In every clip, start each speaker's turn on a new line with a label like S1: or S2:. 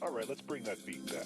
S1: All right, let's bring that beat back.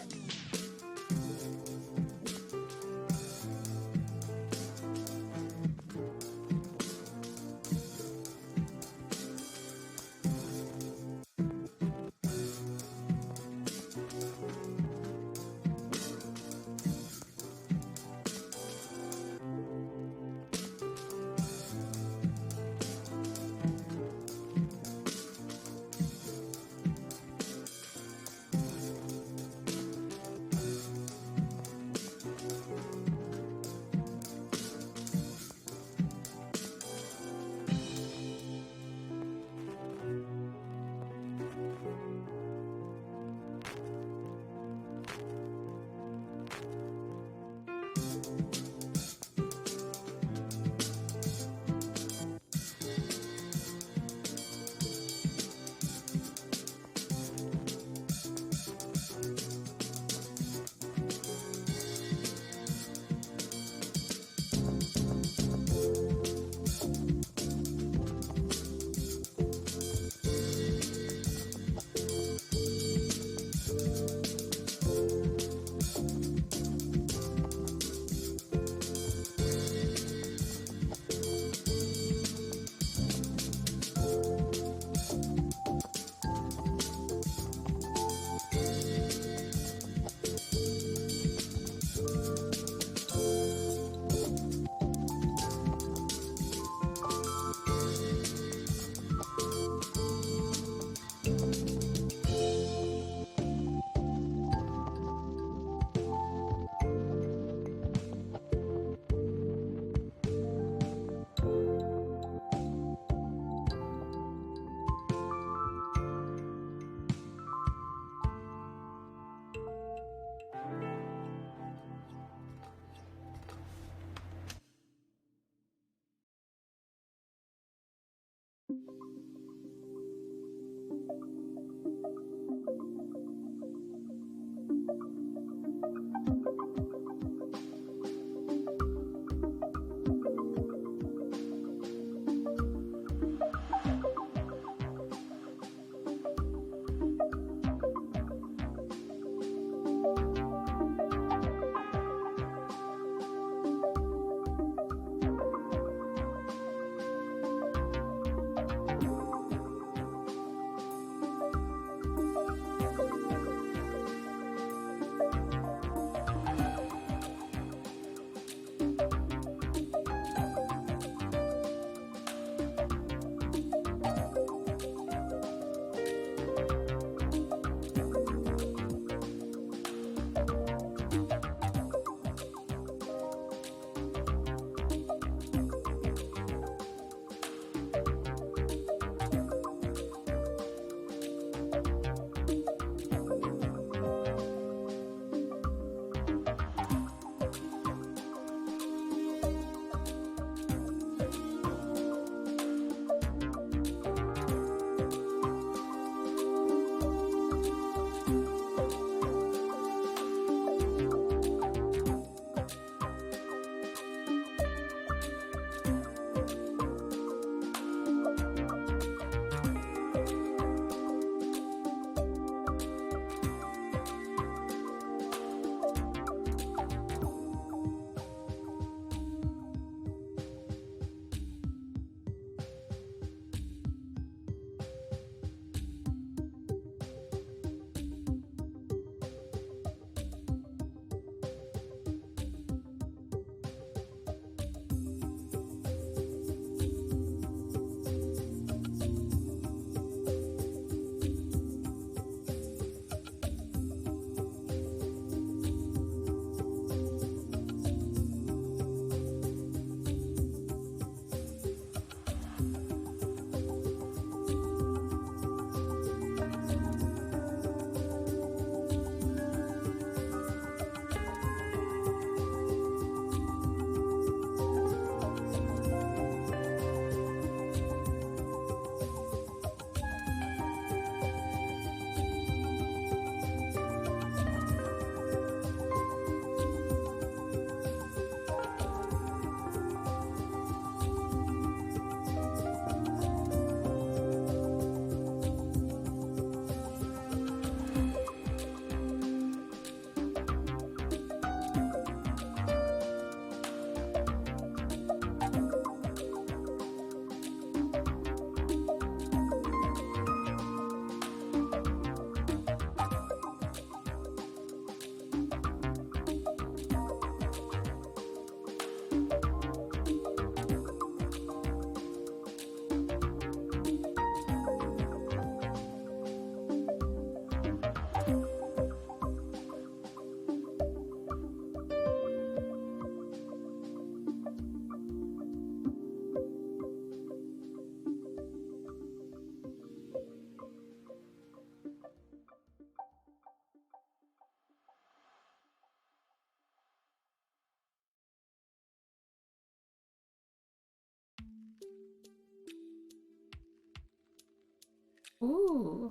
S1: Ooh.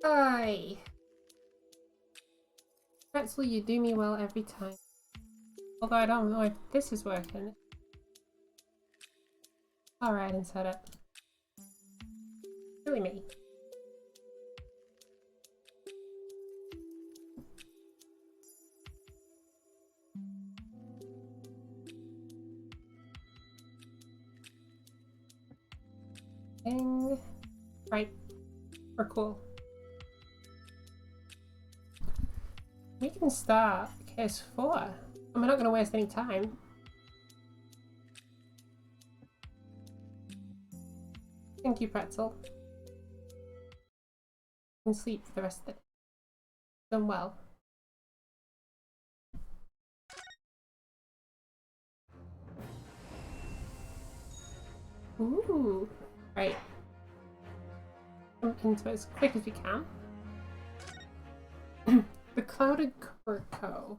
S1: Hi. Pretzel, you do me well every time. Although I don't know if this is working. Alright, and set it. Silly me. Ding. Right. We're cool. We can start case 4. And we're not going to waste any time. Thank you, Pretzel. You can sleep for the rest of the day. Done well. Ooh. Right. Jump into it as quick as we can. The Clouded Curco.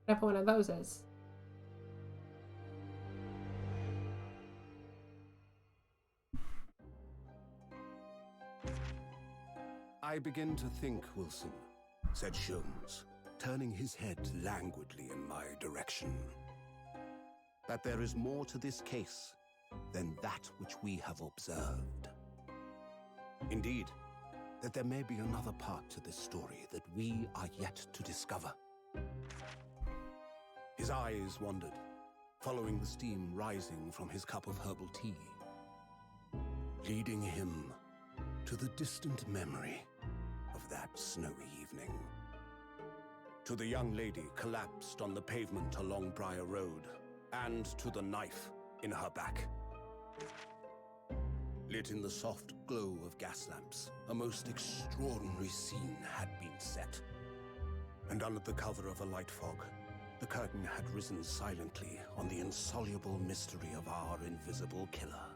S1: Whatever one of those is.
S2: I begin to think, Wilson, said Sholmes, turning his head languidly in my direction, that there is more to this case than that which we have observed. Indeed, that there may be another part to this story that we are yet to discover. His eyes wandered, following the steam rising from his cup of herbal tea, leading him to the distant memory of that snowy evening. To the young lady collapsed on the pavement along Briar Road, and to the knife in her back. Lit in the soft glow of gas lamps, a most extraordinary scene had been set. And under the cover of a light fog, the curtain had risen silently on the insoluble mystery of our invisible killer.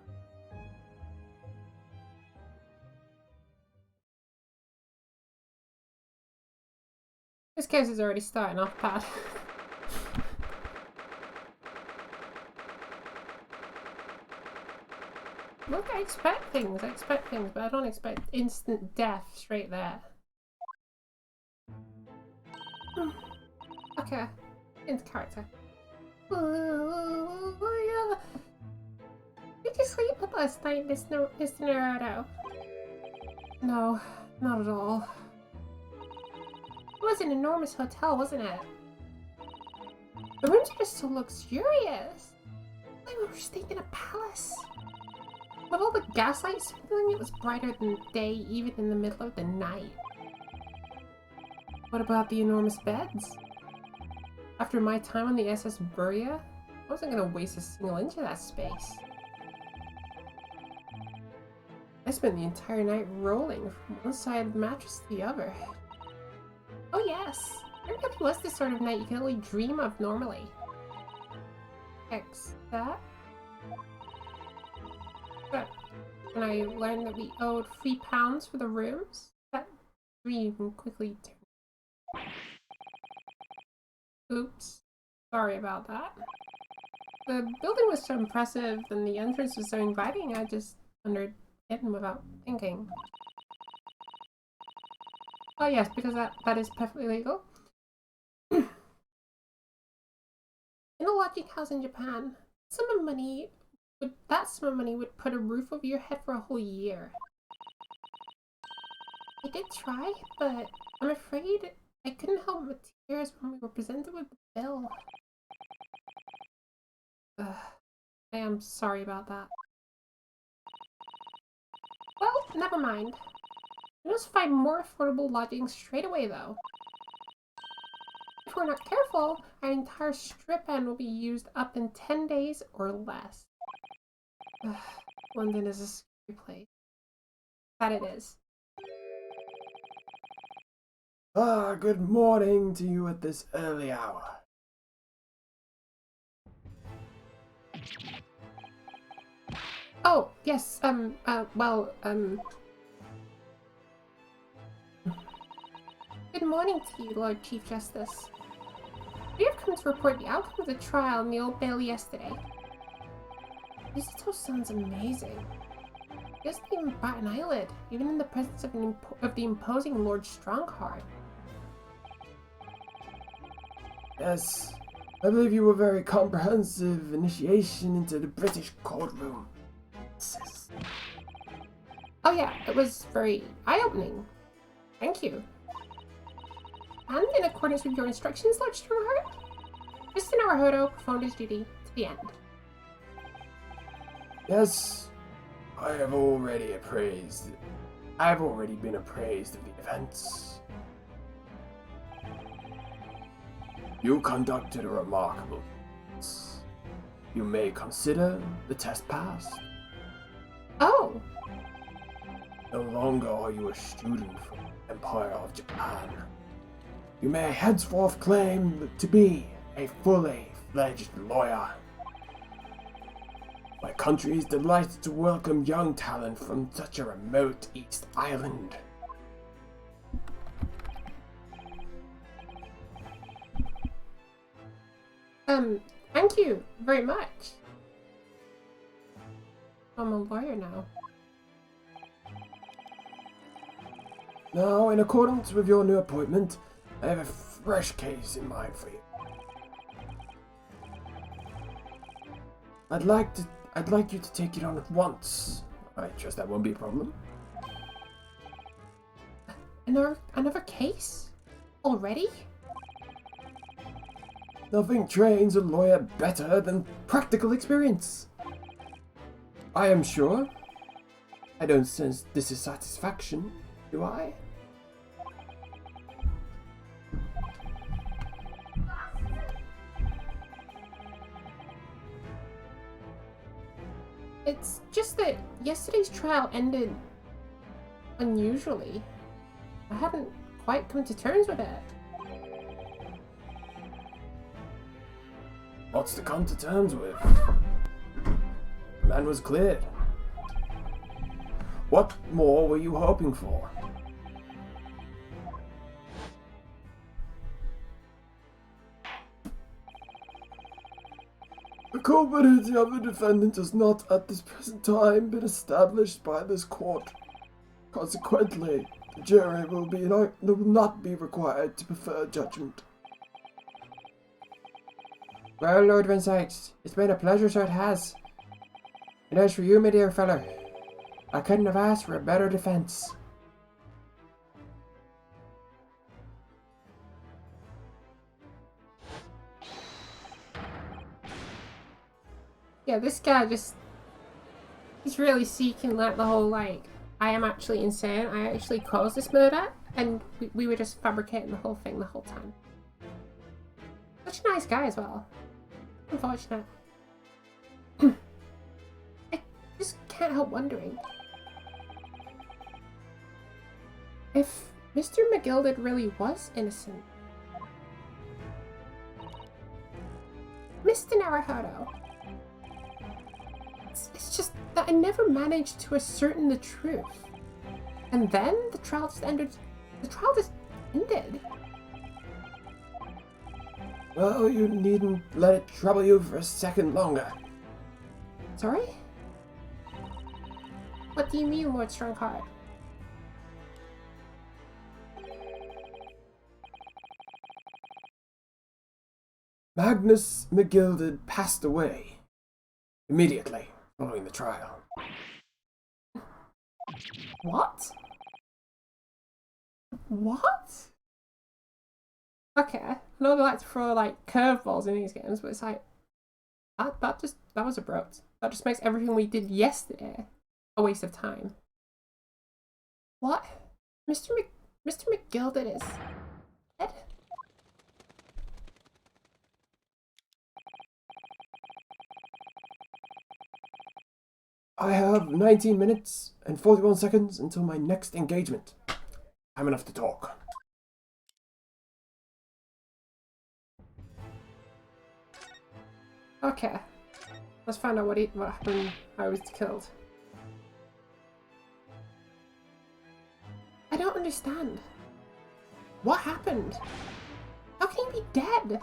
S1: This case is already starting off bad. Look, I expect things, but I don't expect instant death straight there. Okay, into character. Did you sleep last night, Mr. Naruto? No, not at all. It was an enormous hotel, wasn't it? The rooms are just so luxurious. Like we were staying in a palace. With all the gaslight signaling, it was brighter than day, even in the middle of the night. What about the enormous beds? After my time on the SS Buria, I wasn't gonna waste a single inch of that space. I spent the entire night rolling from one side of the mattress to the other. Oh yes, it really was the sort of night you can only dream of normally. Except when I learned that we owed £3 for the rooms, that dream quickly turned. Oops. Sorry about that. The building was so impressive and the entrance was so inviting, I just wandered in without thinking. Oh yes, because that is perfectly legal. In a lodging house in Japan, that sum of money would put a roof over your head for a whole year. I did try, but I'm afraid I couldn't help but tears when we were presented with the bill. I am sorry about that. Well, never mind. We must find more affordable lodging straight away, though. If we're not careful, our entire strip end will be used up in 10 days or less. London is a scary place. That it is.
S3: Good morning to you at this early hour.
S1: Oh, yes, Good morning to you, Lord Chief Justice. We have come to report the outcome of the trial in the Old Bailey yesterday. Mistletoe sounds amazing. He doesn't even bat an eyelid, even in the presence of, the imposing Lord Strongheart.
S3: Yes, I believe you were very comprehensive initiation into the British courtroom.
S1: Oh yeah, it was very eye-opening. Thank you. And in accordance with your instructions, Lord Strongheart, Mr. Naruhodo performed his duty to the end.
S3: Yes, I have already been appraised of the events. You conducted a remarkable test. You may consider the test passed.
S1: Oh!
S3: No longer are you a student from the Empire of Japan. You may henceforth claim to be a fully fledged lawyer. My country is delighted to welcome young talent from such a remote East Island.
S1: Thank you very much. I'm a lawyer now.
S3: Now, in accordance with your new appointment, I have a fresh case in mind for you. I'd like you to take it on at once. I trust that won't be a problem.
S1: Another case? Already?
S3: Nothing trains a lawyer better than practical experience. I am sure. I don't sense dissatisfaction, do I?
S1: It's just that yesterday's trial ended unusually. I hadn't quite come to terms with it.
S3: What's to come to terms with? The man was cleared. What more were you hoping for? The culpability of the defendant has not at this present time been established by this court. Consequently, the jury will not be required to prefer judgment.
S4: Well, Lord Van Sykes, it's been a pleasure, so it has. And as for you, my dear feller, I couldn't have asked for a better defense.
S1: Yeah, this guy he's really seeking like the whole like, I am actually insane, I actually caused this murder, and we were just fabricating the whole thing the whole time. Such a nice guy as well. Unfortunate. I just can't help wondering if Mr. McGilded really was innocent. Mr. Naruhodo. It's just that I never managed to ascertain the truth. And then the trial just ended. The trial just ended.
S3: Well, you needn't let it trouble you for a second longer.
S1: Sorry? What do you mean, Lord Strongheart?
S3: Magnus McGilded passed away immediately following the trial.
S1: What? What? Okay, I know they like to throw like curveballs in these games, but it's like that was abrupt. That just makes everything we did yesterday a waste of time. What? Mr. McGilded is dead?
S3: I have 19 minutes and 41 seconds until my next engagement. Time enough to talk.
S1: Okay. Let's find out what happened, how he was killed. I don't understand. What happened? How can he be dead?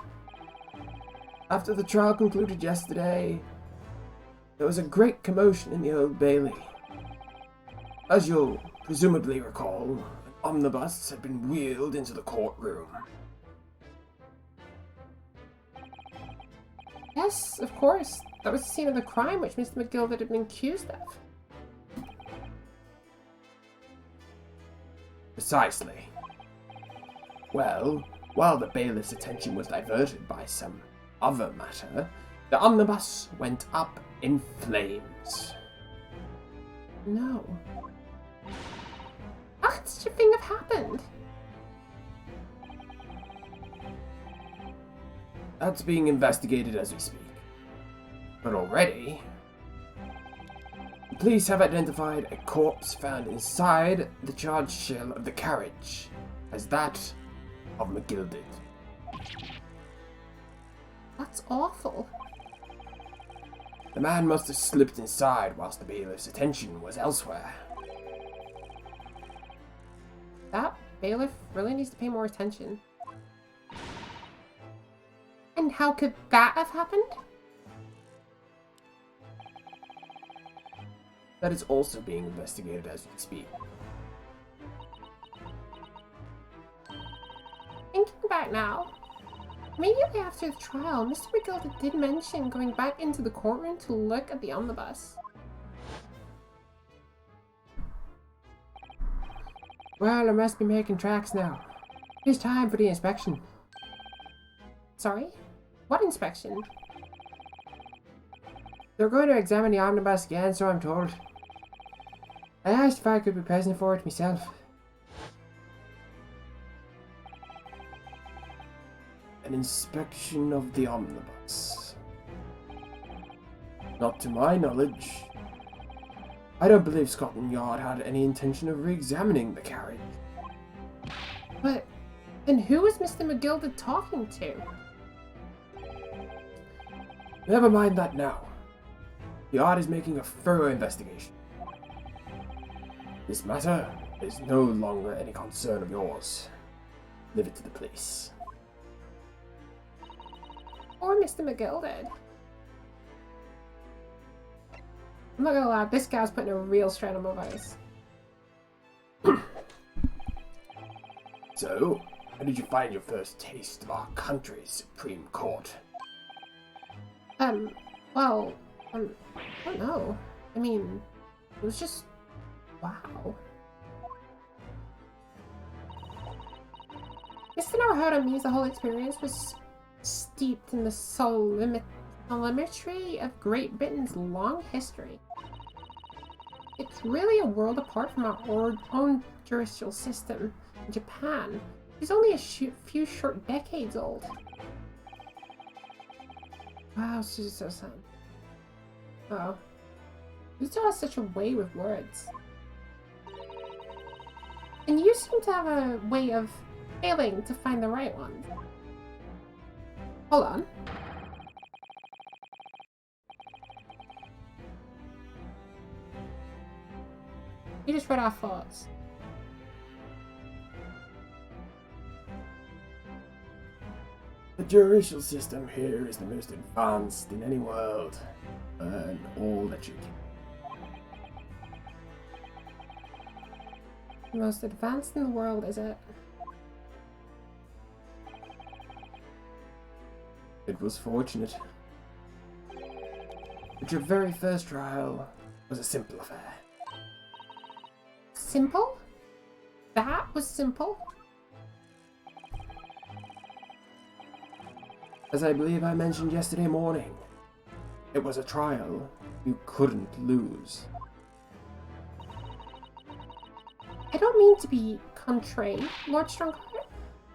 S3: After the trial concluded yesterday, there was a great commotion in the Old Bailey. As you'll presumably recall, an omnibus had been wheeled into the courtroom.
S1: Yes, of course. That was the scene of the crime which Mr. McGilvert had been accused of.
S3: Precisely. Well, while the bailiff's attention was diverted by some other matter, the omnibus went up in flames.
S1: No. How could such a thing have happened?
S3: That's being investigated as we speak. But already, the police have identified a corpse found inside the charged shell of the carriage as that of McGilded.
S1: That's awful.
S3: The man must have slipped inside whilst the bailiff's attention was elsewhere.
S1: That bailiff really needs to pay more attention. And how could that have happened?
S3: That is also being investigated as we speak.
S1: Thinking back now, immediately after the trial, Mr. McGilvert did mention going back into the courtroom to look at the omnibus.
S4: Well, I must be making tracks now. It's time for the inspection.
S1: Sorry? What inspection?
S4: They're going to examine the omnibus again, so I'm told. I asked if I could be present for it myself.
S3: An inspection of the omnibus. Not to my knowledge. I don't believe Scotland Yard had any intention of re-examining the carriage.
S1: But then who was Mr. McGilvert talking to?
S3: Never mind that now. The Yard is making a thorough investigation. This matter is no longer any concern of yours. Leave it to the police.
S1: Or Mr. McGilvert? I'm not gonna lie, this guy's putting a real strain on my voice.
S3: So, how did you find your first taste of our country's Supreme Court?
S1: Well, I don't know. I mean, it was just, wow. Mr. Naruhodo means the whole experience was steeped in the solemnity of Great Britain's long history. It's really a world apart from our own judicial system in Japan. It's only a few short decades old. Wow, this is so sad. Oh. You still have such a way with words. And you seem to have a way of failing to find the right one. Hold on. You just read our thoughts.
S3: The judicial system here is the most advanced in any world. Learn all that you can.
S1: The most advanced in the world, is it?
S3: It was fortunate. But your very first trial was a simple affair.
S1: Simple? That was simple?
S3: As I believe I mentioned yesterday morning, it was a trial you couldn't lose.
S1: I don't mean to be contrary, Lord Strongheart,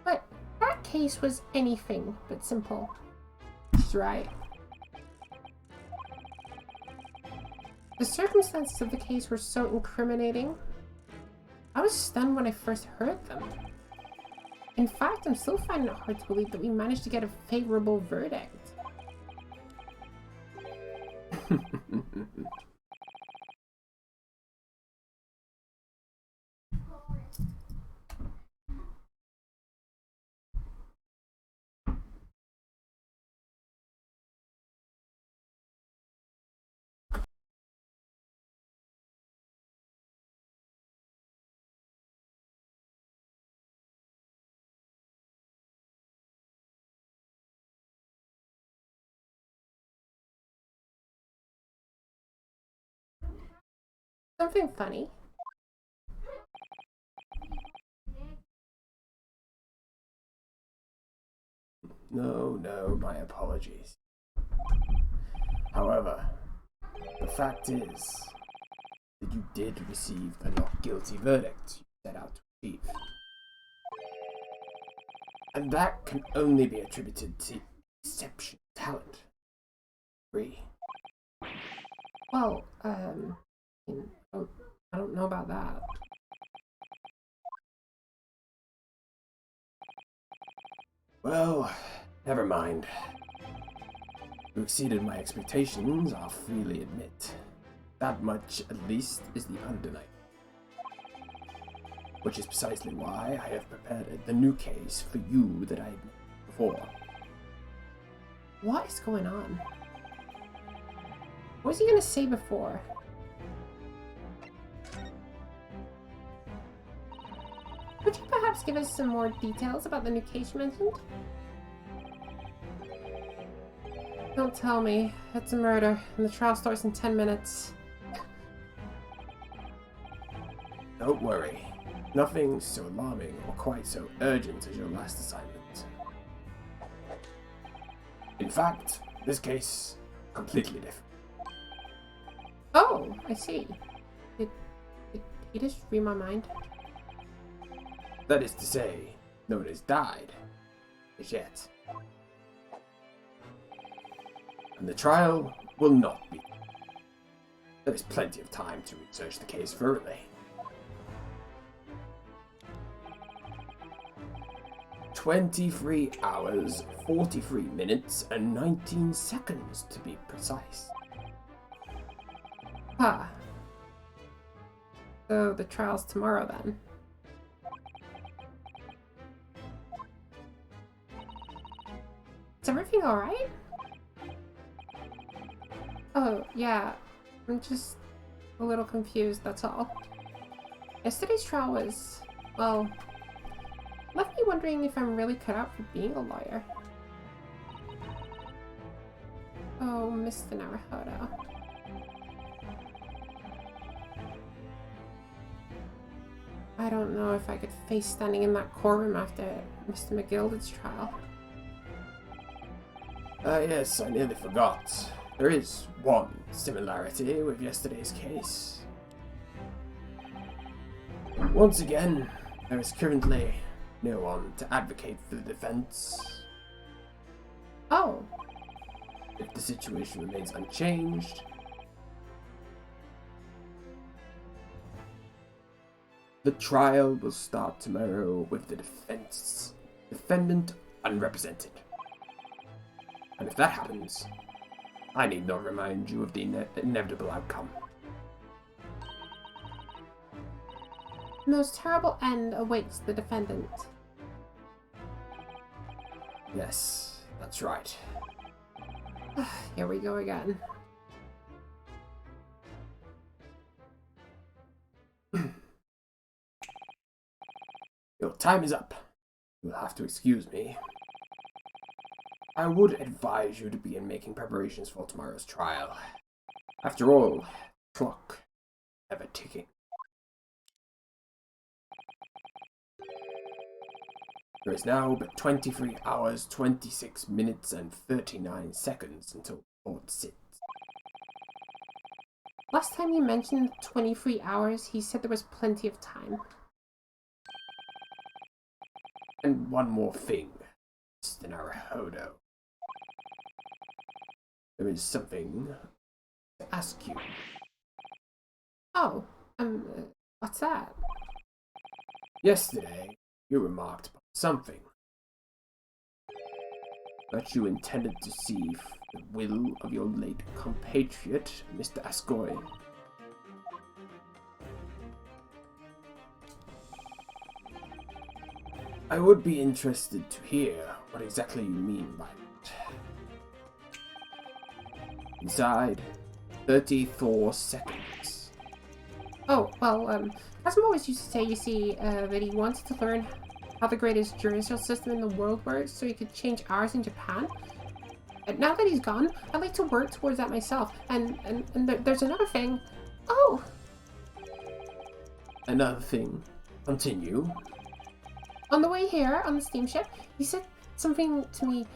S1: but that case was anything but simple. That's right. The circumstances of the case were so incriminating. I was stunned when I first heard them. In fact, I'm still finding it hard to believe that we managed to get a favorable verdict. Something funny.
S3: No, my apologies. However, the fact is that you did receive the not guilty verdict you set out to achieve. And that can only be attributed to exceptional talent. Agree?
S1: Well, I don't know about that.
S3: Well, never mind. You exceeded my expectations, I'll freely admit. That much, at least, is the undeniable. Which is precisely why I have prepared the new case for you that I had mentioned before.
S1: What is going on? What was he gonna say before? Could you perhaps give us some more details about the new case you mentioned? Don't tell me. It's a murder, and the trial starts in 10 minutes.
S3: Don't worry. Nothing so alarming or quite so urgent as your last assignment. In fact, this case, completely different.
S1: Oh, I see. Did he just read my mind?
S3: That is to say, no one has died. As yet. And the trial will not be. There is plenty of time to research the case thoroughly. 23 hours, 43 minutes, and 19 seconds to be precise.
S1: Huh. So the trial's tomorrow then. Is everything alright? Oh, yeah. I'm just a little confused, that's all. Yesterday's trial was, well, left me wondering if I'm really cut out for being a lawyer. Oh, Mr. Naruhodo. I don't know if I could face standing in that courtroom after Mr. McGilded's trial.
S3: Yes, I nearly forgot. There is one similarity with yesterday's case. Once again, there is currently no one to advocate for the defense.
S1: Oh.
S3: If the situation remains unchanged, the trial will start tomorrow with the defendant unrepresented. And if that happens, I need not remind you of the inevitable outcome.
S1: The most terrible end awaits the defendant.
S3: Yes, that's right.
S1: Here we go again.
S3: Your time is up. You'll have to excuse me. I would advise you to begin making preparations for tomorrow's trial. After all, clock ever ticking. There is now but 23 hours, 26 minutes, and 39 seconds until court sits.
S1: Last time you mentioned 23 hours, he said there was plenty of time.
S3: And one more thing, Mr. Naruhodo. There is something to ask you.
S1: Oh, what's that?
S3: Yesterday, you remarked about something. That you intended to see the will of your late compatriot, Mr. Ascoy. I would be interested to hear what exactly you mean by it. Inside 34 seconds.
S1: Oh, well, Cosmo always used to say, you see, that he wanted to learn how the greatest judicial system in the world works so he could change ours in Japan. And now that he's gone, I'd like to work towards that myself. And there's another thing. Oh!
S4: Another thing. Continue.
S1: On the way here, on the steamship, you said something to me.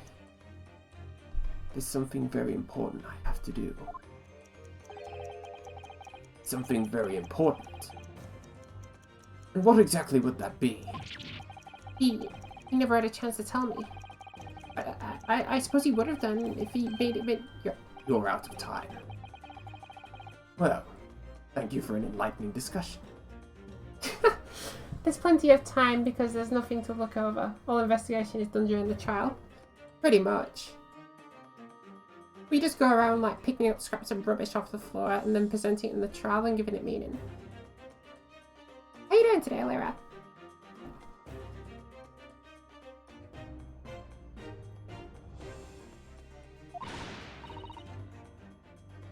S4: There's something very important I have to do. Something very important. And what exactly would that be?
S1: He never had a chance to tell me. I suppose he would have done if he made it, but
S4: You're out of time. Well, thank you for an enlightening discussion.
S1: There's plenty of time because there's nothing to look over. All investigation is done during the trial. Pretty much. We just go around like picking up scraps of rubbish off the floor and then presenting it in the trial and giving it meaning. How you doing today, Lyra?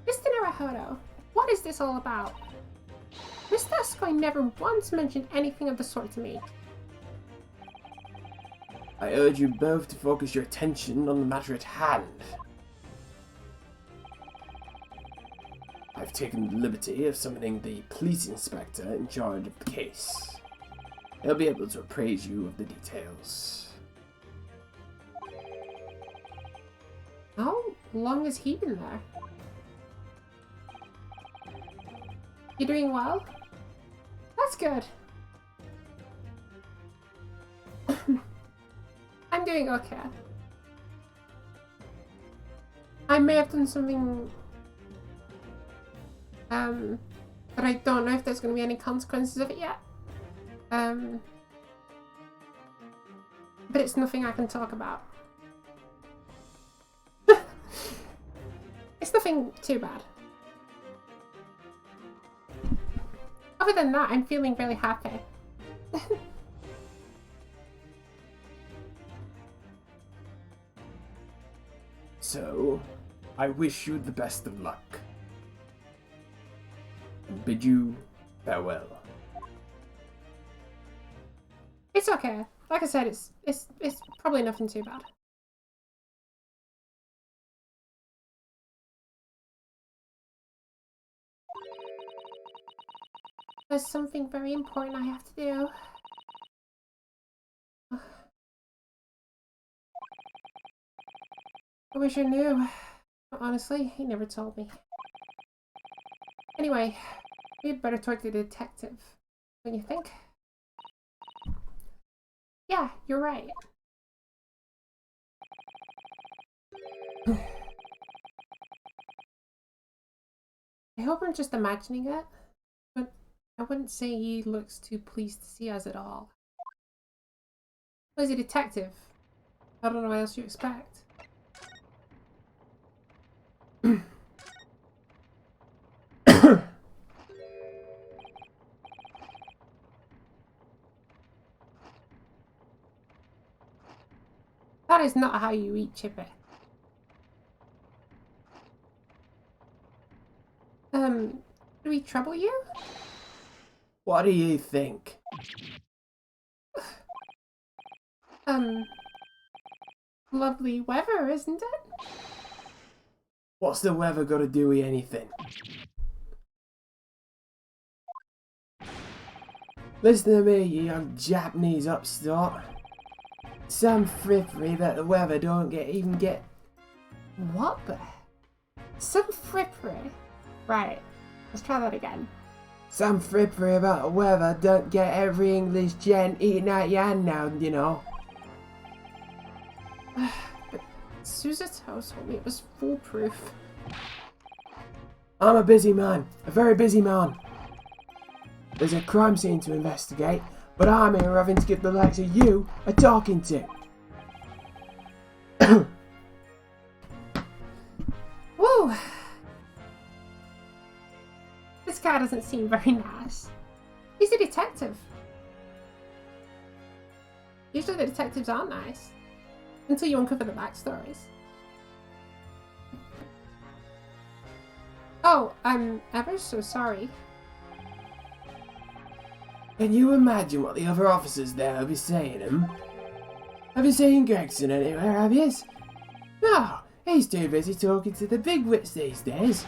S1: Mr. Naruhodo, what is this all about? Mr. Ascoi never once mentioned anything of the sort to me.
S4: I urge you both to focus your attention on the matter at hand. I've taken the liberty of summoning the police inspector in charge of the case. He'll be able to appraise you of the details.
S1: How long has he been there? You doing well? That's good. I'm doing okay. I may have done something but I don't know if there's going to be any consequences of it yet. But it's nothing I can talk about. It's nothing too bad. Other than that, I'm feeling really happy.
S4: So, I wish you the best of luck. And bid you farewell.
S1: It's okay. Like I said, it's probably nothing too bad. There's something very important I have to do. I wish I knew. But honestly, he never told me. Anyway, we'd better talk to the detective. Don't you think? Yeah, you're right. I hope I'm just imagining it, but I wouldn't say he looks too pleased to see us at all. Well, he's a detective. I don't know what else you expect. That is not how you eat, Chippy. Do we trouble you?
S4: What do you think?
S1: Lovely weather, isn't it?
S4: What's the weather got to do with anything? Listen to me, you young Japanese upstart. Some frippery that the weather don't even get.
S1: What the? Some frippery. Right, let's try that again.
S4: Some frippery about the weather don't get every English gent eating out your hand now, you know.
S1: But Suzuto told me it was foolproof.
S4: I'm a busy man, a very busy man. There's a crime scene to investigate, but I'm here having to give the likes of you a talking to.
S1: Woo! This guy doesn't seem very nice. He's a detective. Usually the detectives aren't nice. Until you uncover the backstories. Oh, I'm ever so sorry.
S4: Can you imagine what the other officers there will be saying, Have you seen Gregson anywhere, have you? No, he's too busy talking to the big wits these days.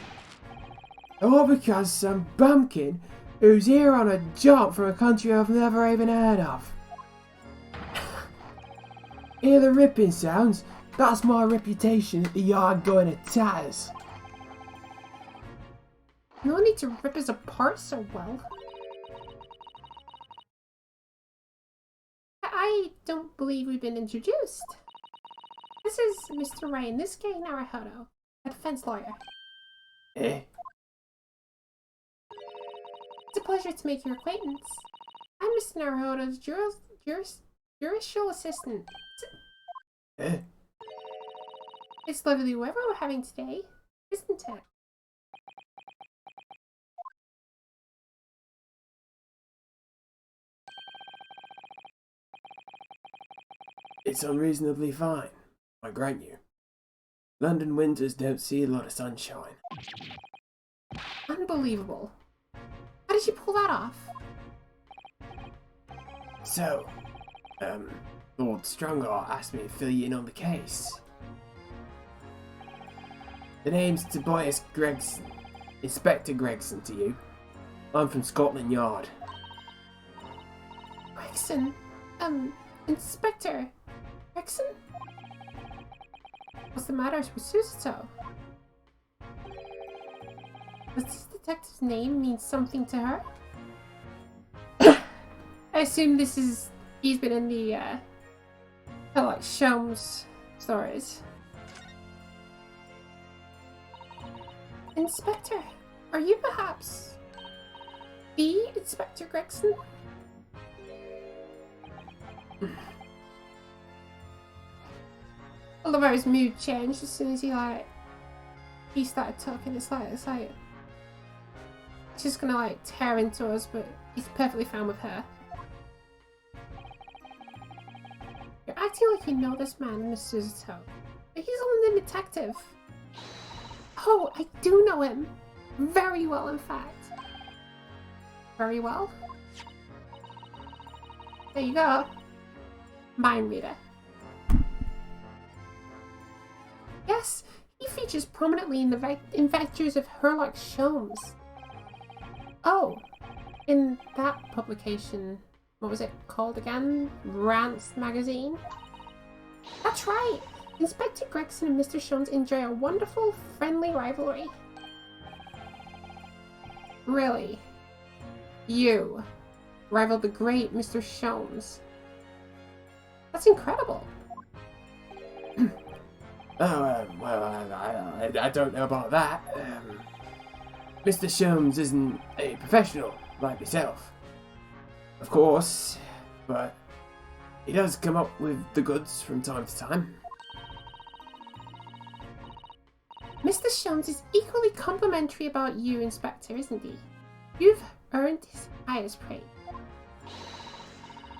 S4: All because some bumpkin who's here on a jump from a country I've never even heard of. Hear the ripping sounds? That's my reputation at the yard going to tatters.
S1: No need to rip us apart so well. I don't believe we've been introduced. This is Mr. Ryan Nisuke Naruhodo, a defense lawyer.
S4: Eh?
S1: It's a pleasure to make your acquaintance. I'm Mr. Naruhodo's judicial assistant.
S4: Eh?
S1: It's lovely weather we're having today, isn't it?
S4: It's unreasonably fine, I grant you. London winters don't see a lot of sunshine.
S1: Unbelievable. How did you pull that off?
S4: So, Lord Strongheart asked me to fill you in on the case. The name's Tobias Gregson. Inspector Gregson to you. I'm from Scotland Yard.
S1: Gregson? Inspector Gregson? What's the matter with Susato? Does this detective's name mean something to her? I assume he's been in the, like, Sholmes stories. Inspector, are you perhaps the Inspector Gregson? I love how his mood changed as soon as he started talking. It's like he's just gonna like tear into us, but he's perfectly fine with her. You're acting like you know this man, Miss Susato. He's a London detective. Oh, I do know him. Very well, in fact. Very well. There you go. Mind reader. Yes, he features prominently in the adventures of Herlock Sholmes. Oh, in that publication, what was it called again? Rance magazine? That's right! Inspector Gregson and Mr. Sholmes enjoy a wonderful, friendly rivalry. Really? You rivaled the great Mr. Sholmes? That's incredible.
S4: Oh, well, I don't know about that. Mr. Sholmes isn't a professional like myself. Of course, but he does come up with the goods from time to time.
S1: Mr. Sholmes is equally complimentary about you, Inspector, isn't he? You've earned his highest praise.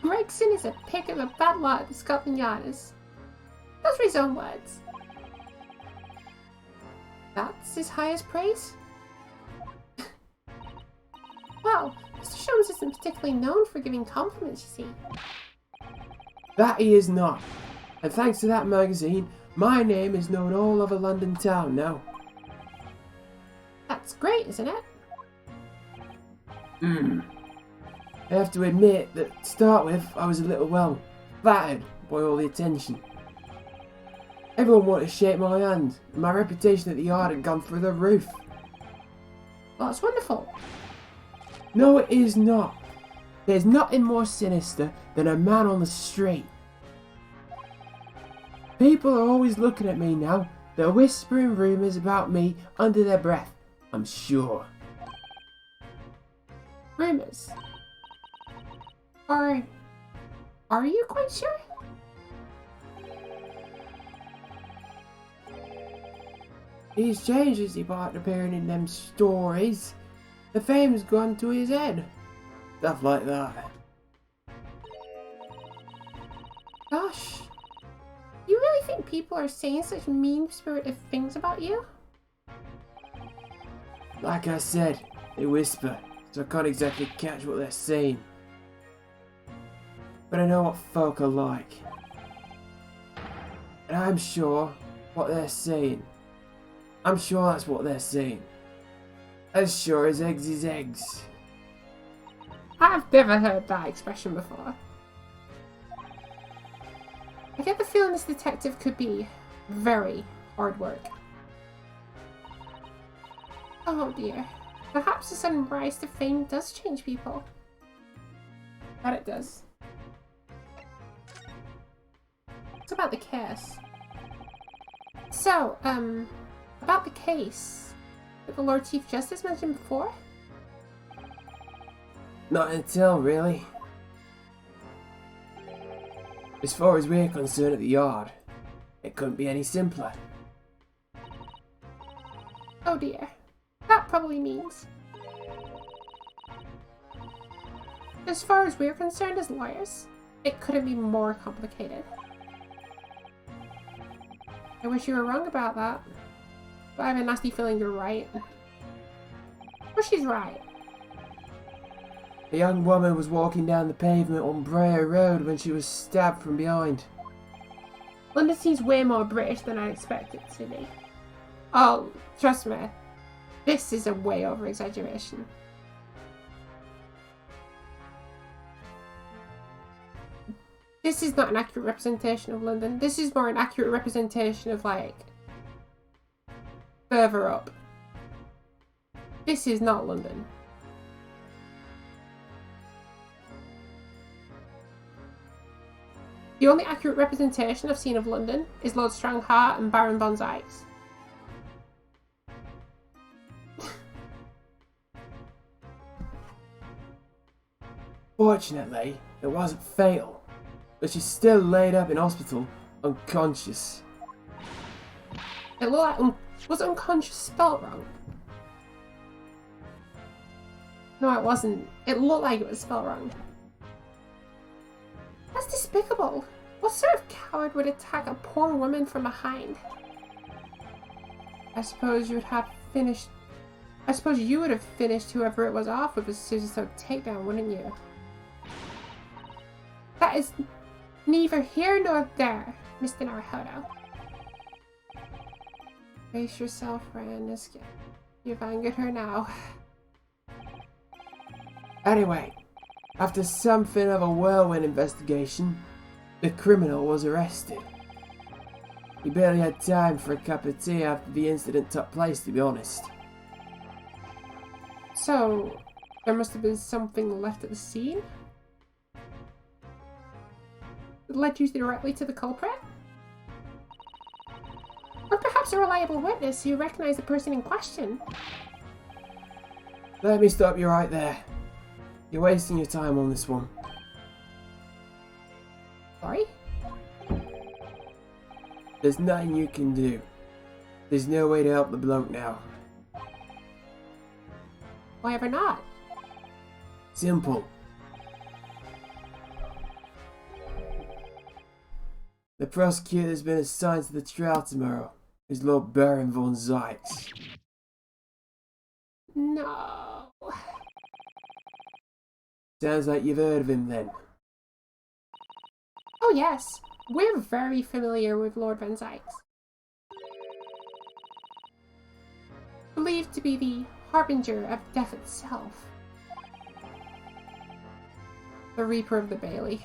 S1: Gregson is a pick of a bad lot at the Scotland Yarders. Those were his own words. That's his highest praise? Well, Mr. Sholmes isn't particularly known for giving compliments, you see.
S4: That he is not. And thanks to that magazine, my name is known all over London town now.
S1: That's great, isn't it?
S4: I have to admit that to start with, I was a little, well, flattered by all the attention. Everyone wanted to shake my hand, and my reputation at the yard had gone through the roof.
S1: Well, that's wonderful.
S4: No, it is not. There's nothing more sinister than a man on the street. People are always looking at me now. They're whispering rumours about me under their breath, I'm sure.
S1: Rumours? Are you quite sure?
S4: He's changed as he started appearing in them stories. The fame's gone to his head. Stuff like that.
S1: Gosh. You really think people are saying such mean-spirited things about you?
S4: Like I said, they whisper, so I can't exactly catch what they're saying. But I know what folk are like. And I'm sure what they're saying. I'm sure that's what they're saying. As sure as eggs is eggs.
S1: I've never heard that expression before. I get the feeling this detective could be very hard work. Oh dear. Perhaps the sudden rise to fame does change people. That it does. What's about the case? So, about the case that the Lord Chief Justice mentioned before?
S4: Not until, really. As far as we're concerned at the Yard, it couldn't be any simpler.
S1: Oh dear. That probably means... As far as we're concerned as lawyers, it couldn't be more complicated. I wish you were wrong about that. But I have a nasty feeling you're right. But she's right.
S4: A young woman was walking down the pavement on Brea Road when she was stabbed from behind.
S1: London seems way more British than I expected it to be. Oh, trust me. This is a way over exaggeration. This is not an accurate representation of London. This is more an accurate representation of, like, further up. This is not London. The only accurate representation I've seen of London is Lord Strongheart and Baron von Zykes.
S4: Fortunately, it wasn't fatal, but she's still laid up in hospital, unconscious.
S1: It looked like was unconscious spelled wrong? No, it wasn't. It looked like it was spelled wrong. That's despicable. What sort of coward would attack a poor woman from behind? I suppose you would have finished whoever it was off with a scissors takedown, wouldn't you? That is neither here nor there, Mr. Naruhodo. Brace yourself, Raniska. You've angered her now.
S4: Anyway, after something of a whirlwind investigation, the criminal was arrested. He barely had time for a cup of tea after the incident took place, to be honest.
S1: So, there must have been something left at the scene? That led you directly to the culprit? Or perhaps a reliable witness who recognized the person in question?
S4: Let me stop you right there. You're wasting your time on this one.
S1: Sorry?
S4: There's nothing you can do. There's no way to help the bloke now.
S1: Why ever not?
S4: Simple. The prosecutor's been assigned to the trial tomorrow. Is Lord Baron von Zykes.
S1: No.
S4: Sounds like you've heard of him then.
S1: Oh yes, we're very familiar with Lord von Zykes. Believed to be the harbinger of death itself. The Reaper of the Bailey.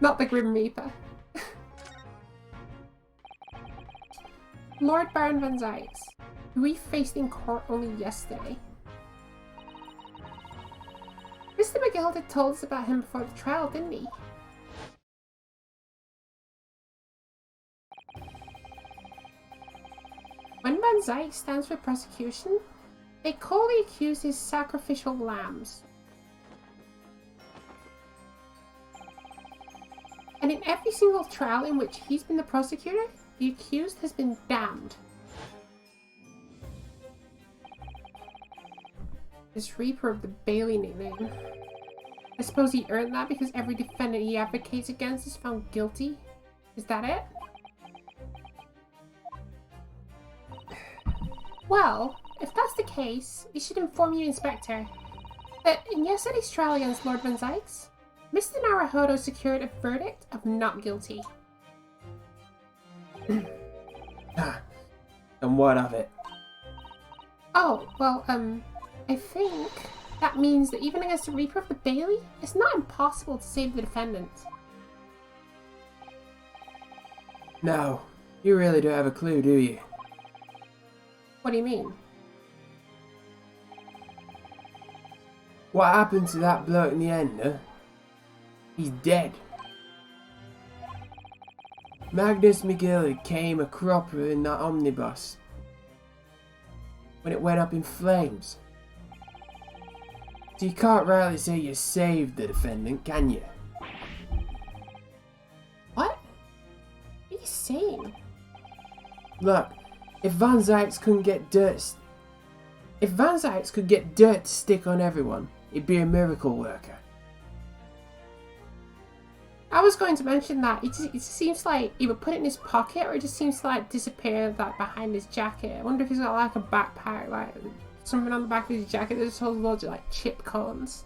S1: Not the Grim Reaper. Lord Baron von Zykes, who we faced in court only yesterday. Mr. McGilda told us about him before the trial, didn't he? When Von Zykes stands for prosecution, they call the accused his sacrificial lambs. And in every single trial in which he's been the prosecutor, the accused has been damned. This Reaper of the Bailey nickname. I suppose he earned that because every defendant he advocates against is found guilty? Is that it? Well, if that's the case, it should inform you, Inspector, that in yesterday's trial against Lord Von Zykes, Mr. Naruhodo secured a verdict of not guilty.
S4: And what of it?
S1: Oh, well, I think That means that even against the Reaper of the Bailey, it's not impossible to save the defendant.
S4: No, you really don't have a clue, do you?
S1: What do you mean?
S4: What happened to that bloke in the end, huh? He's dead. Magnus McGill came a cropper in that omnibus when it went up in flames. So you can't rightly say you saved the defendant, can you?
S1: What? What are you saying?
S4: Look, if Van Zykes couldn't get dirt... If Van Zykes could get dirt to stick on everyone, he'd be a miracle worker.
S1: I was going to mention that. It just seems like he would put it in his pocket, or it just seems to like disappear like behind his jacket. I wonder if he's got like a backpack, like something on the back of his jacket. There's whole loads of like chip cones.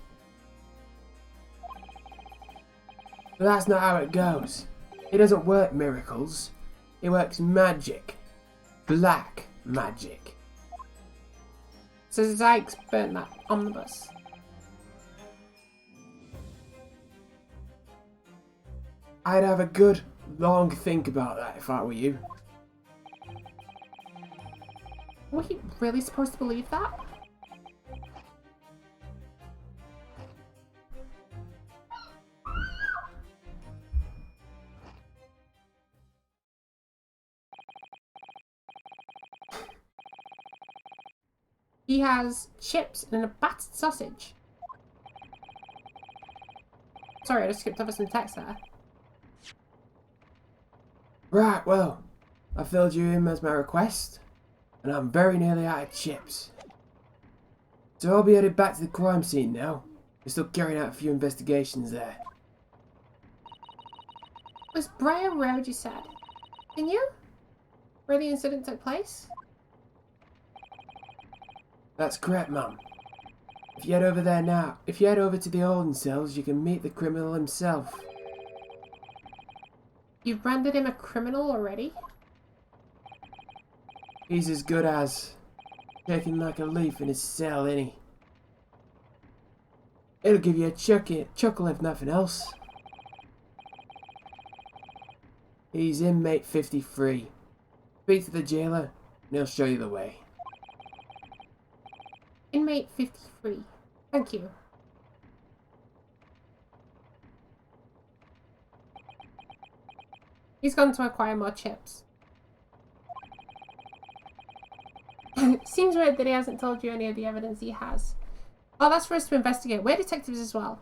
S4: But that's not how it goes. It doesn't work miracles. It works magic. Black magic.
S1: So Zykes burnt that omnibus.
S4: I'd have a good, long think about that if I were you.
S1: Were we really supposed to believe that? He has chips and a battered sausage. Sorry, I just skipped over some text there.
S4: Right, well, I filled you in as my request, and I'm very nearly out of chips. So I'll be headed back to the crime scene now. We're still carrying out a few investigations there.
S1: It was Briar Road, you said. Can you? Where the incident took place?
S4: That's correct, Mum. If you head over there now, if you head over to the holding cells, you can meet the criminal himself.
S1: You've branded him a criminal already?
S4: He's as good as shaking like a leaf in his cell, ain't he? It'll give you a chuckle if nothing else. He's inmate 53. Speak to the jailer, and he'll show you the way.
S1: Inmate 53. Thank you. He's gone to acquire more chips. Seems weird that he hasn't told you any of the evidence he has. Oh, that's for us to investigate. We're detectives as well.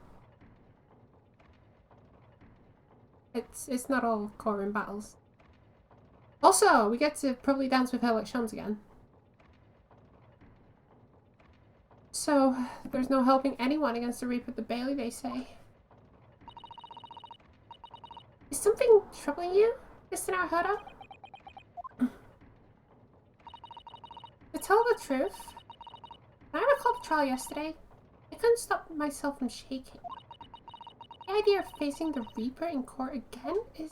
S1: It's not all courtroom battles. Also, we get to probably dance with Herlock Sholmes again. So, there's no helping anyone against the Reaper of the Bailey, they say. Is something troubling you, Mr. Naruhodo? To tell the truth, when I recalled the trial yesterday, I couldn't stop myself from shaking. The idea of facing the Reaper in court again is...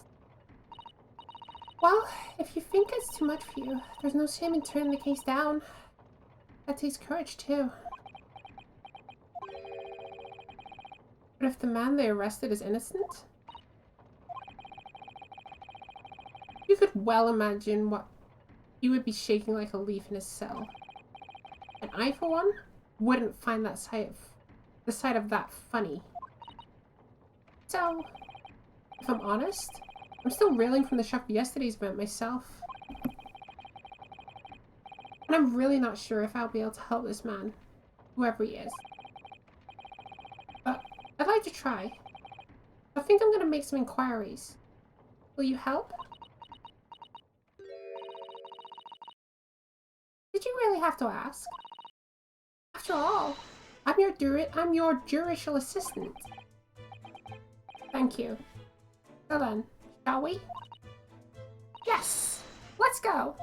S1: Well, if you think it's too much for you, there's no shame in turning the case down. That takes courage, too. But if the man they arrested is innocent? You could well imagine what he would be shaking like a leaf in his cell. And I, for one, wouldn't find the sight of that funny. So, if I'm honest, I'm still reeling from the shock of yesterday's event myself. And I'm really not sure if I'll be able to help this man, whoever he is. But I'd like to try. I think I'm going to make some inquiries. Will you help? Did you really have to ask? After all, I'm your judicial assistant. Thank you. So then, shall we? Yes! Let's go!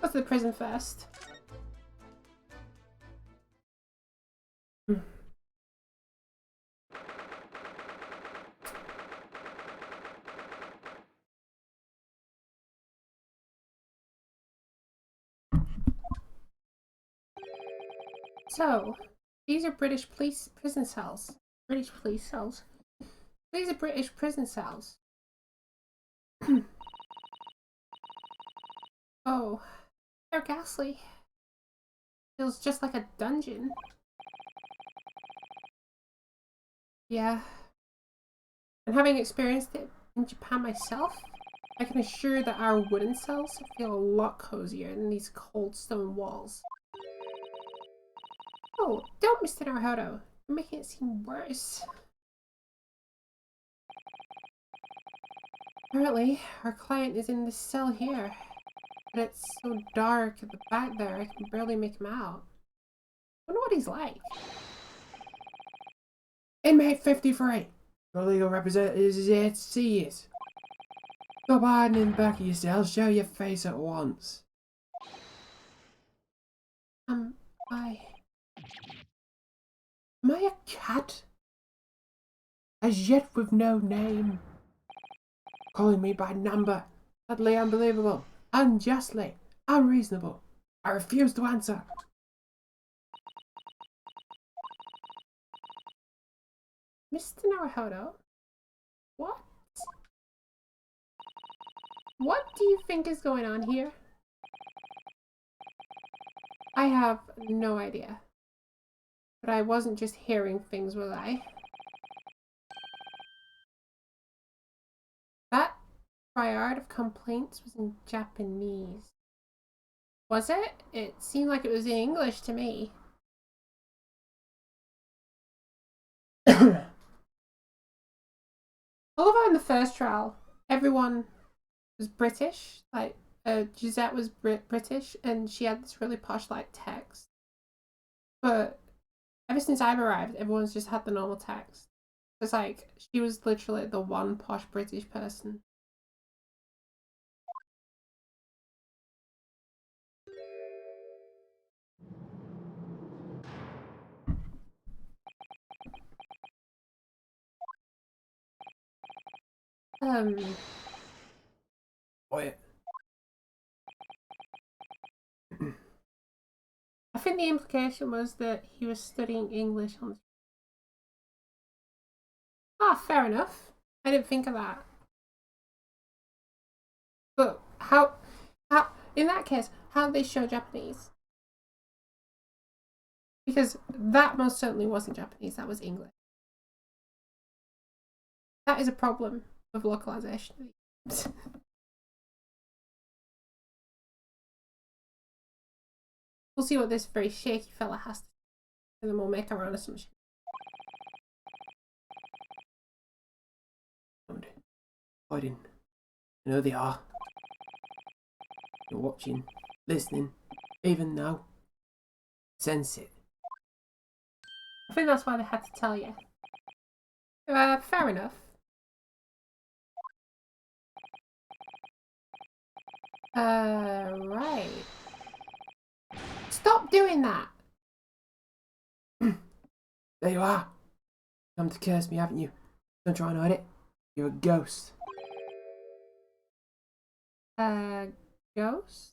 S1: Go to the prison first. So, these are British police prison cells. British police cells. These are British prison cells. Oh, they're ghastly. Feels just like a dungeon. Yeah. And having experienced it in Japan myself, I can assure that our wooden cells feel a lot cozier than these cold stone walls. Oh, don't, Mr. Naruhodo. You're making it seem worse. Apparently, our client is in this cell here. But it's so dark at the back there, I can barely make him out. I wonder what he's like.
S4: Inmate 53. Your legal representative is here to see you. Stop hiding in the back of your cell. Show your face at once. Am I a cat? As yet with no name. Calling me by number. Utterly unbelievable. Unjustly. Unreasonable. I refuse to answer.
S1: Mr. Naruhodo? What? What do you think is going on here? I have no idea. But I wasn't just hearing things, was I? That triad of complaints was in Japanese. Was it? It seemed like it was in English to me. Although in the first trial, everyone was British. Like, Gisette was British, and she had this really posh, like, text. But ever since I've arrived, everyone's just had the normal text. It's like, she was literally the one posh British person.
S4: What?
S1: I think the implication was that he was studying English on... Ah, fair enough. I didn't think of that. But how, in that case, how did they show Japanese? Because that most certainly wasn't Japanese, that was English. That is a problem with localization. We'll see what this very shaky fella has to say, and then we'll make our own assumption.
S4: Hiding. I know they are. You're watching, listening, even now. Sense it.
S1: I think that's why they had to tell you. Fair enough. Right. Stop doing that!
S4: There you are. Come to curse me, haven't you? Don't try and hide it. You're a ghost.
S1: Ghost?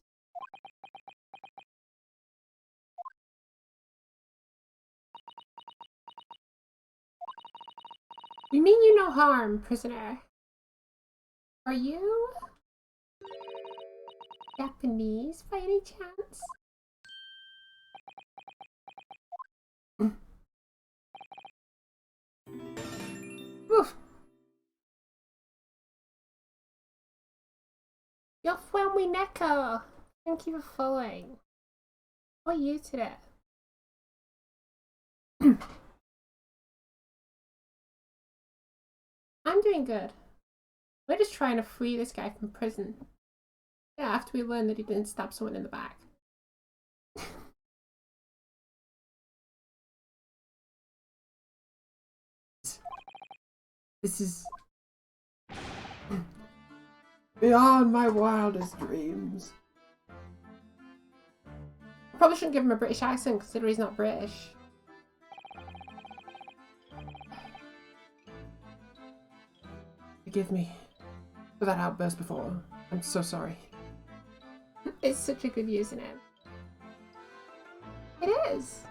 S1: You mean you no harm, prisoner? Are you Japanese by any chance? Oof. You're Fuelmi Neko! Thank you for following. How are you today? I'm doing good. We're just trying to free this guy from prison. Yeah, after we learned that he didn't stab someone in the back.
S4: This is beyond my wildest dreams.
S1: I probably shouldn't give him a British accent considering he's not British.
S4: Forgive me for that outburst before. I'm so sorry.
S1: It's such a good username. It is.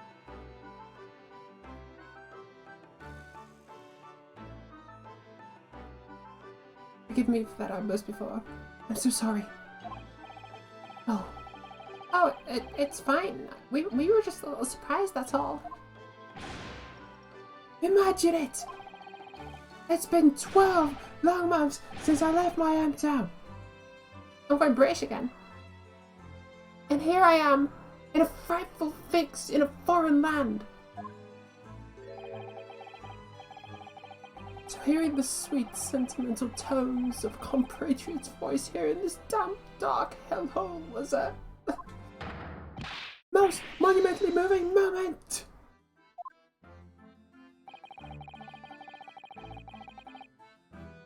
S1: Forgive me for that outburst before. I'm so sorry. Oh. Oh, it's fine. We were just a little surprised, that's all. Imagine it! It's been 12 long months since I left my hometown. I'm going British again. And here I am, in a frightful fix in a foreign land. So hearing the sweet, sentimental tones of a compatriot's voice here in this damp, dark hellhole was a most monumentally moving moment.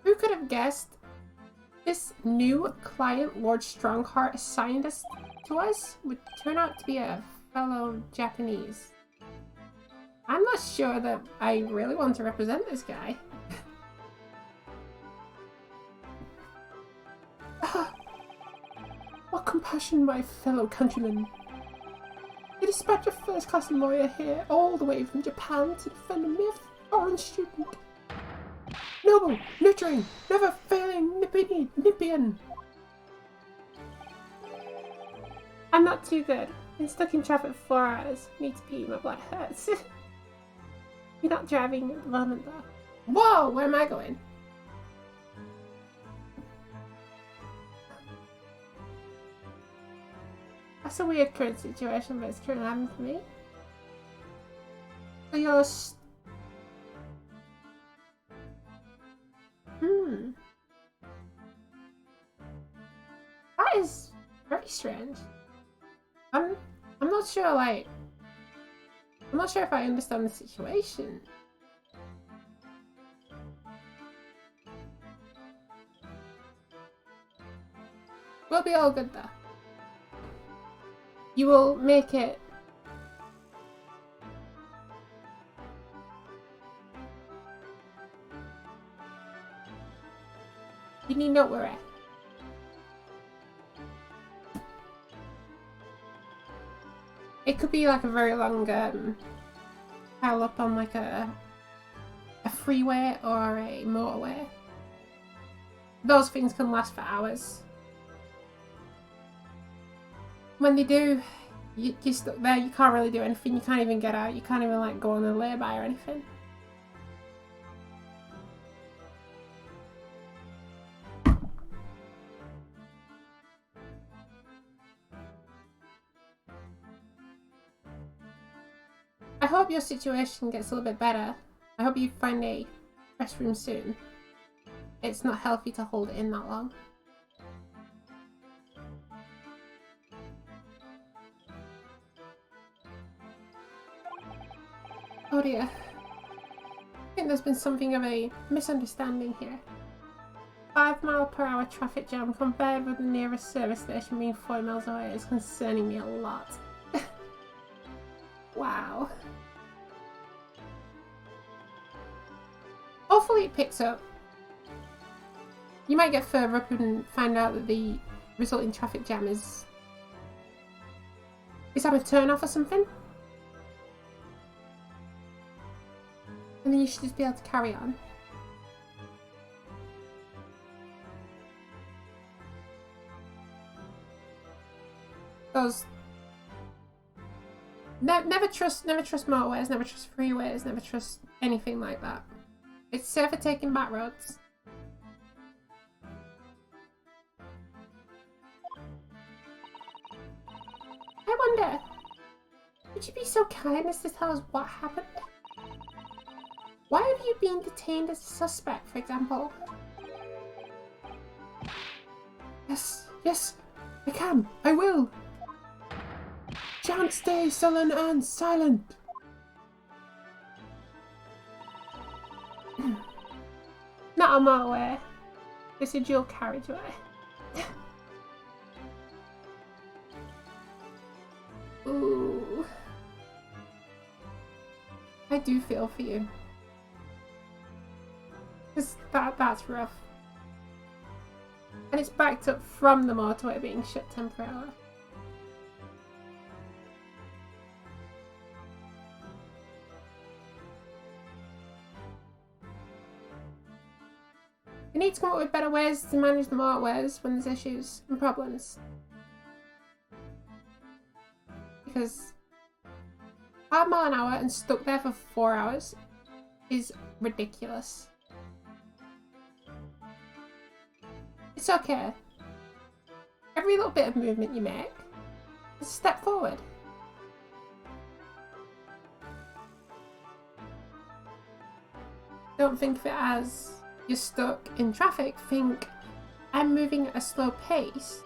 S1: Who could have guessed this new client Lord Strongheart assigned us to us would turn out to be a fellow Japanese? I'm not sure that I really want to represent this guy. What compassion, my fellow countrymen. You dispatch a first-class lawyer here all the way from Japan to defend a mere foreign student. Noble, nurturing, never failing Nippian. I'm not too good. Been stuck in traffic for 4 hours. Need to pee, my blood hurts. You're not driving at the moment though. Whoa, where am I going? That's a weird current situation, but it's currently happening for me. So you're That is very strange. I'm not sure, like, I'm not sure if I understand the situation. We'll be all good though. You will make it. You need not worry. It could be like a very long pile up on like a freeway or a motorway. Those things can last for hours. When they do, you're stuck there, you can't really do anything, you can't even get out, you can't even like go on a lay-by or anything. I hope your situation gets a little bit better. I hope you find a restroom soon. It's not healthy to hold it in that long. Oh dear. I think there's been something of a misunderstanding here. 5-mile-per-hour traffic jam compared with the nearest service station being 40 miles away is concerning me a lot. Wow. Hopefully it picks up. You might get further up and find out that the resulting traffic jam is having a turn off or something. And then you should just be able to carry on. Those never trust motorways, never trust freeways, never trust anything like that. It's safer taking back roads. I wonder, would you be so kind as to tell us what happened? Why have you been detained as a suspect, for example? Yes, I can, I will. Shan't stay sullen and silent. Not a motorway. It's a dual carriageway. Ooh. I do feel for you. Cause that's rough. And it's backed up from the motorway being shut temporarily. They need to come up with better ways to manage the motorways when there's issues and problems. Because 5 miles an hour and stuck there for 4 hours is ridiculous. It's okay. Every little bit of movement you make is a step forward. Don't think of it as you're stuck in traffic. Think, I'm moving at a slow pace.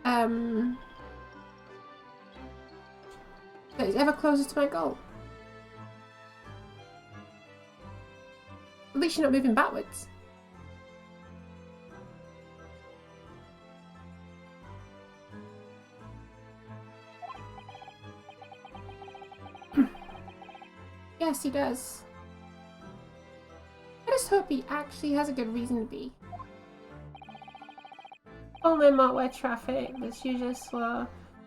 S1: That is ever closer to my goal. At least you're not moving backwards. Yes, he does. I just hope he actually has a good reason to be. Only motorway traffic that's usually slow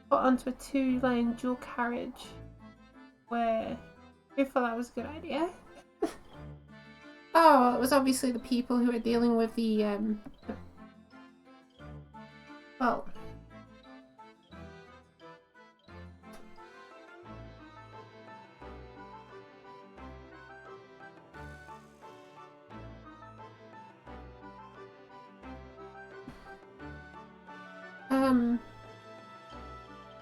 S1: put onto a 2-lane dual carriage where we thought that was a good idea. Oh, well, it was obviously the people who were dealing with the well,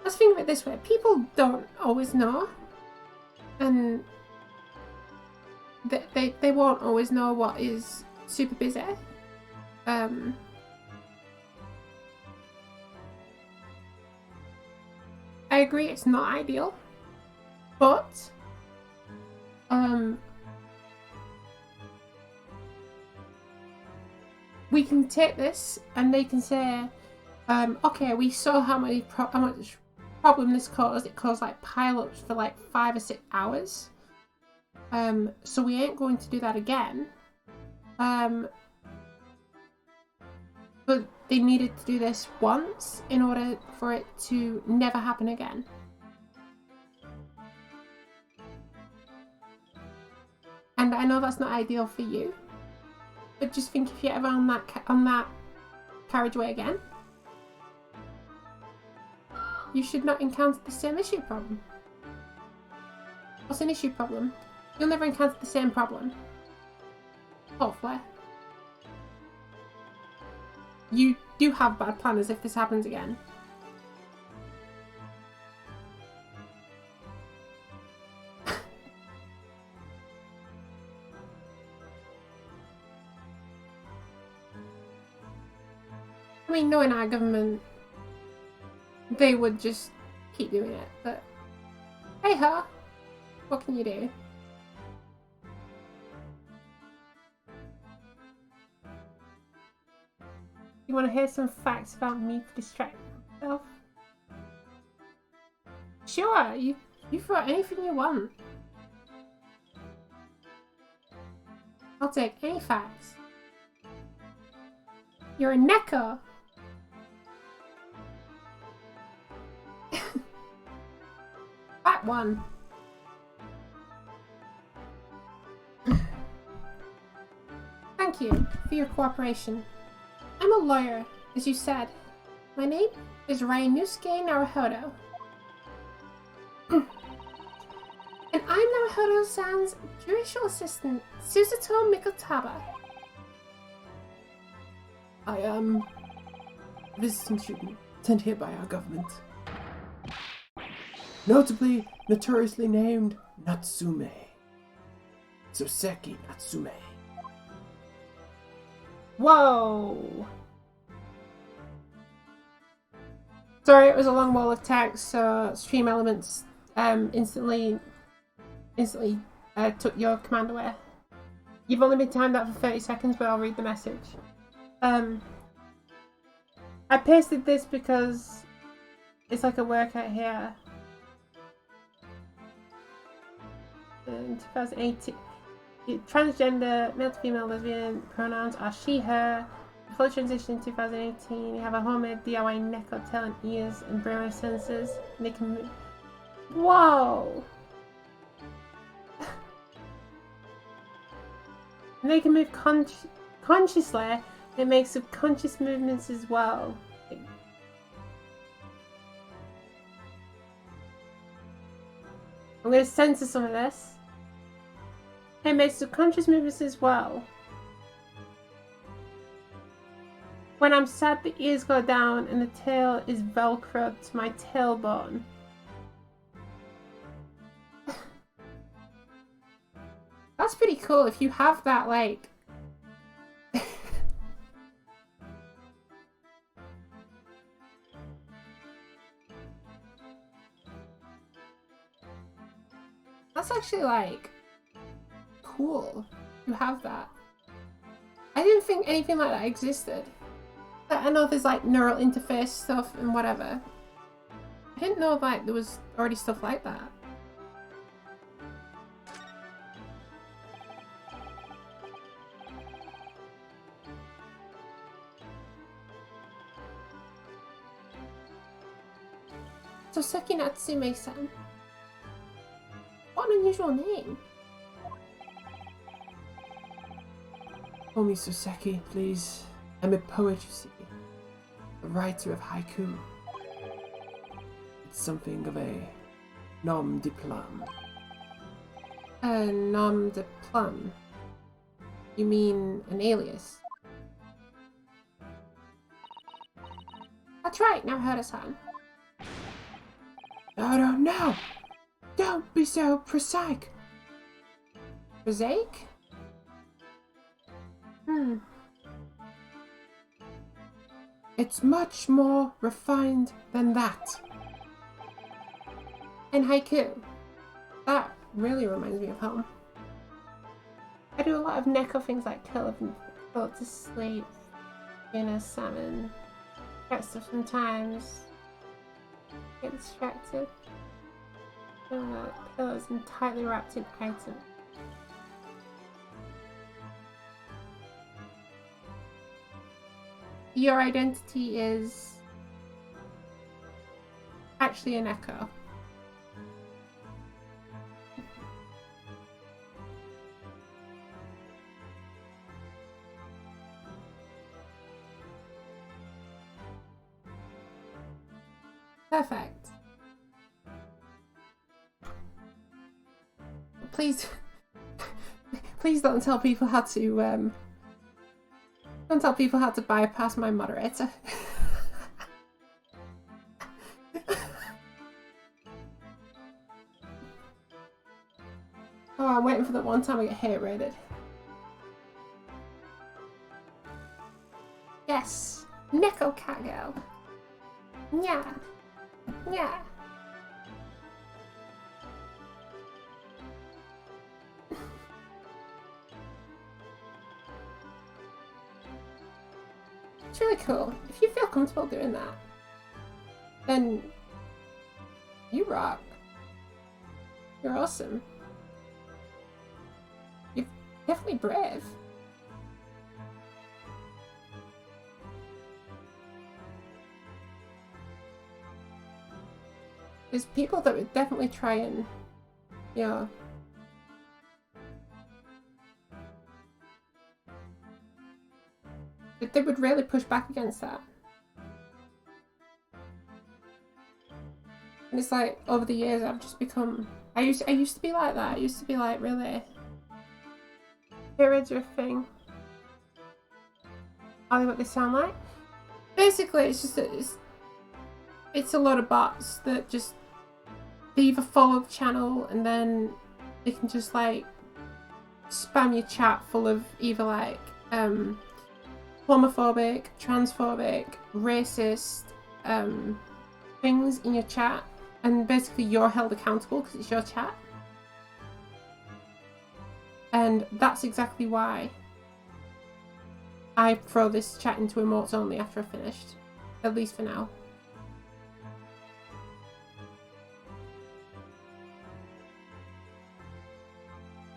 S1: let's think of it this way. People don't always know. And they won't always know what is super busy. I agree it's not ideal. But we can take this and they can say, okay, we saw how much problem this caused. It caused like pile-ups for like 5 or 6 hours. So we ain't going to do that again. But they needed to do this once in order for it to never happen again. And I know that's not ideal for you, but just think if you're ever on that carriageway again, you should not encounter the same issue problem. What's an issue problem? You'll never encounter the same problem. Hopefully. You do have bad planners if this happens again. I mean, knowing our government, they would just keep doing it, but hey ho, what can you do? You want to hear some facts about me to distract myself? Sure, you throw anything you want. I'll take any facts. You're a Neko. Fact 1. Thank you for your cooperation. I'm a lawyer, as you said. My name is Ryunosuke Naruhodo. And I'm Naruhodo-san's judicial assistant, Susato Mikotaba.
S3: I am a visiting student sent here by our government. Notably, notoriously named Natsume. Soseki Natsume.
S1: Whoa! Sorry, it was a long wall of text, so Stream Elements instantly took your command away. You've only been timed out for 30 seconds, but I'll read the message. I pasted this because it's like a workout here. In 2018, transgender, male to female, lesbian pronouns are she, her. Fully transition in 2018. You have a homemade DIY Neko tail and ears and brain sensors. And they can move. Whoa! When they can move consciously, they make subconscious movements as well. I'm going to censor some of this. They make subconscious movements as well. When I'm sad, the ears go down and the tail is velcroed to my tailbone. That's pretty cool if you have that, like... That's actually, like, cool. You have that. I didn't think anything like that existed. I know there's, like, neural interface stuff and whatever. I didn't know, like, there was already stuff like that. Soseki Natsume-san. What an unusual name.
S4: Call me Soseki, please. I'm a poet, you see. A writer of haiku. It's something of a nom de plume.
S1: A nom de plume? You mean an alias? That's right, never heard of San.
S4: No! Don't be so prosaic.
S1: Prosaic?
S4: It's much more refined than that.
S1: And haiku. That really reminds me of home. I do a lot of neko things like curl to sleep, salmon, that stuff sometimes. Get distracted. Pillows and tightly wrapped in items. Your identity is actually an echo. Perfect. Please don't tell people how to don't tell people how to bypass my moderator. Oh, I'm waiting for the one time I get hate rated. Yes, Neko Cat Girl. Yeah. Yeah. It's really cool. If you feel comfortable doing that, then you rock. You're awesome. You're definitely brave. There's people that would definitely try and, you know, they would really push back against that. And it's like, over the years I've just become, I used to be like that. I used to be like, really? Periods are a thing. Are they what they sound like? Basically, it's just that it's a lot of bots that just, they either follow the channel and then they can just like spam your chat full of either like homophobic, transphobic, racist things in your chat, and basically you're held accountable because it's your chat. And that's exactly why I throw this chat into emotes only after I finished, at least for now.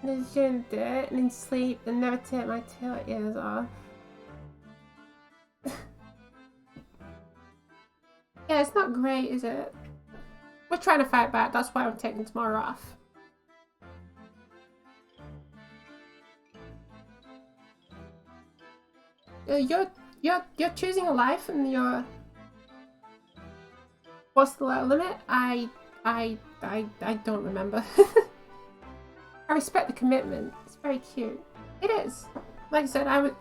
S1: I shouldn't do it, and then sleep and never take my tail ears off. Yeah, it's not great, is it? We're trying to fight back, that's why I'm taking tomorrow off. you're choosing a life, and you're. What's the letter limit? I don't remember. I respect the commitment. It's very cute. It is. Like I said,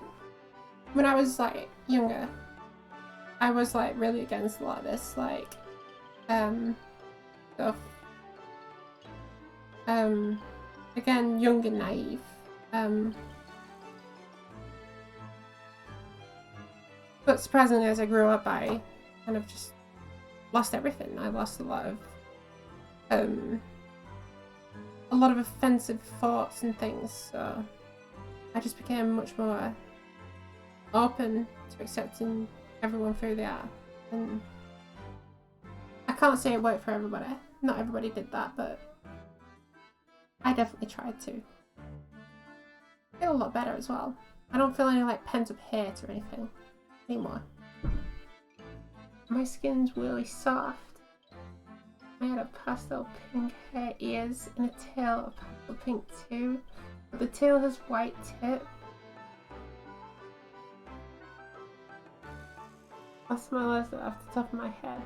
S1: when I was like younger, I was like really against a lot of this, like stuff. Again, young and naive. But surprisingly, as I grew up, I kind of just lost everything. I lost a lot of offensive thoughts and things. So I just became much more open to accepting everyone for who they are. And I can't say it worked for everybody. Not everybody did that, but I definitely tried to. I feel a lot better as well. I don't feel any like pent up hate or anything anymore. My skin's really soft. I had a pastel pink hair, ears, and a tail of pastel pink too. But the tail has white tip. That's my list off the top of my head.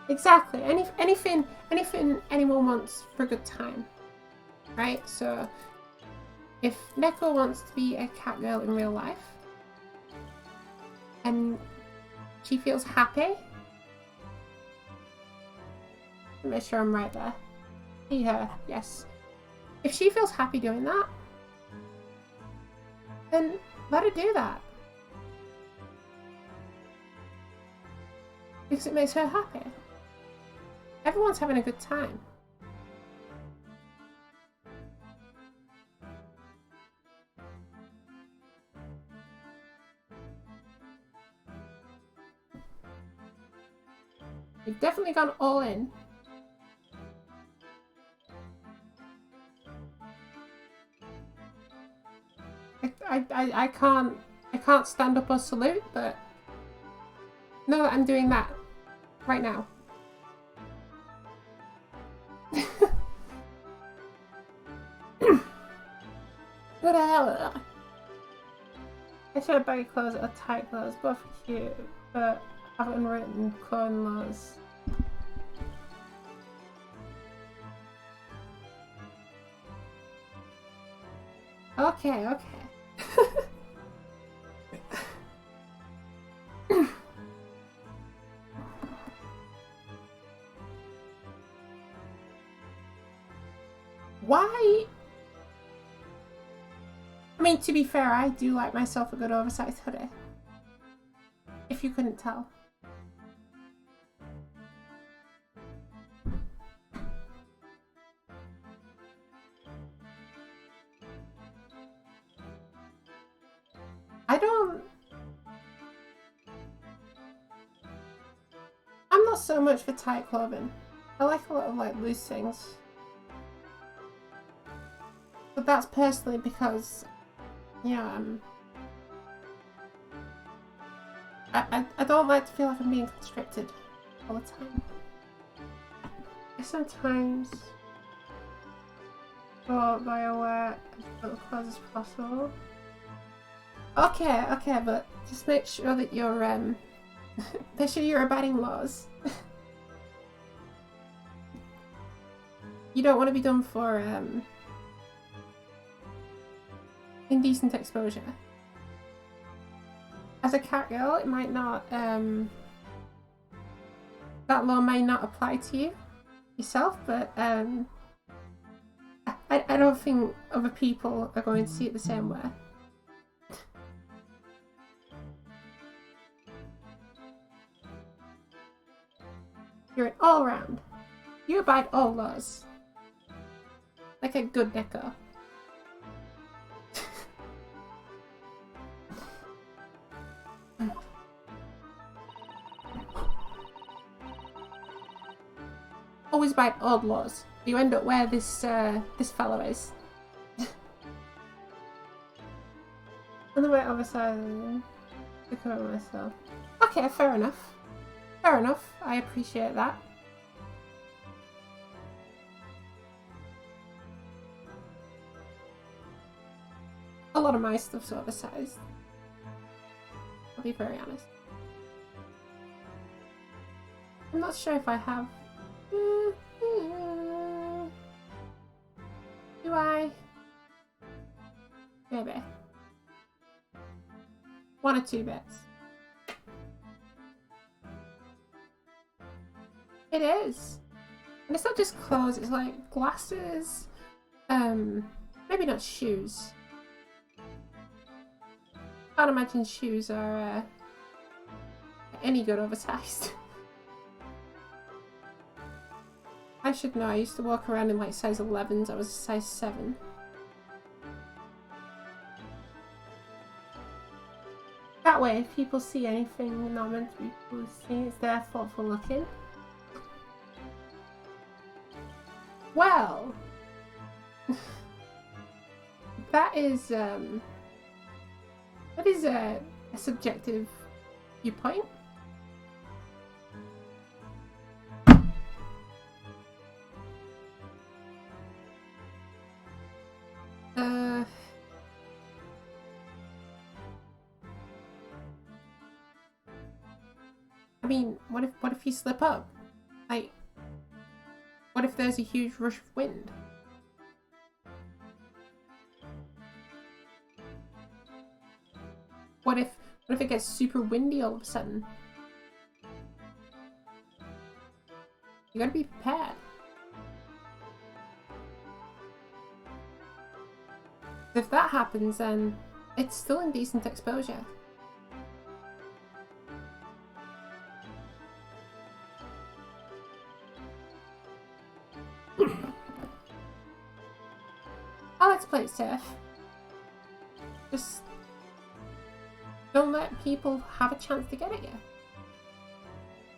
S1: Exactly. Anything anyone wants for a good time. Right? So if Neko wants to be a cat girl in real life and she feels happy, make sure I'm right there. See her, yes. If she feels happy doing that, then let her do that. Because it makes her happy. Everyone's having a good time. You've definitely gone all in. I can't stand up or salute, but know that I'm doing that right now. But I should have baggy clothes or tight clothes, both are cute, but have unwritten clone laws. Okay. Why? I mean, to be fair, I do like myself a good oversized hoodie. If you couldn't tell. I'm not so much for tight clothing. I like a lot of like loose things. But that's personally because, yeah, I don't like to feel like I'm being constricted all the time. I sometimes go by as little clothes as possible. Okay, but just make sure that you're make sure you're abiding laws. You don't want to be done for indecent exposure. As a cat girl, it might not that law may not apply to you yourself, but I don't think other people are going to see it the same way. You're an all-round. You abide all laws. Like a good Neko. Always abide all laws. You end up where this fellow is. And the way oversized to cover myself. Okay, fair enough. Fair enough, I appreciate that. A lot of my stuff's oversized. I'll be very honest. I'm not sure if I have. Do I? Maybe. 1 or 2 bits. It is. And it's not just clothes, it's like glasses, maybe not shoes. Can't imagine shoes are any good oversized. I should know, I used to walk around in like size 11s, I was a size 7. That way, if people see anything not meant to be people see, it's their fault for looking. Well, that is a subjective viewpoint. I mean, what if you slip up? Like, what if there's a huge rush of wind? What if it gets super windy all of a sudden? You gotta be prepared. If that happens, then it's still indecent exposure. Oh, let's play it safe. Just don't let people have a chance to get at you.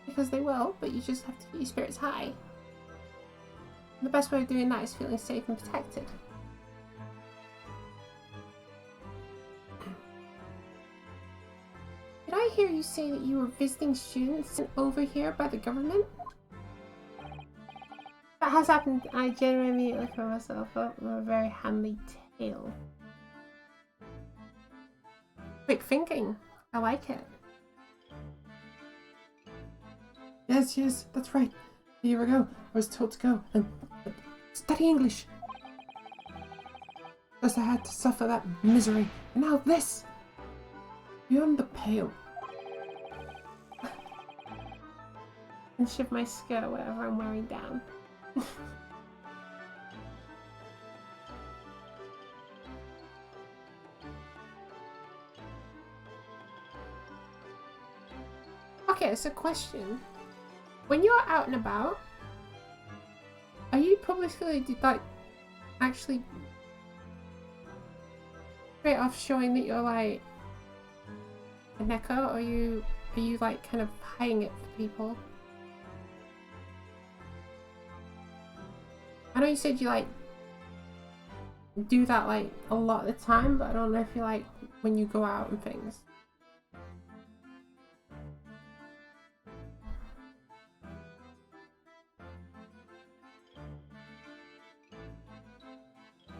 S1: Because they will, but you just have to keep your spirits high. And the best way of doing that is feeling safe and protected. Did I hear you say that you were visiting students sent over here by the government? That has happened. I genuinely look for myself up with a very handy tale. Quick thinking. I like it. Yes, that's right. A year ago, I was told to go and study English. Because I had to suffer that misery. And now this! Beyond the pale. And shift my skirt, whatever I'm wearing down. Okay, so question. When you're out and about, are you publicly like actually straight off showing that you're like a Neko, or are you like kind of hiding it for people? I know you said you like do that like a lot of the time, but I don't know if you like when you go out and things.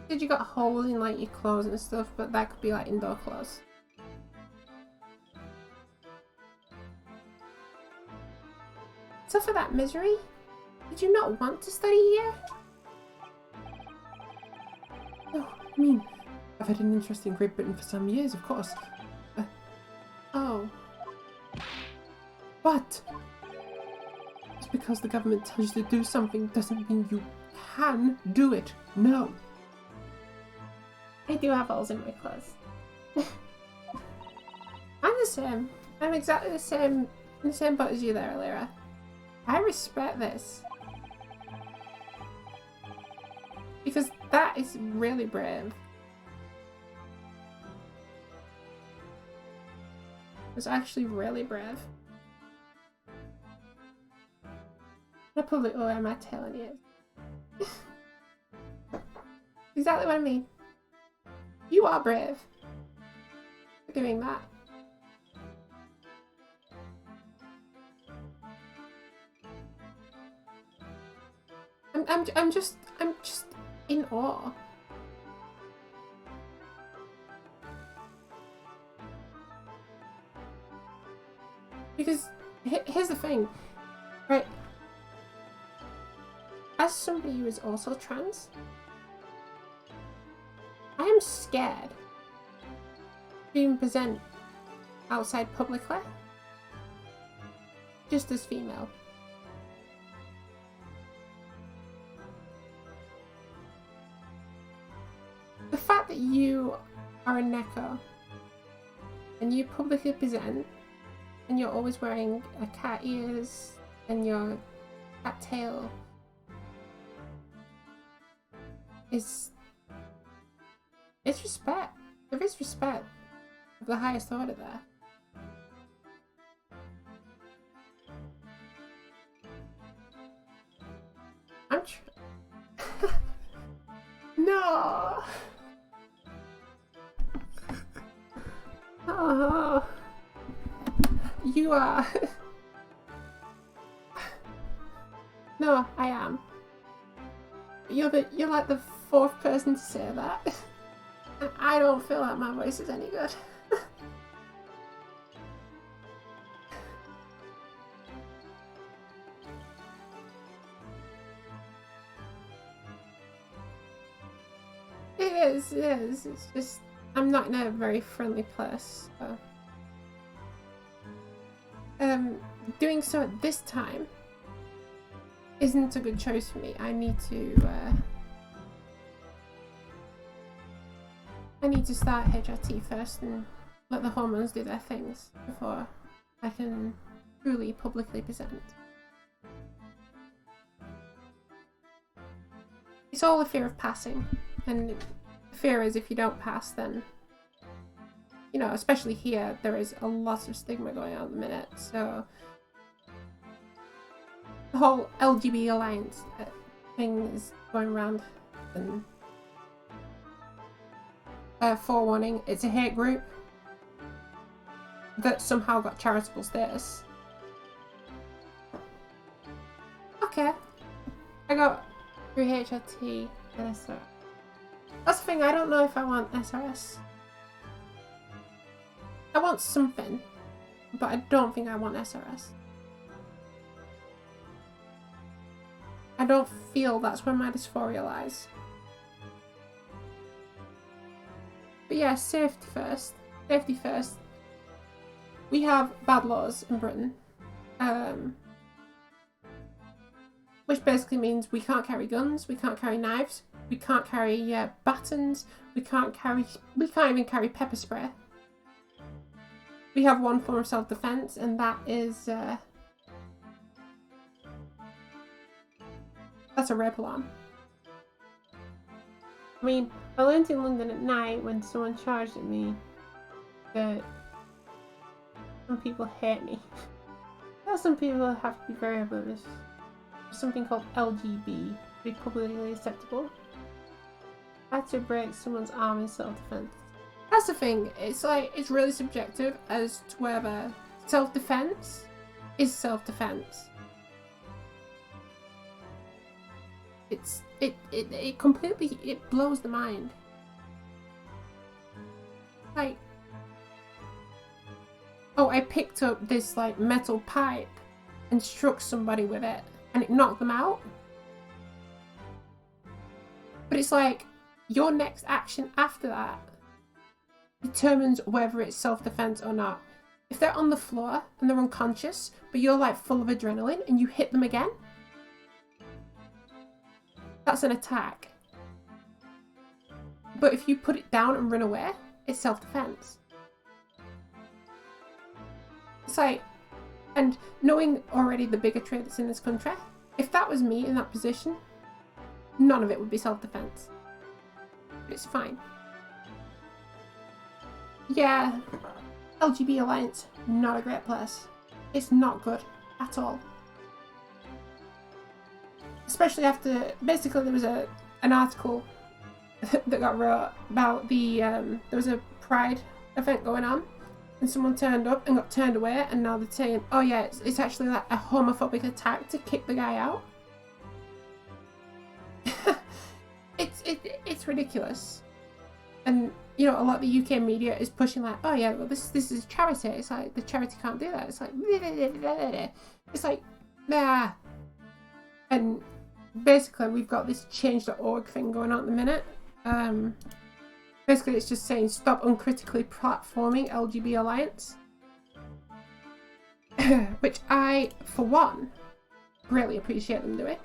S1: Said you got holes in like your clothes and stuff, but that could be like indoor clothes. So for that misery, did you not want to study here? No, I mean, I've had an interest in Great Britain for some years, of course. Oh. But just because the government tells you to do something doesn't mean you can do it. No. I do have holes in my clothes. I'm the same. I'm exactly the same in the same boat as you there, Lyra. I respect this. Because that is really brave. It's actually really brave. I probably owe my tail in it. Exactly what I mean. You are brave for doing that. I'm just in awe. Because here's the thing, right? As somebody who is also trans, I am scared to even present outside publicly, just as female. The fact that you are a Neko and you publicly present and you're always wearing a cat ears and your cat tail it's respect. There is respect of the highest order there. No. Oh, you are. No, I am. You're like the fourth person to say that. I don't feel like my voice is any good. It is. It's just, I'm not in a very friendly place. So. Doing so at this time isn't a good choice for me. I need to start HRT first and let the hormones do their things before I can truly publicly present. It's all a fear of passing, and the fear is if you don't pass, then, you know, especially here, there is a lot of stigma going on at the minute, so the whole LGBT alliance thing is going around, and forewarning, it's a hate group that somehow got charitable status. Okay, I got through HRT and SRS. That's the thing, I don't know if I want SRS. I want something, but I don't think I want SRS. I don't feel that's where my dysphoria lies. But yeah, safety first. Safety first. We have bad laws in Britain. Which basically means we can't carry guns, we can't carry knives, we can't carry batons, we can't even carry pepper spray. We have one form of self-defense, and that is that's a rape alarm. I mean, I learned in London at night when someone charged at me that some people hate me. Well, some people have to be very oblivious. There's something called LGB to be publicly acceptable. I had to break someone's arm in self-defense. That's the thing, it's like, it's really subjective as to whether self-defense is self-defense. It completely, it blows the mind. Like, oh, I picked up this like metal pipe and struck somebody with it and it knocked them out. But it's like, your next action after that determines whether it's self-defense or not. If they're on the floor and they're unconscious, but you're like full of adrenaline and you hit them again, that's an attack. But if you put it down and run away, it's self-defense. It's like, and knowing already the bigotry that's in this country, if that was me in that position, none of it would be self-defense. But it's fine. Yeah, LGBT Alliance, not a great place. It's not good at all. Especially after, basically there was an article that got wrote about there was a Pride event going on and someone turned up and got turned away, and now they're saying, oh yeah, it's actually like a homophobic attack to kick the guy out. It's ridiculous. And you know, a lot of the UK media is pushing like, oh yeah, well this is charity. It's like the charity can't do that. It's like it's like nah. And basically we've got this change.org thing going on at the minute. Basically it's just saying stop uncritically platforming LGB Alliance. Which I, for one, greatly appreciate them doing.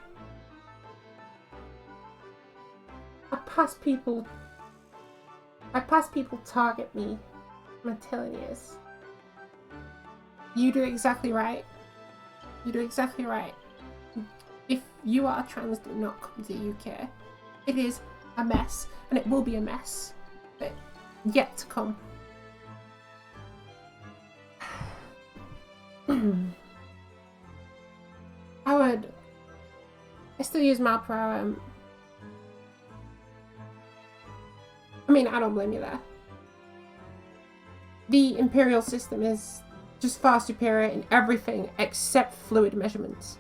S1: I pass people target me. I'm telling you this. You do exactly right. You do exactly right. If you are trans, do not come to the UK. It is a mess, and it will be a mess, but yet to come. I still use mile per hour. I mean, I don't blame you there. The Imperial system is just far superior in everything except fluid measurements.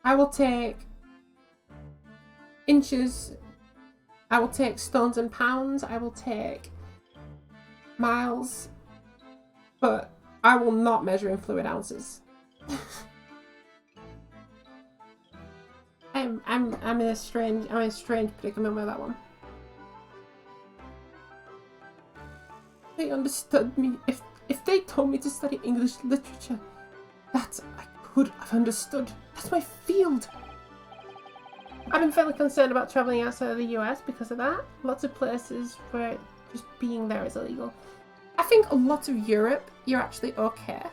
S1: I will take inches, I will take stones and pounds, I will take miles, but I will not measure in fluid ounces. I'm in a strange predicament with that one. They understood me. If they told me to study English literature, that I could have understood. That's my field. I've been fairly concerned about travelling outside of the US because of that. Lots of places where just being there is illegal. I think a lot of Europe, you're actually okay.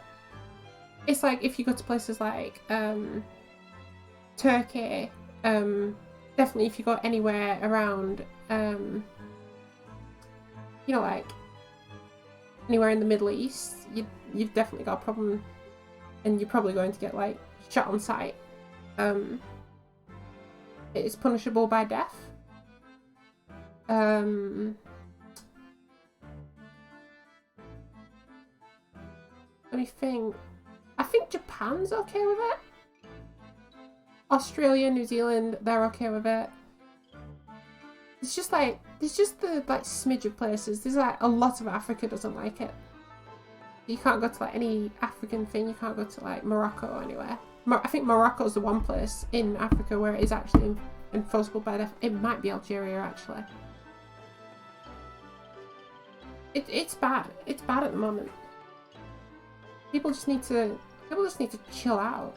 S1: It's like if you go to places like Turkey, definitely if you go anywhere around, you know, like anywhere in the Middle East, you've definitely got a problem, and you're probably going to get like shot on sight. It is punishable by death. Let me think. I think Japan's okay with it. Australia, New Zealand, they're okay with it. It's just like, there's just the like smidge of places. There's like a lot of Africa doesn't like it. You can't go to like any African thing. You can't go to like Morocco or anywhere. I think Morocco's the one place in Africa where it is actually enforceable by death. It might be Algeria actually. It's bad. It's bad at the moment. People just need to chill out.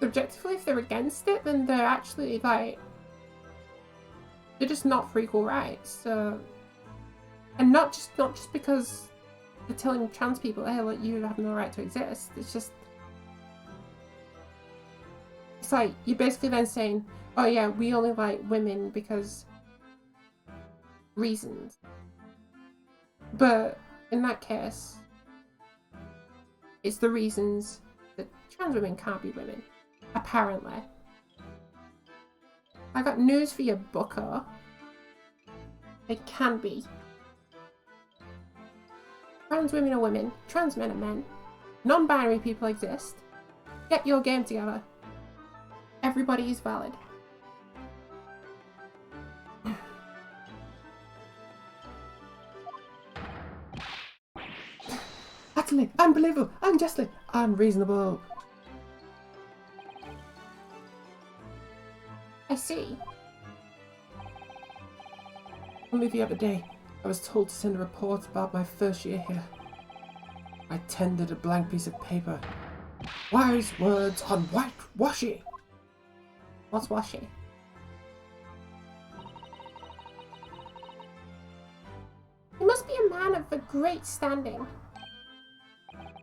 S1: Objectively, if they're against it, then they're actually like, they're just not for equal rights. So, and not just because they're telling trans people, hey, look, you have no right to exist. It's like you're basically then saying, oh yeah, we only like women because reasons. But in that case, it's the reasons that trans women can't be women. Apparently. I got news for you, bucko. It can be. Trans women are women, trans men are men. Non-binary people exist. Get your game together. Everybody is valid. Utterly, unbelievable, unjustly, unreasonable. I see. Only the other day, I was told to send a report about my first year here. I tendered a blank piece of paper. Wise words on whitewashing. What's washing? You must be a man of a great standing.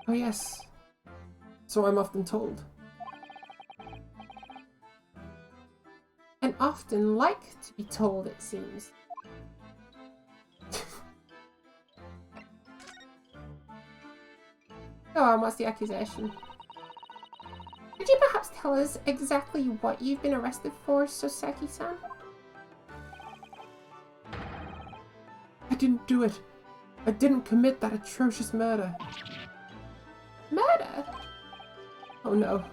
S1: Oh yes, so I'm often told. And often like to be told, it seems. Go on, what's the accusation? Could you perhaps tell us exactly what you've been arrested for, Soseki-san? I didn't do it. I didn't commit that atrocious murder. Murder?
S3: Oh no.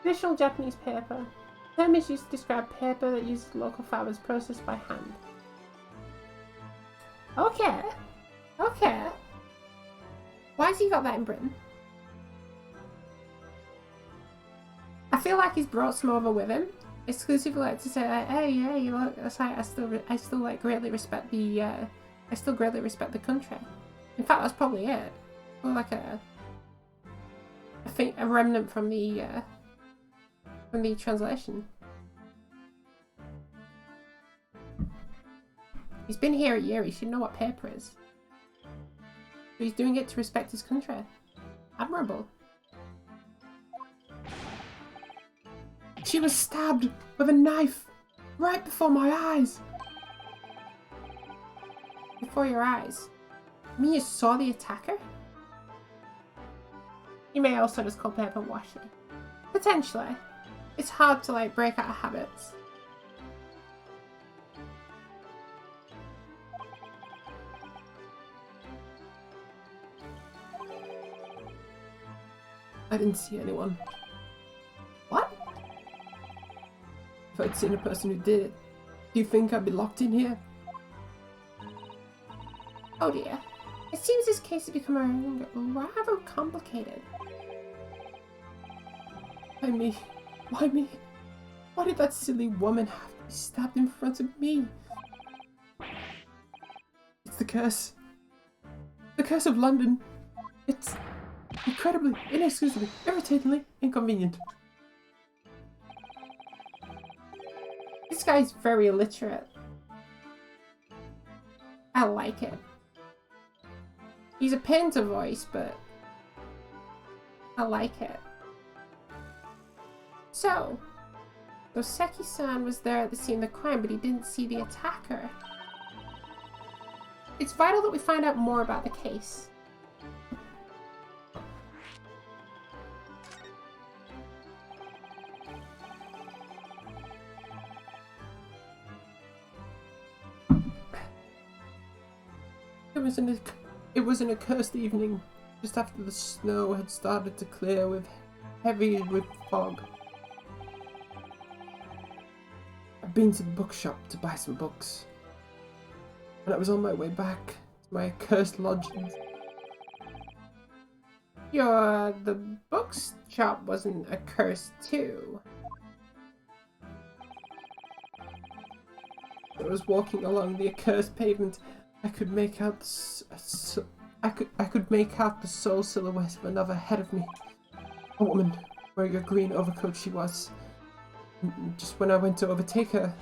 S1: Traditional Japanese paper. The term is used to describe paper that uses local fibers processed by hand. Okay. Okay. Why has he got that in Britain? I feel like he's brought some over with him, exclusively like to say like, hey, look, I still like greatly respect the I still greatly respect the country. In fact, that's probably it. Or like a remnant from the translation. He's been here a year. He should know what paper is. But he's doing it to respect his country. Admirable. She was stabbed with a knife right before my eyes. Before your eyes? You mean you saw the attacker? You may also just call paper washy. Potentially. It's hard to like break out of habits.
S3: I didn't see anyone.
S1: What?
S3: If I'd seen a person who did it, do you think I'd be locked in here?
S1: Oh dear. It seems this case has become rather complicated.
S3: Why me? Why me? Why did that silly woman have to be stabbed in front of me? It's the curse. The curse of London. It's incredibly, inexcusably, irritatingly inconvenient.
S1: This guy's very illiterate. I like it. He's a pain to voice, but I like it. So Seki-san was there at the scene of the crime, but he didn't see the attacker. It's vital that we find out more about the case.
S3: It was an accursed evening, just after the snow had started to clear heavy with fog. I'd been to the bookshop to buy some books, and I was on my way back to my accursed lodgings.
S1: The bookshop wasn't accursed too.
S3: I was walking along the accursed pavement. I could make out I could make out the sole silhouette of another ahead of me. A woman wearing a green overcoat she was. Just when I went to overtake her,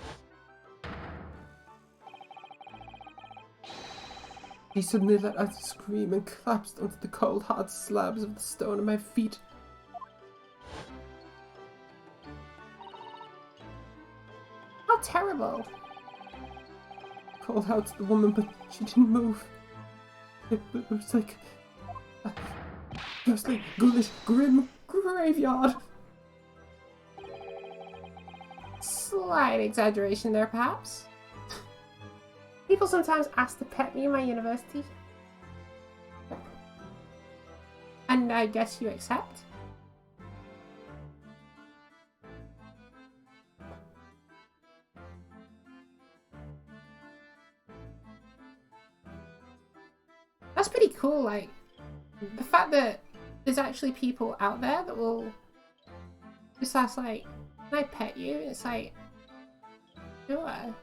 S3: she suddenly let out a scream and collapsed onto the cold hard slabs of the stone at my feet.
S1: How terrible.
S3: Called out to the woman, but she didn't move. It was like a ghostly, ghoulish, grim graveyard.
S1: Slight exaggeration there, perhaps. People sometimes ask to pet me in my university. And I guess you accept? That's pretty cool, like, the fact that there's actually people out there that will just ask, like, can I pet you? It's like, sure.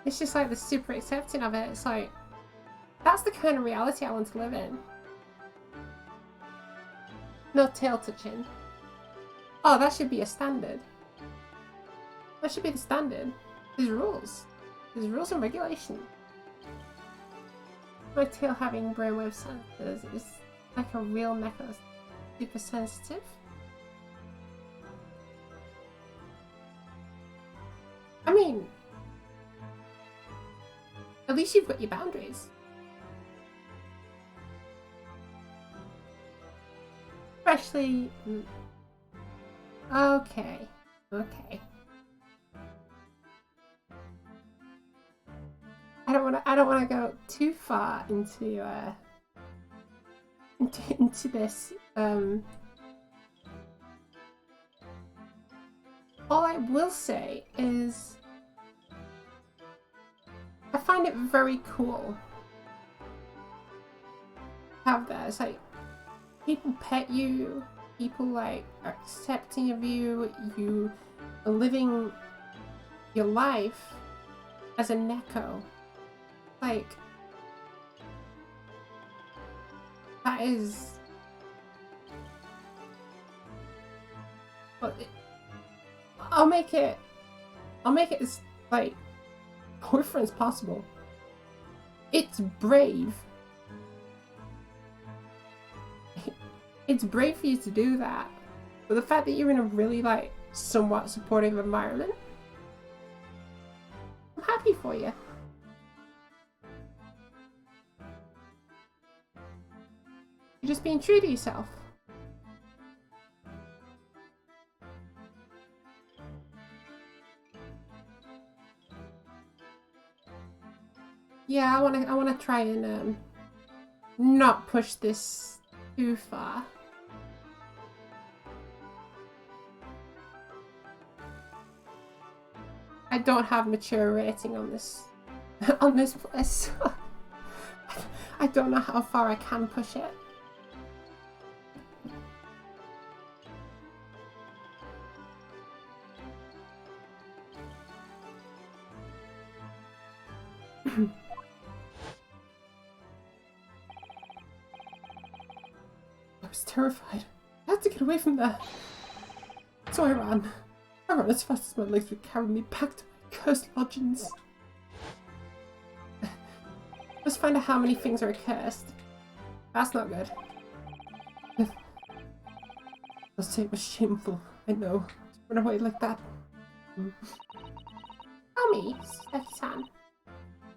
S1: It's just like the super accepting of it. It's like, that's the kind of reality I want to live in. No tail touching. Oh, that should be a standard. That should be the standard. There's rules. There's rules and regulation. My tail having brainwave sensors is like a real necklace. Super sensitive. I mean, at least you've got your boundaries. Especially... Okay. Okay. I don't I don't want to go too far into this. All I will say is I find it very cool to have that. It's like people pet you, people like are accepting of you, you are living your life as a Neko. Like, that is... But I'll make it as, like, different as possible. It's brave. It's brave for you to do that. But the fact that you're in a really, like, somewhat supportive environment, I'm happy for you. You're just being true to yourself. Yeah, I wanna try and not push this too far. I don't have mature rating on this on this place. I don't know how far I can push it. I was terrified. I had to get away from there. So I ran. I ran as fast as my legs would carry me back to my cursed lodgings. Let's find out how many things are cursed. That's not good. I'll say it was shameful, I know, to run away like that. Tell me, Seki-san,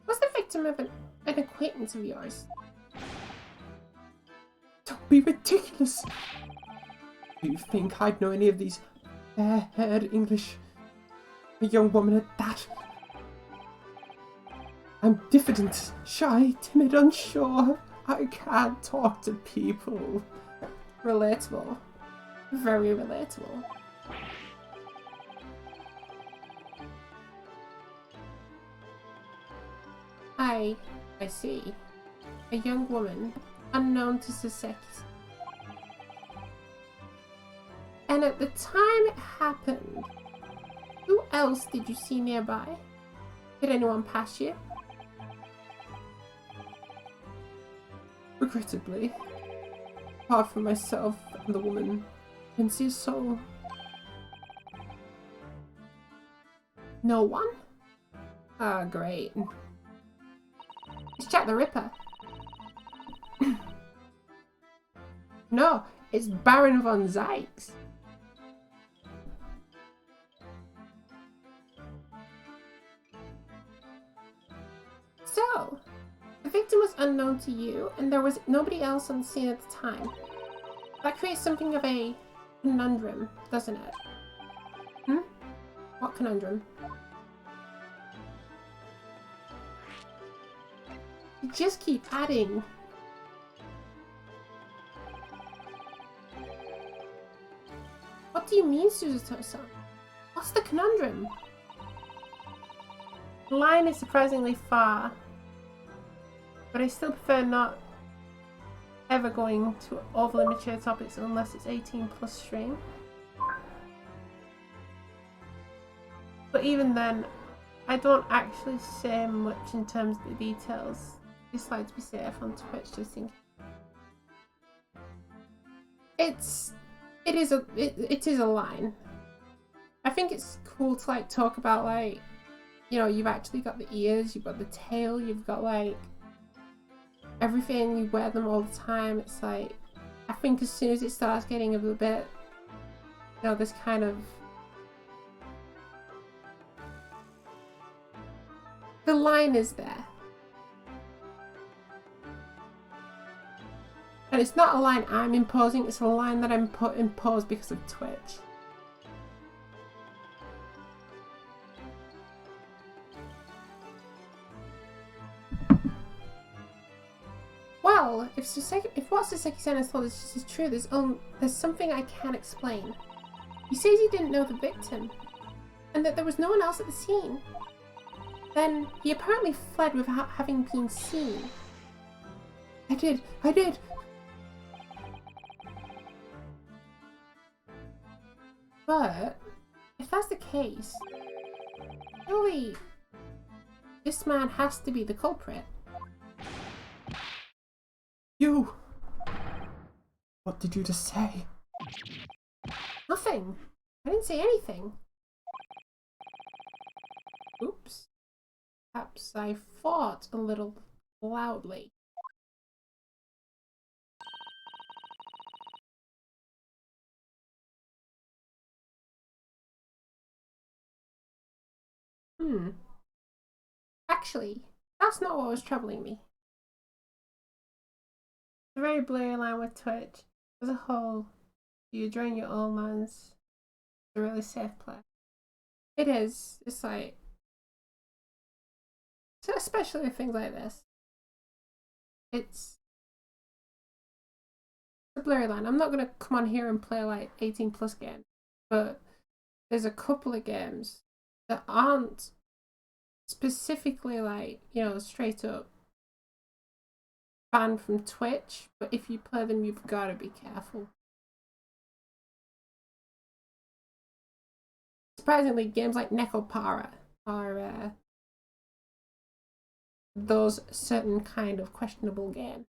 S1: was the victim of an acquaintance of yours? Don't be ridiculous! Do you think I'd know any of these fair-haired English? A young woman at that? I'm diffident, shy, timid, unsure. I can't talk to people. Relatable. Very relatable. I see. A young woman, unknown to Saseki. And at the time it happened, who else did you see nearby? Did anyone pass you? Regrettably, apart from myself and the woman, Princess Soul. No one? Ah, great. It's Jack the Ripper. No, it's Baron von Zykes. So, the victim was unknown to you, and there was nobody else on the scene at the time. That creates something of a conundrum, doesn't it? Hmm? What conundrum? You just keep adding. What do you mean, Suzuto-san? What's the conundrum? The line is surprisingly far, but I still prefer not ever going to overly mature topics unless it's 18 plus stream. But even then, I don't actually say much in terms of the details. I just like to be safe on Twitch, just in case. It is a line. I think it's cool to like talk about, like, you know, you've actually got the ears, you've got the tail, you've got like everything, you wear them all the time. It's like, I think as soon as it starts getting a little bit, you know, this kind of, the line is there. And it's not a line I'm imposing, it's a line that I'm imposed because of Twitch. Well, if what Soseki-san has told us is true, there's something I can't explain. He says he didn't know the victim, and that there was no one else at the scene. Then he apparently fled without having been seen. I did! But, if that's the case, surely this man has to be the culprit.
S3: You! What did you just say?
S1: Nothing. I didn't say anything. Oops. Perhaps I fought a little loudly. Actually, that's not what was troubling me. The very blurry line with Twitch. As a whole, you drain your own lands. It's a really safe play. It is. It's like, so especially with things like this. It's a blurry line. I'm not gonna come on here and play like 18 plus games, but there's a couple of games that aren't specifically like, you know, straight up banned from Twitch, but if you play them, you've got to be careful. Surprisingly, games like Nekopara are those certain kind of questionable game.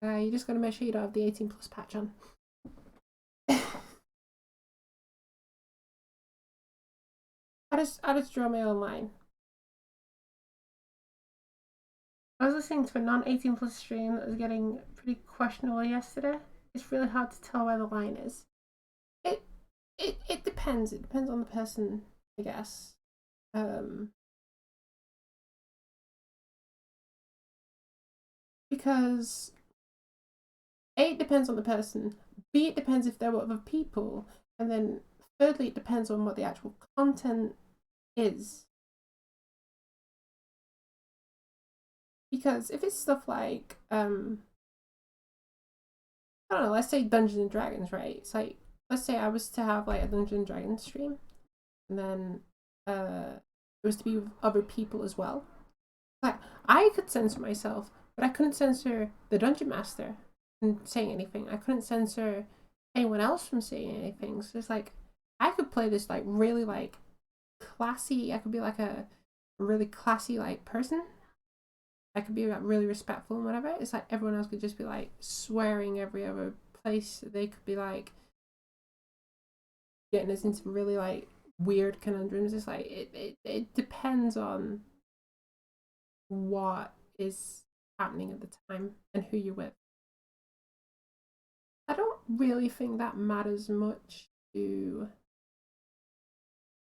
S1: You just got to make sure you don't have the 18 plus patch on. I just draw my own line. I was listening to a non-18 plus stream that was getting pretty questionable yesterday. It's really hard to tell where the line is. It depends. It depends on the person, I guess. Because A, it depends on the person. B, it depends if they're with other people. And then thirdly, it depends on what the actual content is. Because if it's stuff like, I don't know, let's say Dungeons and Dragons, right? It's like, let's say I was to have like a Dungeons and Dragons stream, and then it was to be with other people as well. Like, I could censor myself, but I couldn't censor the Dungeon Master from saying anything. I couldn't censor anyone else from saying anything. So it's like, I could play this like really like classy, I could be like a really classy like person. I could be like really respectful and whatever. It's like everyone else could just be like swearing every other place. They could be like getting us into really like weird conundrums. It's like it depends on what is happening at the time and who you're with. I don't really think that matters much to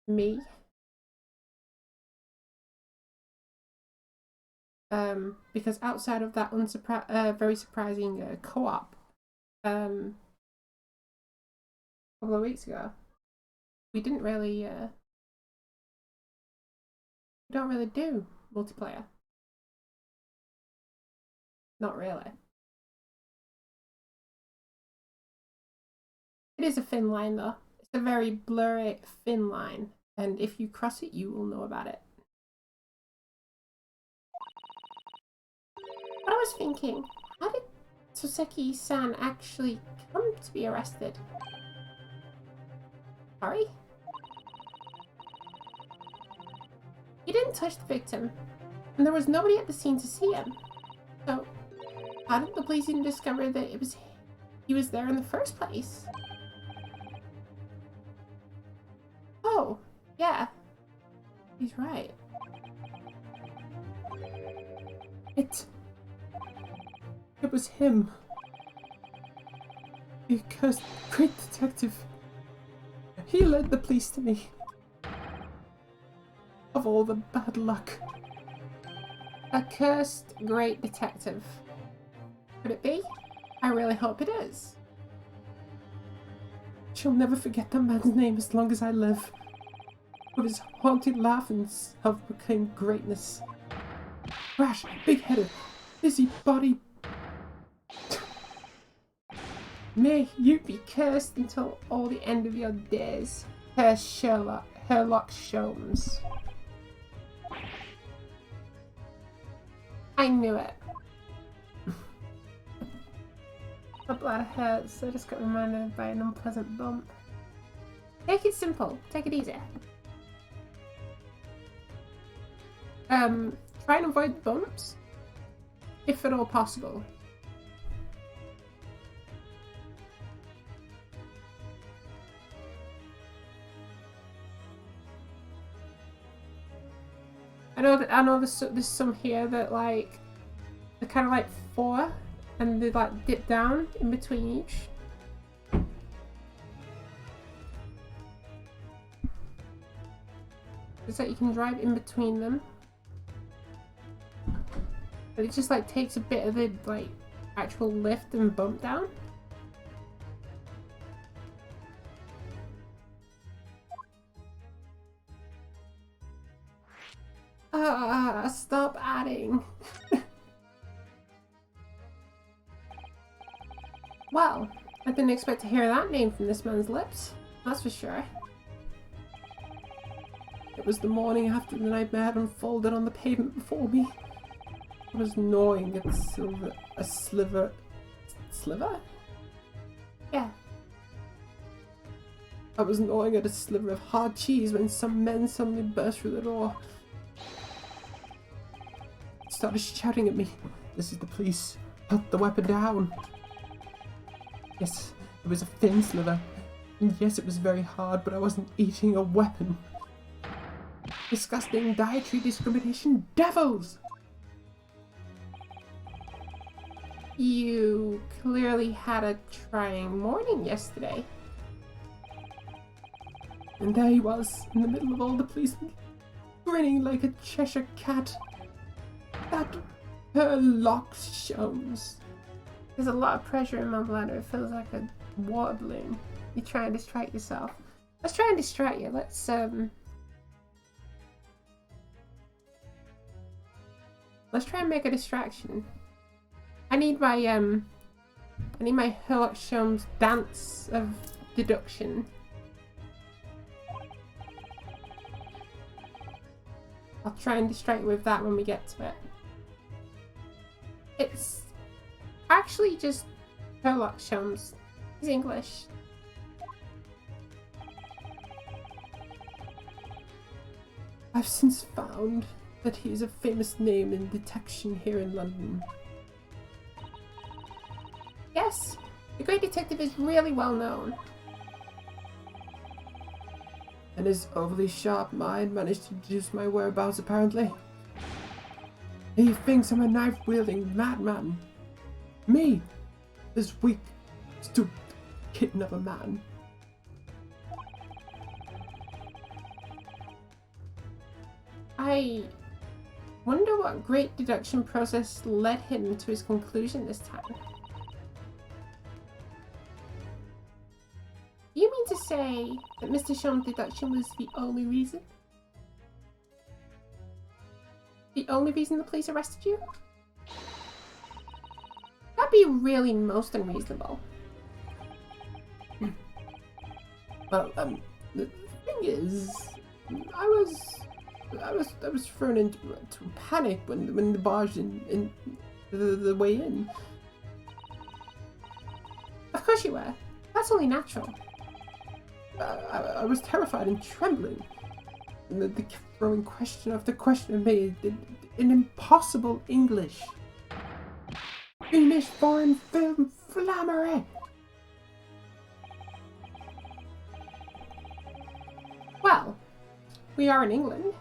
S1: me. Because outside of that very surprising co-op a couple of weeks ago, we don't really do multiplayer. Not really. It is a thin line though. It's a very blurry, thin line, and if you cross it, you will know about it. But I was thinking, how did Soseki-san actually come to be arrested? Sorry? He didn't touch the victim, and there was nobody at the scene to see him. So, how did the police even discover that he was there in the first place? Oh, yeah. He's right.
S3: It was him. The cursed great detective. He led the police to me. Of all the bad luck.
S1: A cursed great detective. Could it be? I really hope it is.
S3: She'll never forget that man's name as long as I live. With his haunted laugh and self-proclaimed greatness.
S4: brash, big-headed, busybody.
S1: May you be cursed until all the end of your days, Herr Sherlock Sholmes. I knew it. My bladder hurts, I just got reminded by an unpleasant bump. Take it simple, take it easy. Try and avoid bumps, if at all possible. I know there's some here that like they're kind of like 4 and they like dip down in between each. It's like you can drive in between them. But it just like takes a bit of the like actual lift and bump down. Stop adding. Well, I didn't expect to hear that name from this man's lips, that's for sure. It was the morning after the nightmare had unfolded on the pavement before me. I was gnawing at a sliver? Yeah. I was gnawing at a sliver of hard cheese when some men suddenly burst through the door. Started shouting at me. This is the police. Put the weapon down. Yes, it was a thin sliver. And yes, it was very hard, but I wasn't eating a weapon. Disgusting dietary discrimination devils! You clearly had a trying morning yesterday. And there he was, in the middle of all the policemen, grinning like a Cheshire cat. That Sherlock Sholmes. There's a lot of pressure in my bladder. It feels like a water balloon. You try and distract yourself. Let's try and distract you. Let's try and make a distraction. I need my Sherlock Sholmes dance of deduction. I'll try and distract you with that when we get to it. It's actually just Sherlock Sholmes. He's English. I've since found that he is a famous name in detection here in London. Yes, the great detective is really well known. And his overly sharp mind managed to deduce my whereabouts apparently. He thinks I'm a knife-wielding madman. Me, this weak, stupid kitten of a man. I wonder what great deduction process led him to his conclusion this time. Do you mean to say that Mr. Sholmes' deduction was the only reason? The only reason the police arrested you? That'd be really most unreasonable. Well, the thing is, I was thrown into panic when the barge in the way in. Of course you were. That's only natural. I was terrified and trembling. And they kept throwing question after question at me in impossible English. English foreign film flummery. Well, we are in England.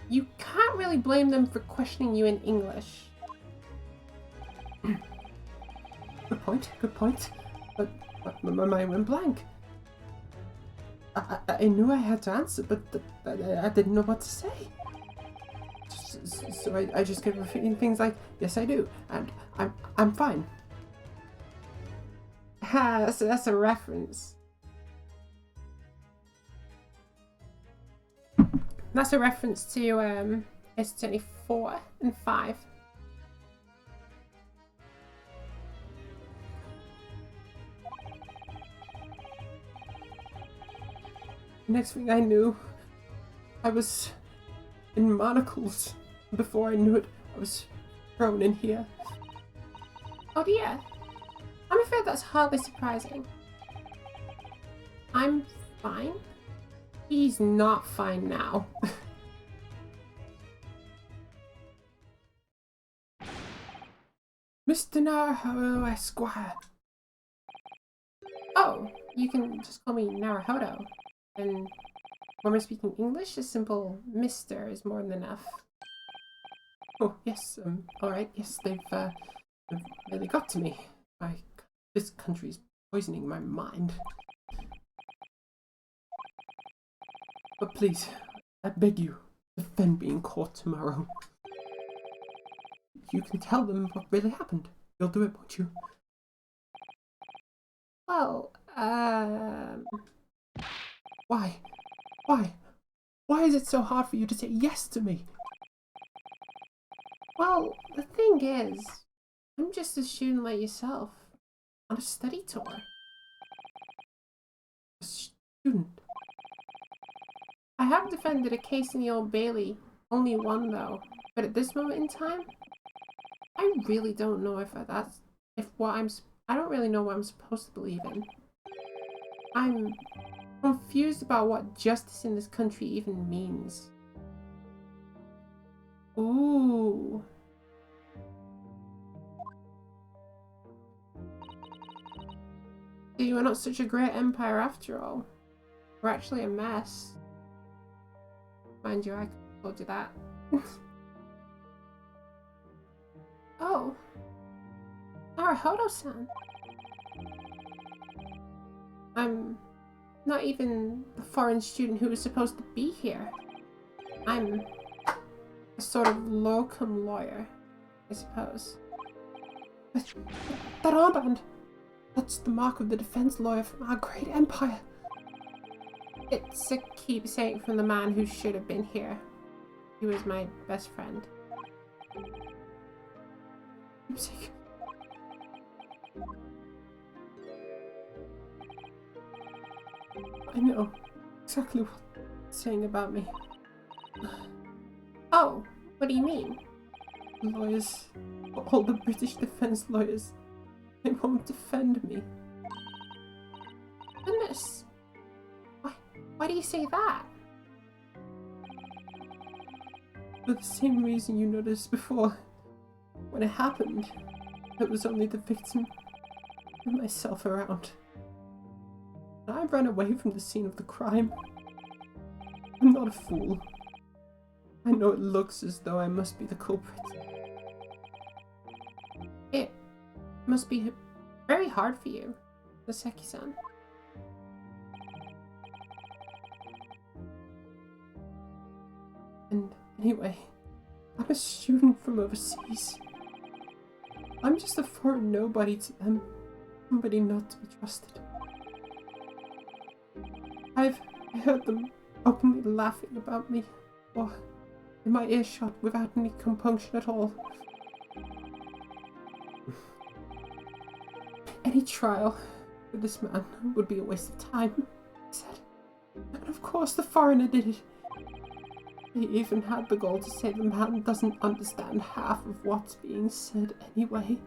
S1: You can't really blame them for questioning you in English. Good point. But my mind went blank. I knew I had to answer, but I didn't know what to say. So I just kept repeating things like, yes I do, and I'm fine. So that's a reference. That's a reference to It's only 4 and 5. Next thing I knew, I was in manacles. Before I knew it, I was thrown in here. Oh dear. I'm afraid that's hardly surprising. I'm fine? He's not fine now. Mr. Naruhodo Esquire. Oh, you can just call me Naruhodo. And when we're speaking English, a simple Mr. is more than enough. Oh, yes, alright, yes, they've really got to me. This country's poisoning my mind. But please, I beg you, defend me in court tomorrow. You can tell them what really happened. You'll do it, won't you? Well, Why? Why? Why is it so hard for you to say yes to me? Well, the thing is, I'm just a student like yourself, on a study tour. A student? I have defended a case in the Old Bailey, only one though, but at this moment in time, I really don't know I don't really know what I'm supposed to believe in. I'm confused about what justice in this country even means. Ooh. You are not such a great empire after all. We're actually a mess. Mind you, I could have told you that. Oh. Naruhodo-san. I'm not even the foreign student who was supposed to be here. I'm a sort of locum lawyer, I suppose. But that armband! That's the mark of the defense lawyer from our great empire. It's a keepsake from the man who should have been here. He was my best friend. Keepsake. I know exactly what it's saying about me. Oh, what do you mean? The lawyers, all the British defense lawyers, they won't defend me. Goodness. Why do you say that? For the same reason you noticed before. When it happened, it was only the victim and myself around. I ran away from the scene of the crime. I'm not a fool. I know it looks as though I must be the culprit. It must be very hard for you, Saseki-san. And anyway, I'm a student from overseas. I'm just a foreign nobody to them. Somebody not to be trusted. I heard them openly laughing about me, or in my earshot without any compunction at all. Any trial for this man would be a waste of time, he said. And of course the foreigner did it. They even had the gall to say the man doesn't understand half of what's being said anyway.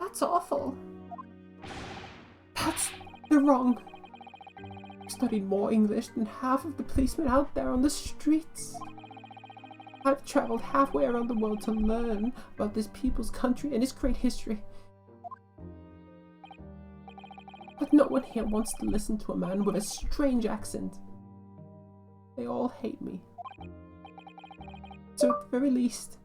S1: That's awful. You're wrong. I've studied more English than half of the policemen out there on the streets. I've traveled halfway around the world to learn about this people's country and its great history. But no one here wants to listen to a man with a strange accent. They all hate me. So at the very least,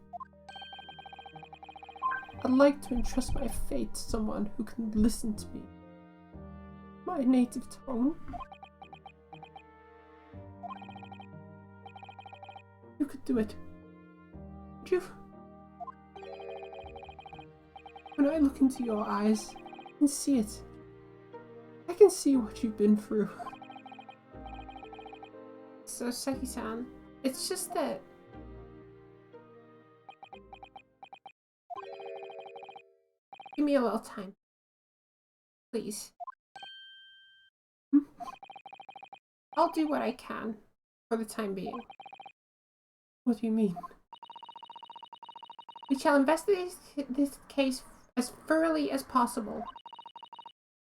S1: I'd like to entrust my fate to someone who can listen to me. My native tongue. You could do it. Would you? When I look into your eyes, I can see it. I can see what you've been through. Seki-san. It's just that... Give me a little time. Please. I'll do what I can for the time being.
S3: What do you mean?
S1: We shall investigate this case as thoroughly as possible.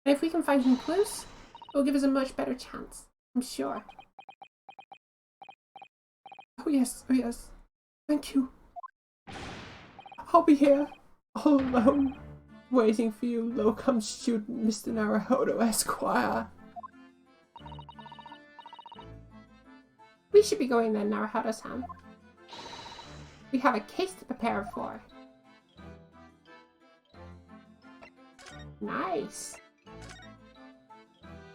S1: And if we can find some clues, it will give us a much better chance. I'm sure.
S3: Oh yes, Thank you. I'll be here, all alone, waiting for you, locum student Mr. Naruhodo Esquire.
S1: We should be going then, Naruhodo-san. We have a case to prepare for. Nice.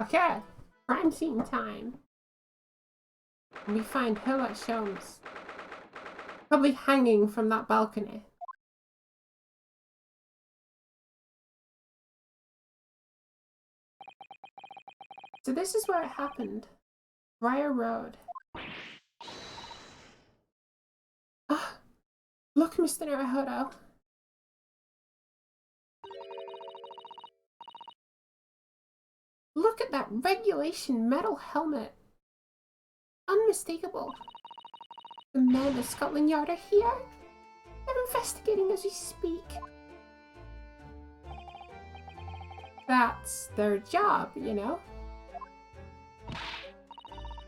S1: Okay, crime scene time. And we find Herlock Sholmes. Probably hanging from that balcony. So this is where it happened. Briar Road. Ah, look, Mr. Naruhodo. Look at that regulation metal helmet. Unmistakable. The men of Scotland Yard are here. They're investigating as we speak. That's their job, you know.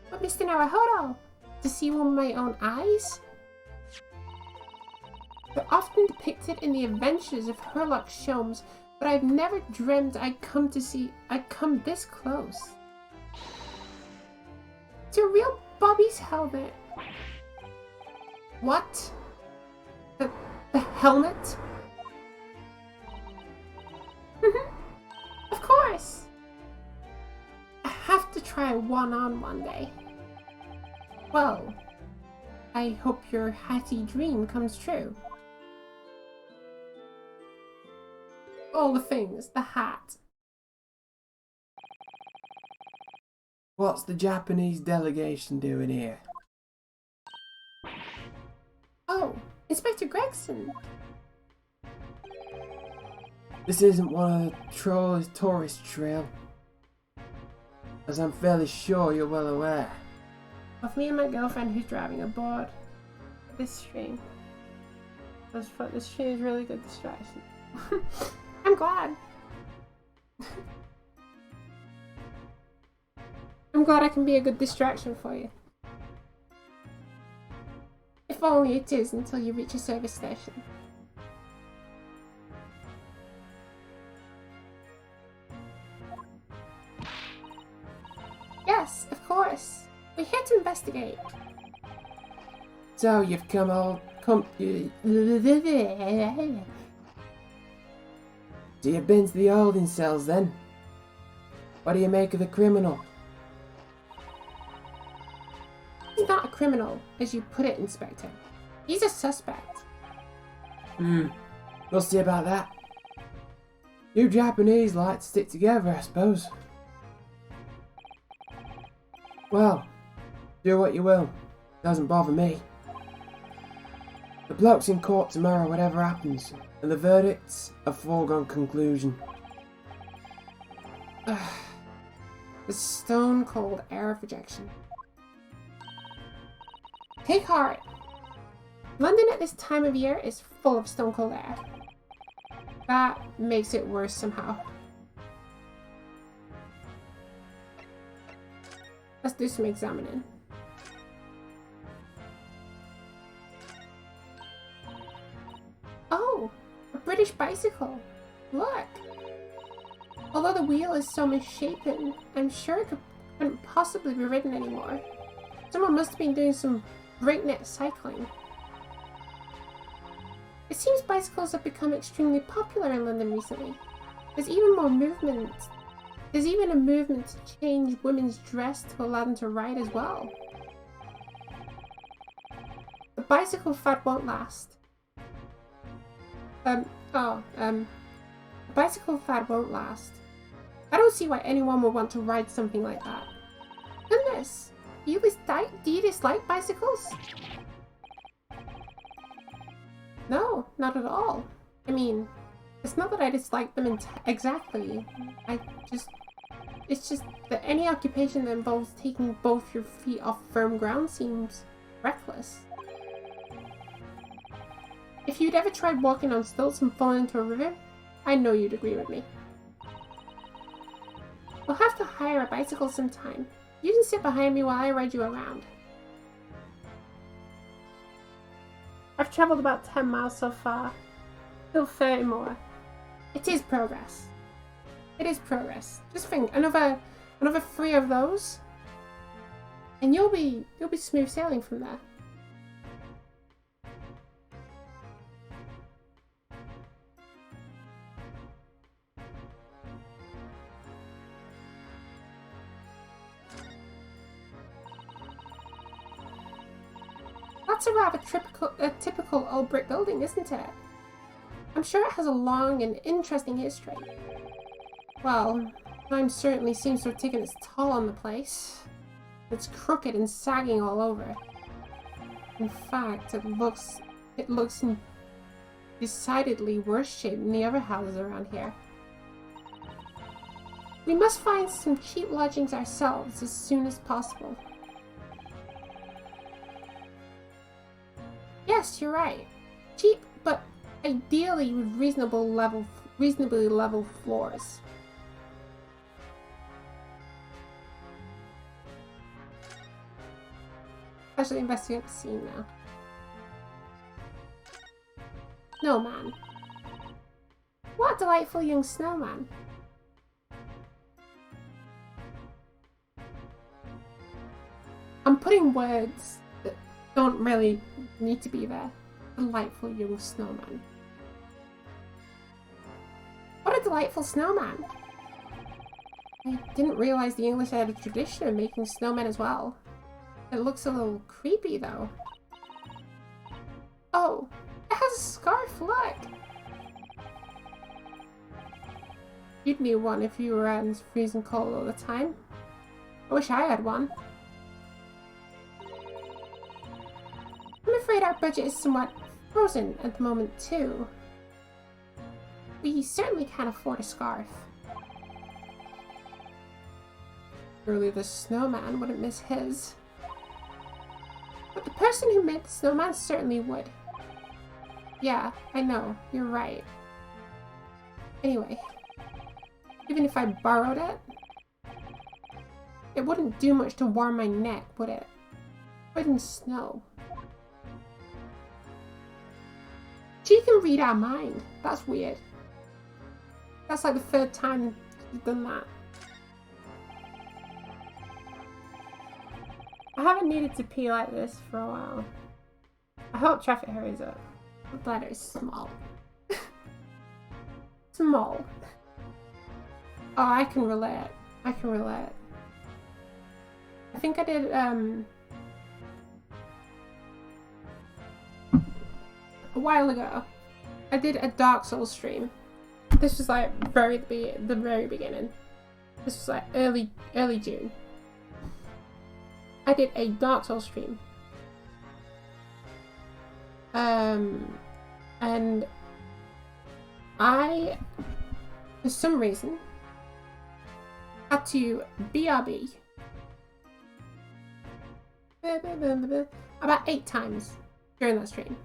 S1: But Mr. Naruhodo, to see one with my own eyes? They're often depicted in the adventures of Herlock Sholmes, but I've never dreamed I'd come this close. It's a real Bobby's helmet. What? The helmet? Of course! I have to try one on one day. Well, I hope your hatty dream comes true. All the things, the hat.
S4: What's the Japanese delegation doing here?
S1: Oh, Inspector Gregson.
S4: This isn't one of the tourist trail, as I'm fairly sure you're well aware.
S1: Of me and my girlfriend who's driving aboard this stream. This stream is really good distraction. I'm glad. I'm glad I can be a good distraction for you. If only it is until you reach a service station. Yes, of course. We're here to investigate.
S4: So you've So you've been to the holding cells then? What do you make of the criminal?
S1: He's not a criminal, as you put it, Inspector. He's a suspect.
S4: We'll see about that. You Japanese like to stick together, I suppose. Well, do what you will. Doesn't bother me. The bloke's in court tomorrow, whatever happens, and the verdict's a foregone conclusion.
S1: The stone cold air of rejection. Take heart. London at this time of year is full of stone cold air. That makes it worse somehow. Let's do some examining. Oh, a British bicycle. Look. Although the wheel is so misshapen, I'm sure it couldn't possibly be ridden anymore. Someone must have been doing some breakneck cycling. It seems bicycles have become extremely popular in London recently. There's even a movement to change women's dress to allow them to ride as well. The bicycle fad won't last. The bicycle fad won't last. I don't see why anyone would want to ride something like that. Goodness! Do you dislike bicycles? No, not at all. I mean, it's not that I dislike them exactly. It's just that any occupation that involves taking both your feet off firm ground seems reckless. If you'd ever tried walking on stilts and falling into a river, I know you'd agree with me. We'll have to hire a bicycle sometime. You can sit behind me while I ride you around. I've travelled about 10 miles so far. Still 30 more. It is progress. It is progress. Just think, another 3 of those, and you'll be smooth sailing from there. That's a rather typical old brick building, isn't it? I'm sure it has a long and interesting history. Well, time certainly seems to have taken its toll on the place. It's crooked and sagging all over. In fact, it looks in decidedly worse shape than the other houses around here. We must find some cheap lodgings ourselves as soon as possible. Yes, you're right. Cheap, but ideally with reasonably level floors. I should investigate the scene now. Snowman. What a delightful young snowman. I'm putting words that don't really need to be there. Delightful young snowman. What a delightful snowman. I didn't realize the English had a tradition of making snowmen as well. It looks a little creepy though. Oh, it has a scarf, look! You'd need one if you were out in freezing cold all the time. I wish I had one. I'm afraid our budget is somewhat frozen at the moment too. We certainly can't afford a scarf. Surely the snowman wouldn't miss his. But the person who made the snowman certainly would. Yeah, I know, you're right. Anyway, even if I borrowed it, it wouldn't do much to warm my neck, would it? It wouldn't snow. She can read our mind. That's weird. That's like the 3rd time she's done that. I haven't needed to pee like this for a while. I hope traffic hurries up. The bladder is small. Small. Oh, I can relate. I can relate. I think I did, a while ago, I did a Dark Souls stream. This was like the very beginning. This was like early June. I did a Dark Souls stream. And I, for some reason, had to BRB about 8 times during that stream.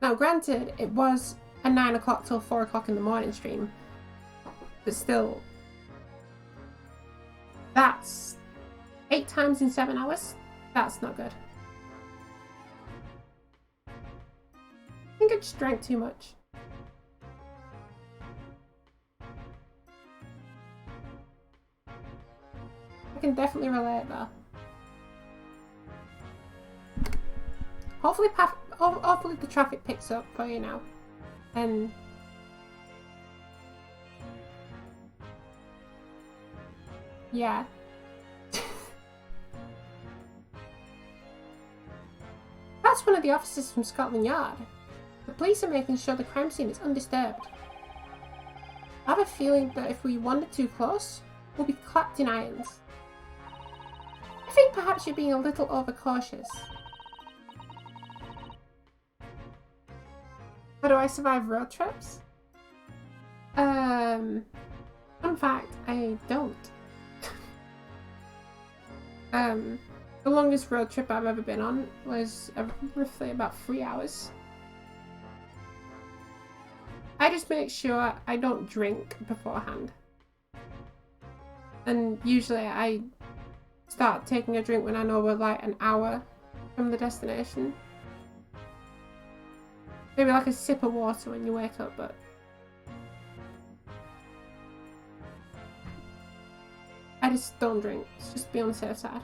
S1: Now granted, it was a 9 o'clock till 4 o'clock in the morning stream, but still, that's 8 times in 7 hours? That's not good. I think I just drank too much. I can definitely relate though. Hopefully the traffic picks up for you now. And yeah. That's one of the officers from Scotland Yard. The police are making sure the crime scene is undisturbed. I have a feeling that if we wander too close, we'll be clapped in irons. think perhaps you're being a little overcautious. How do I survive road trips? Fun fact, I don't. The longest road trip I've ever been on was roughly about 3 hours. I just make sure I don't drink beforehand. And usually I start taking a drink when I know we're like an hour from the destination. Maybe like a sip of water when you wake up, but I just don't drink. It's just to be on the safe side.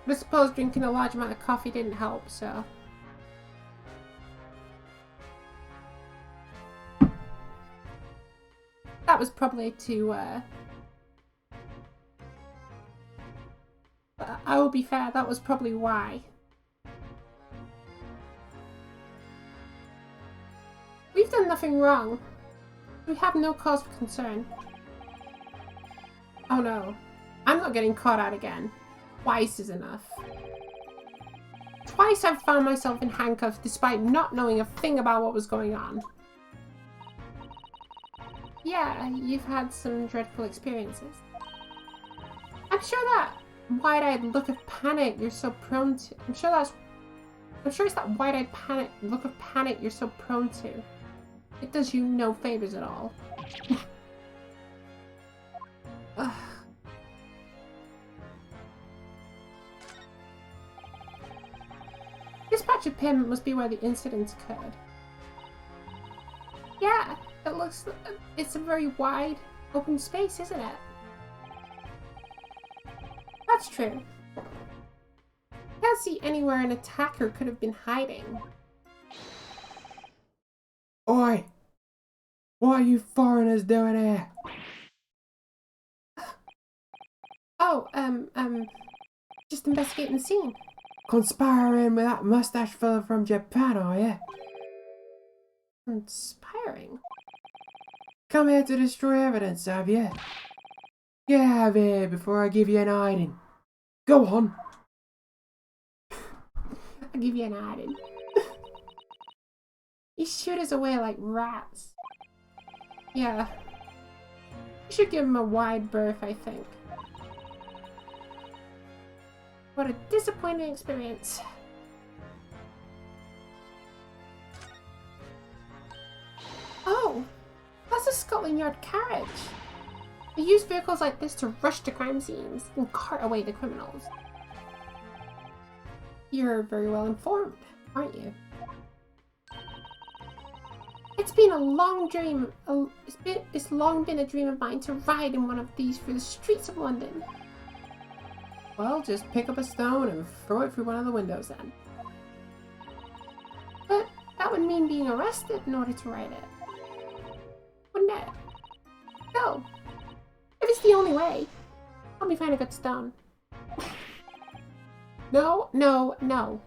S1: But I suppose drinking a large amount of coffee didn't help, so. That was probably too, I will be fair, that was probably why. We've done nothing wrong. We have no cause for concern. Oh no. I'm not getting caught out again. Twice is enough. Twice I've found myself in handcuffs despite not knowing a thing about what was going on. Yeah, you've had some dreadful experiences. I'm sure that wide-eyed look of panic you're so prone to. I'm sure it's that wide-eyed look of panic you're so prone to. It does you no favors at all. Ugh. This patch of pavement must be where the incident occurred. Yeah, it's a very wide, open space, isn't it? That's true. I can't see anywhere an attacker could have been hiding.
S4: Oi! What are you foreigners doing here?
S1: Oh, just investigating the scene.
S4: Conspiring with that mustache fella from Japan, are you?
S1: Conspiring?
S4: Come here to destroy evidence, have you? Get out of here before I give you an hiding. Go on.
S1: I'll give you an hiding. You shoot us away like rats. Yeah. You should give him a wide berth, I think. What a disappointing experience. Oh! That's a Scotland Yard carriage! They use vehicles like this to rush to crime scenes and cart away the criminals. You're very well informed, aren't you? It's been a long dream. It's long been a dream of mine to ride in one of these through the streets of London.
S4: Well, just pick up a stone and throw it through one of the windows then.
S1: But that would mean being arrested in order to ride it. Wouldn't it? No. If it's the only way, I'll be find a good stone. No, no, no.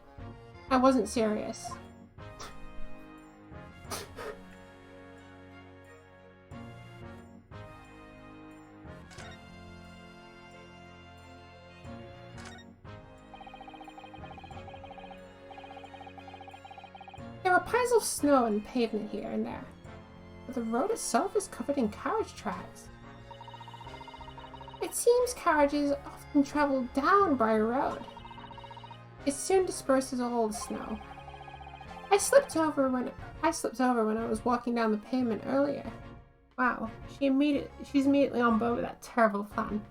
S1: I wasn't serious. There are piles of snow and pavement here and there, but the road itself is covered in carriage tracks. It seems carriages often travel down Briar Road. It soon disperses all the snow. I slipped over when I was walking down the pavement earlier. Wow, she's immediately on board with that terrible plan.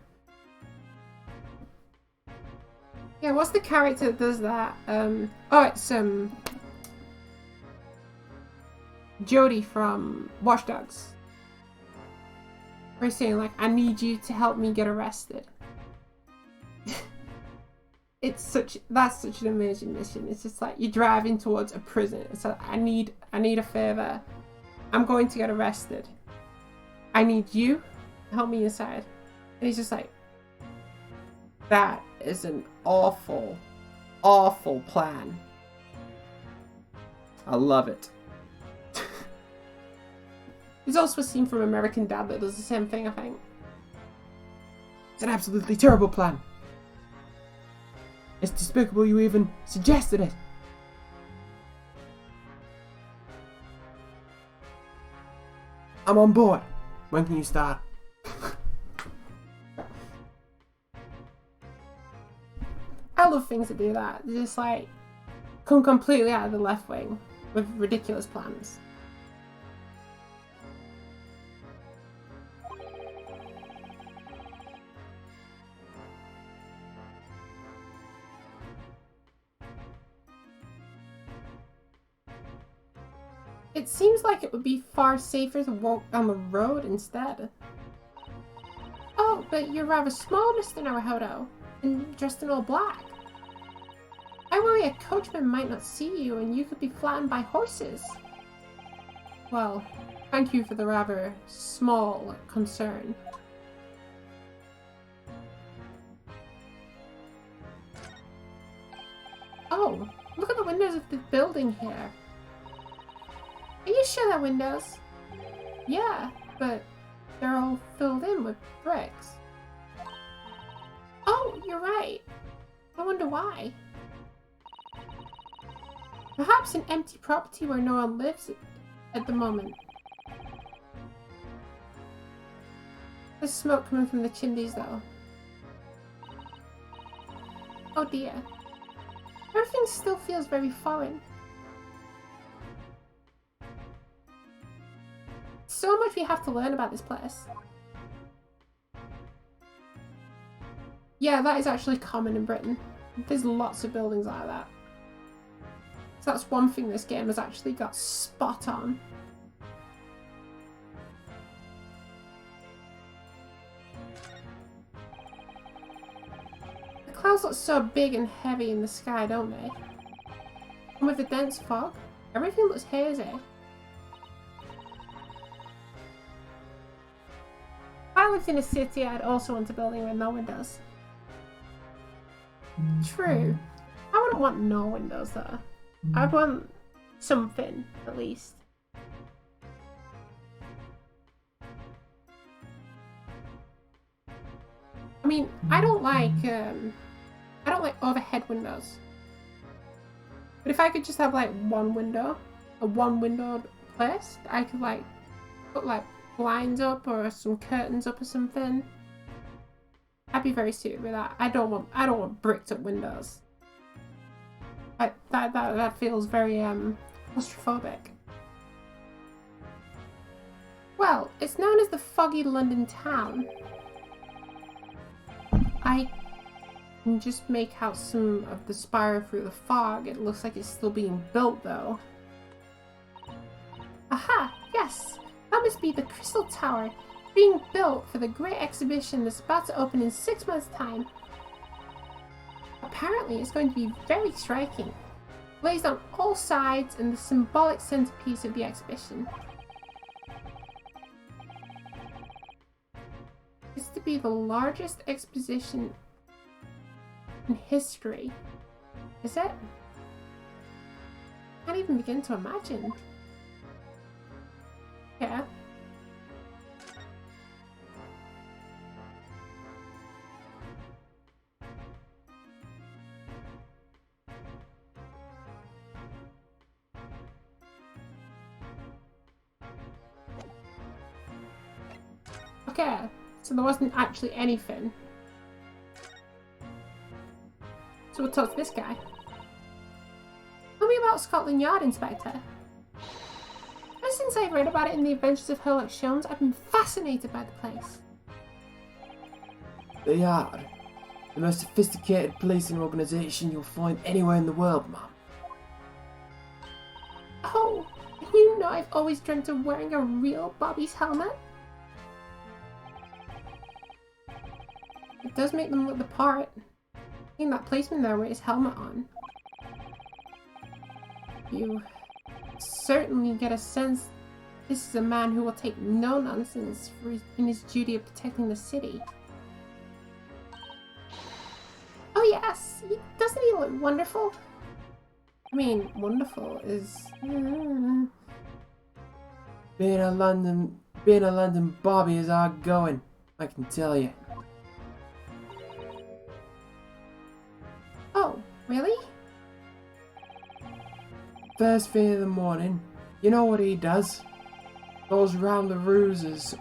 S1: Yeah, what's the character that does that? Oh, it's Jodie from Watch Dogs. We're saying like, I need you to help me get arrested. That's such an amazing mission. It's just like you're driving towards a prison. It's like, I need a favor. I'm going to get arrested. I need you to help me inside. And he's just like, that is an awful, awful plan.
S4: I love it.
S1: There's also a scene from American Dad that does the same thing, I think.
S4: It's an absolutely terrible plan. It's despicable you even suggested it. I'm on board. When can you start?
S1: I love things that do that. They just like come completely out of the left wing with ridiculous plans. It seems like it would be far safer to walk down the road instead. Oh, but you're rather small, Mr. Naruhodo, and dressed in all black. I worry a coachman might not see you and you could be flattened by horses. Well, thank you for the rather small concern. Oh, look at the windows of the building here. Are you sure they're windows? Yeah, but they're all filled in with bricks. Oh, you're right. I wonder why. Perhaps an empty property where no one lives at the moment. There's smoke coming from the chimneys though. Oh dear. Everything still feels very foreign. So much we have to learn about this place. Yeah, that is actually common in Britain. There's lots of buildings like that. So that's one thing this game has actually got spot on. The clouds look so big and heavy in the sky, don't they? And with the dense fog, everything looks hazy. If I lived in a city, I'd also want a building with no windows. True. I wouldn't want no windows though. I'd want something, at least. I mean, I don't like overhead windows. But if I could just have like one window, a one-windowed place, I could like put like blinds up or some curtains up or something. I'd be very suited with that. I don't want bricked up windows. That feels very claustrophobic. Well, it's known as the foggy London town. I can just make out some of the spire through the fog. It looks like it's still being built though. Aha! Yes! That must be the Crystal Tower, being built for the great exhibition that's about to open in 6 months' time. Apparently it's going to be very striking, blazed on all sides and the symbolic centerpiece of the exhibition. It's to be the largest exposition in history. Is it? I can't even begin to imagine. Yeah. Okay, so there wasn't actually anything. So we'll talk to this guy. Tell me about Scotland Yard, Inspector. Ever since I read about it in the Adventures of Sherlock Holmes, I've been fascinated by the place.
S4: The Yard. The most sophisticated policing organisation you'll find anywhere in the world, Mum.
S1: Oh, you know I've always dreamt of wearing a real Bobby's helmet. It does make them look the part. Seeing that policeman there with his helmet on. You certainly get a sense this is a man who will take no nonsense in his duty of protecting the city. Oh yes, doesn't he look wonderful? I mean, wonderful is...
S4: Being a London Bobby is hard going, I can tell you.
S1: Oh, really?
S4: First thing in the morning, you know what he does? Goes around and ruses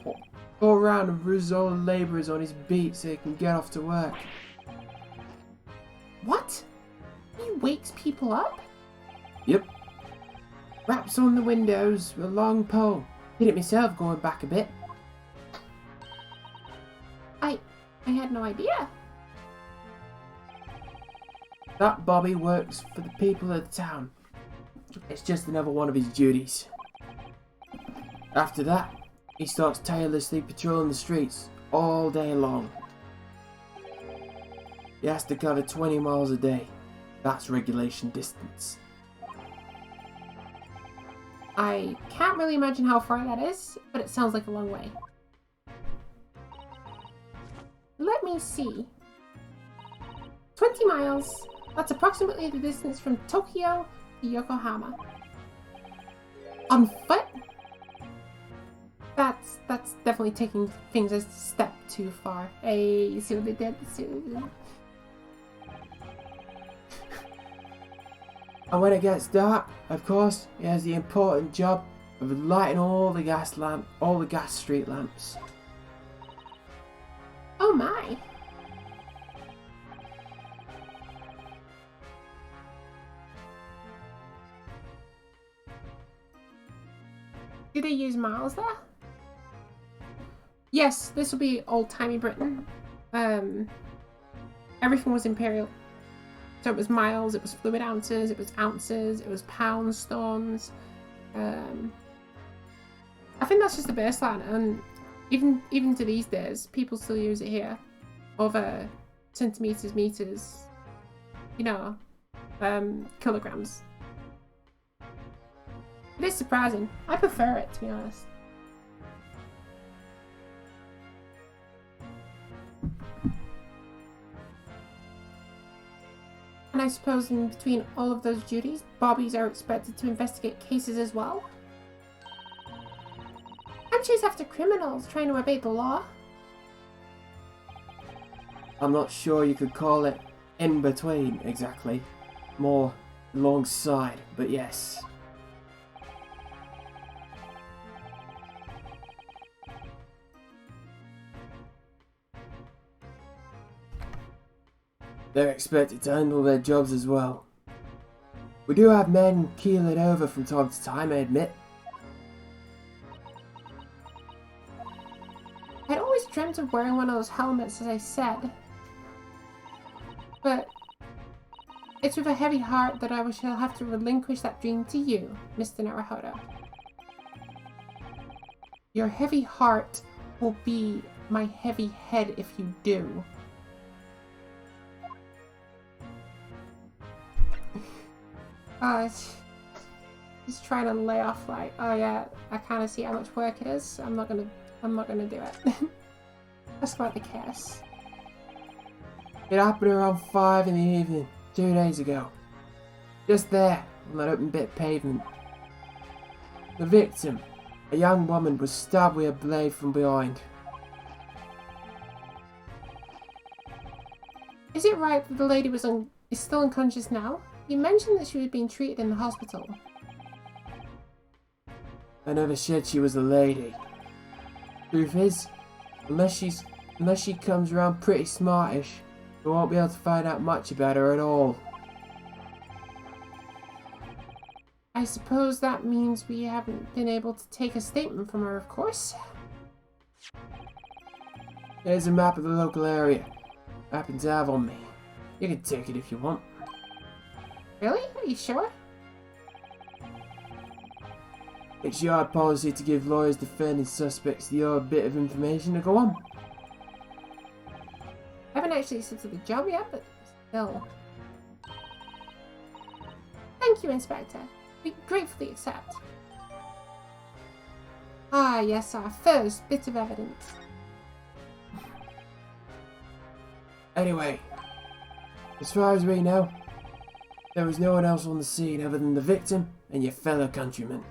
S4: all the labourers on his beat so he can get off to work.
S1: What? He wakes people up?
S4: Yep. Raps on the windows with a long pole. Did it myself going back a bit.
S1: I had no idea.
S4: That Bobby works for the people of the town. It's just another one of his duties. After that, he starts tirelessly patrolling the streets all day long. He has to cover 20 miles a day. That's regulation distance.
S1: I can't really imagine how far that is, but it sounds like a long way. Let me see. 20 miles. That's approximately the distance from Tokyo to Yokohama. On foot? That's definitely taking things a step too far. Hey, you see what they did?
S4: And when it gets dark, of course, he has the important job of lighting all the gas street lamps.
S1: Oh my. Do they use miles there? Yes, this will be old-timey Britain. Everything was imperial. So it was miles, it was fluid ounces, it was ounces, it was pounds, stones. I think that's just the baseline, and even to these days, people still use it here. Over centimeters, meters, you know, kilograms. It is surprising. I prefer it, to be honest. And I suppose in between all of those duties, Bobbies are expected to investigate cases as well? And chase after criminals trying to obey the law?
S4: I'm not sure you could call it in between exactly. More alongside, but yes. They're expected to handle their jobs as well. We do have men keel it over from time to time, I admit.
S1: I'd always dreamt of wearing one of those helmets, as I said. But it's with a heavy heart that I shall have to relinquish that dream to you, Mr. Naruhodo. Your heavy heart will be my heavy head if you do. Just trying to lay off like, oh yeah, I kind of see how much work it is. I'm not gonna do it. That's not the case.
S4: It happened around 5 in the evening, 2 days ago. Just there, on that open bit of pavement. The victim, a young woman, was stabbed with a blade from behind.
S1: Is it right that the lady is still unconscious now? You mentioned that she was being treated in the hospital.
S4: I never said she was a lady. Truth is, unless she comes around pretty smartish, we won't be able to find out much about her at all.
S1: I suppose that means we haven't been able to take a statement from her, of course.
S4: Here's a map of the local area. I happen to have on me. You can take it if you want.
S1: Really? Are you sure?
S4: It's yard policy to give lawyers defending suspects the odd bit of information to go on.
S1: I haven't actually accepted the job yet, but still. Thank you, Inspector. We gratefully accept. Ah, yes, our first bit of evidence.
S4: Anyway, as far as we know, There was no one else on the scene other than the victim and your fellow countrymen.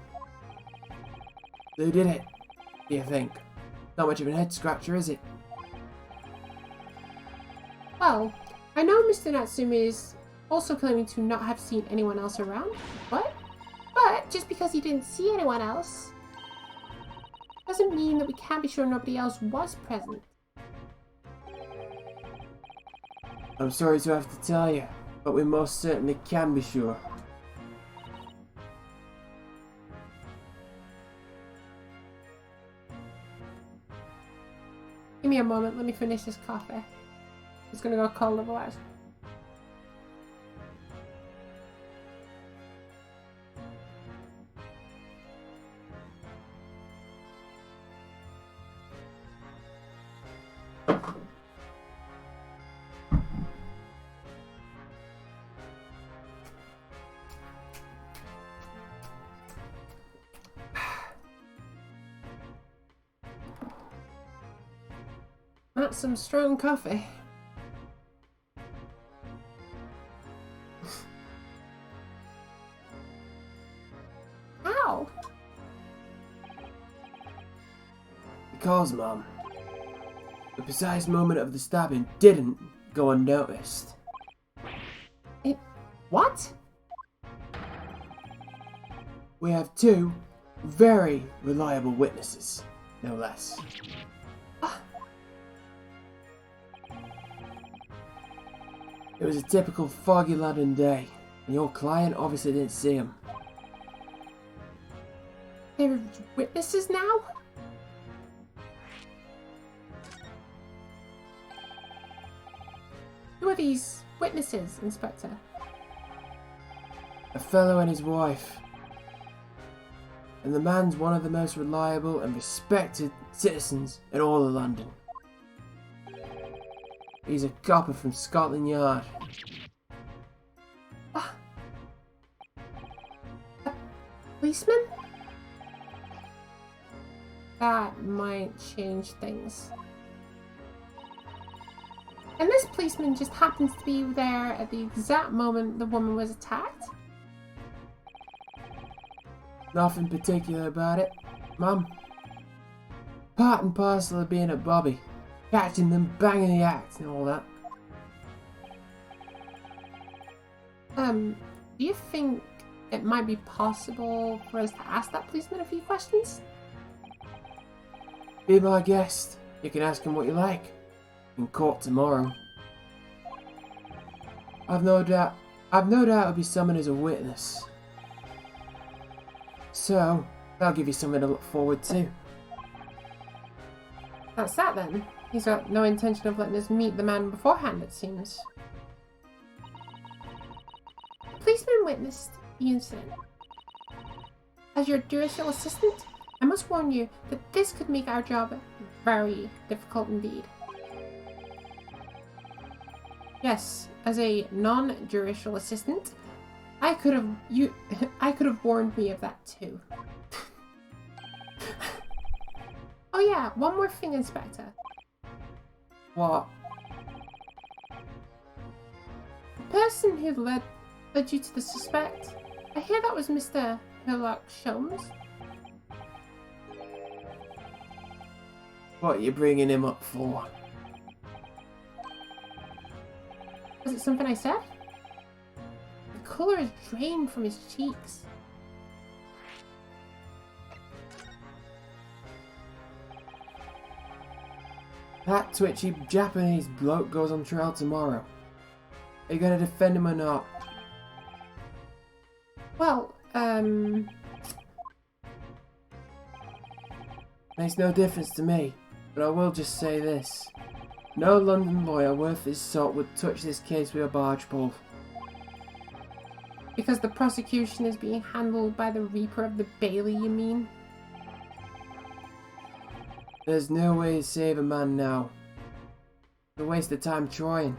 S4: Who did it, do you think? Not much of an head scratcher, is it?
S1: Well, I know Mr. Natsumi is also claiming to not have seen anyone else around. What? But just because he didn't see anyone else doesn't mean that we can't be sure nobody else was present.
S4: I'm sorry to have to tell you, but we most certainly can be sure.
S1: Give me a moment, let me finish this coffee. It's gonna go cold otherwise. That's some strong coffee. Ow!
S4: Because, Mum, the precise moment of the stabbing didn't go unnoticed.
S1: What?
S4: We have two very reliable witnesses, no less. It was a typical foggy London day, and your client obviously didn't see him.
S1: They're witnesses now? Who are these witnesses, Inspector?
S4: A fellow and his wife. And the man's one of the most reliable and respected citizens in all of London. He's a copper from Scotland Yard.
S1: A policeman? That might change things. And this policeman just happens to be there at the exact moment the woman was attacked?
S4: Nothing particular about it, Mum. Part and parcel of being a bobby. Catching them, banging the act and all that.
S1: Do you think it might be possible for us to ask that policeman a few questions?
S4: Be my guest. You can ask him what you like. In court tomorrow. I've no doubt he'll be summoned as a witness. So, that'll give you something to look forward to.
S1: That's that then. He's got no intention of letting us meet the man beforehand, it seems. The policeman witnessed the incident. As your judicial assistant, I must warn you that this could make our job very difficult indeed. Yes, as a non-judicial assistant, I could have warned me of that too. Oh yeah, one more thing, Inspector.
S4: What?
S1: The person who led you to the suspect, I hear that was Mr. Sherlock Sholmes.
S4: What are you bringing him up for?
S1: Was it something I said? The colour is drained from his cheeks.
S4: That twitchy Japanese bloke goes on trial tomorrow. Are you going to defend him or not?
S1: Well,
S4: Makes no difference to me, but I will just say this. No London lawyer worth his salt would touch this case with a barge pole.
S1: because the prosecution is being handled by the Reaper of the Bailey, you mean?
S4: There's no way to save a man now. It's a waste of time trying.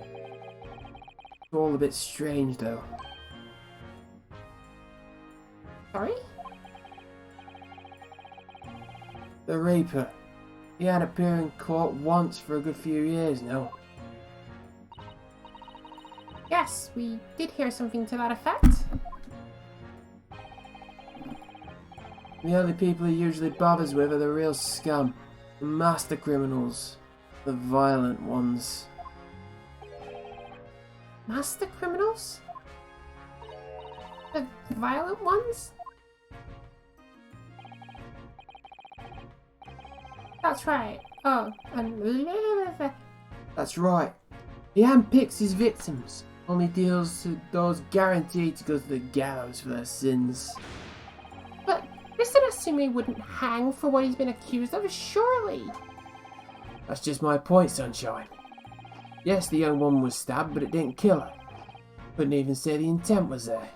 S4: It's all a bit strange though.
S1: Sorry?
S4: The Reaper. He hadn't appeared in court once for a good few years now.
S1: Yes, we did hear something to that effect.
S4: The only people he usually bothers with are the real scum. The master criminals. The violent ones.
S1: Master criminals? The violent ones? That's right. Oh, and
S4: That's right. He handpicks his victims. Only deals to those guaranteed to go to the gallows for their sins.
S1: but Mr. Natsume wouldn't hang for what he's been accused of, surely.
S4: That's just my point, Sunshine. Yes, the young woman was stabbed, but it didn't kill her. Couldn't even say the intent was there.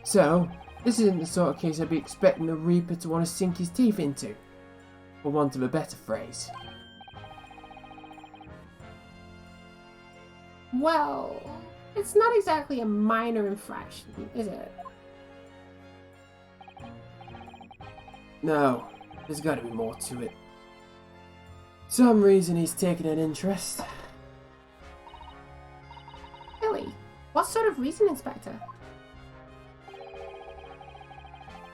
S4: So, this isn't the sort of case I'd be expecting the Reaper to want to sink his teeth into, for want of a better phrase.
S1: Well, it's not exactly a minor infraction, is it?
S4: No, there's got to be more to it. Some reason he's taken an interest.
S1: Really? What sort of reason, Inspector?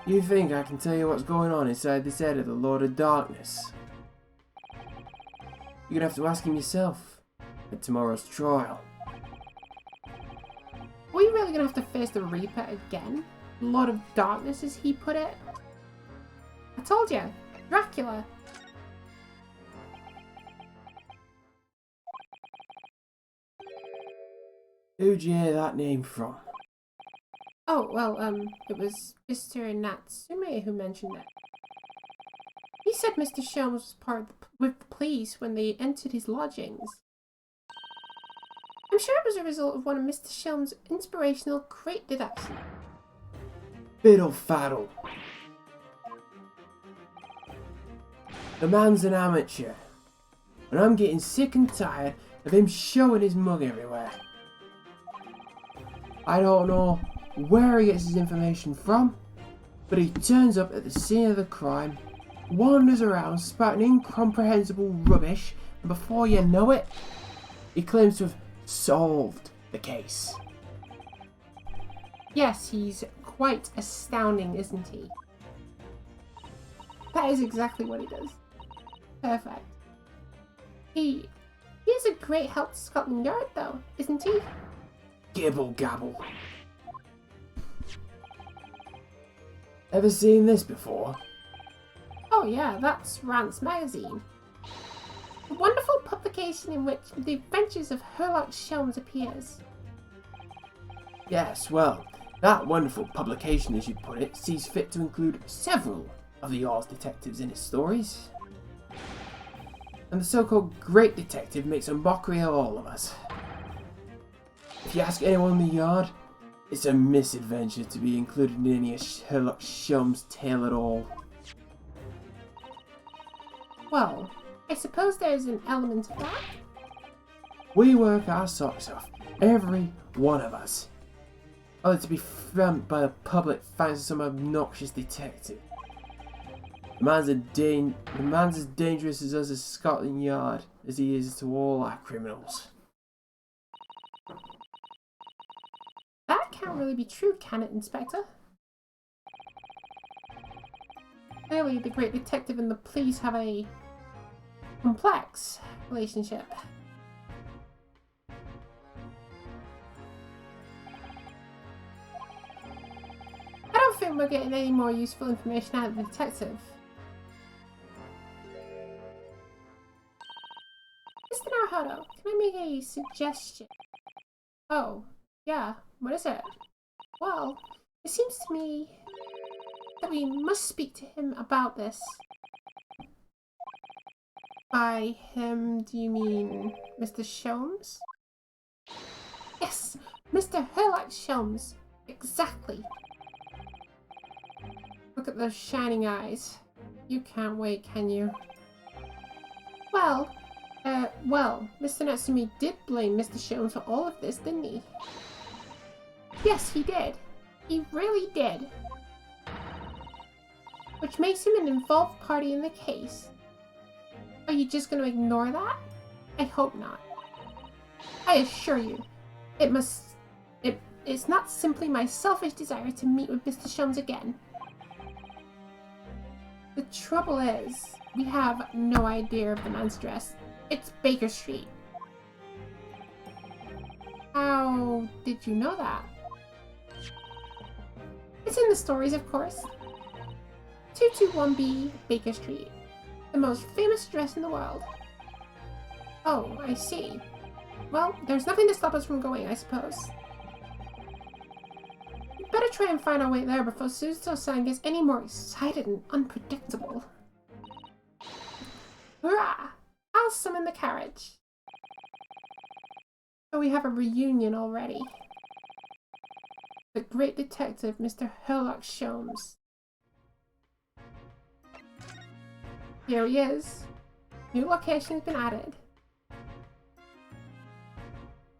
S4: You think I can tell you what's going on inside this head of the Lord of Darkness? You're gonna have to ask him yourself at tomorrow's trial.
S1: Are we really gonna have to face the Reaper again? Lord of Darkness, as he put it? I told you, Dracula.
S4: Who'd you hear that name from?
S1: Oh, well, it was Mr. Natsume who mentioned it. He said Mr. Sholmes was with the police when they entered his lodgings. I'm sure it was a result of one of Mr. Sholmes' inspirational crate deductions.
S4: Fiddle faddle. The man's an amateur, and I'm getting sick and tired of him showing his mug everywhere. I don't know where he gets his information from, but he turns up at the scene of the crime, wanders around spouting incomprehensible rubbish, and before you know it, he claims to have solved the case.
S1: Yes, he's quite astounding, isn't he? That is exactly what he does. Perfect. He is a great help to Scotland Yard, though, isn't he?
S4: Gibble gabble. Ever seen this before?
S1: Oh yeah, that's Rance Magazine. A wonderful publication in which the adventures of Herlock Sholmes appears.
S4: Yes, well, that wonderful publication, as you put it, sees fit to include several of the Oz detectives in its stories. And the so-called Great Detective makes a mockery of all of us. If you ask anyone in the yard, it's a misadventure to be included in any of Herlock Sholmes' tale at all.
S1: Well, I suppose there's an element of that.
S4: We work our socks off, every one of us. Only to be filmed by the public thanks to some obnoxious detective. The man's as dangerous as us at Scotland Yard as he is to all our criminals.
S1: That can't really be true, can it, Inspector? Clearly, the Great Detective and the police have a complex relationship. I don't think we're getting any more useful information out of the detective. Mr. Naruhodo, can I make a suggestion? Oh, yeah, what is it? Well, it seems to me that we must speak to him about this. By him, do you mean Mr. Sholmes? Yes, Mr. Herlock Sholmes. Exactly. Look at those shining eyes. You can't wait, can you? Well, Mr. Natsume did blame Mr. Sholmes for all of this, didn't he? Yes, he did. He really did. Which makes him an involved party in the case. Are you just going to ignore that? I hope not. I assure you, it's not simply my selfish desire to meet with Mr. Sholmes again. The trouble is, we have no idea of the man's address. It's Baker Street. How did you know that? It's in the stories, of course. 221B Baker Street. The most famous address in the world. Oh, I see. Well, there's nothing to stop us from going, I suppose. We better try and find our way there before Suzuto-san gets any more excited and unpredictable. Hurrah! I'll summon the carriage. So we have a reunion already. The great detective, Mr. Herlock Sholmes. Here he is. New location has been added.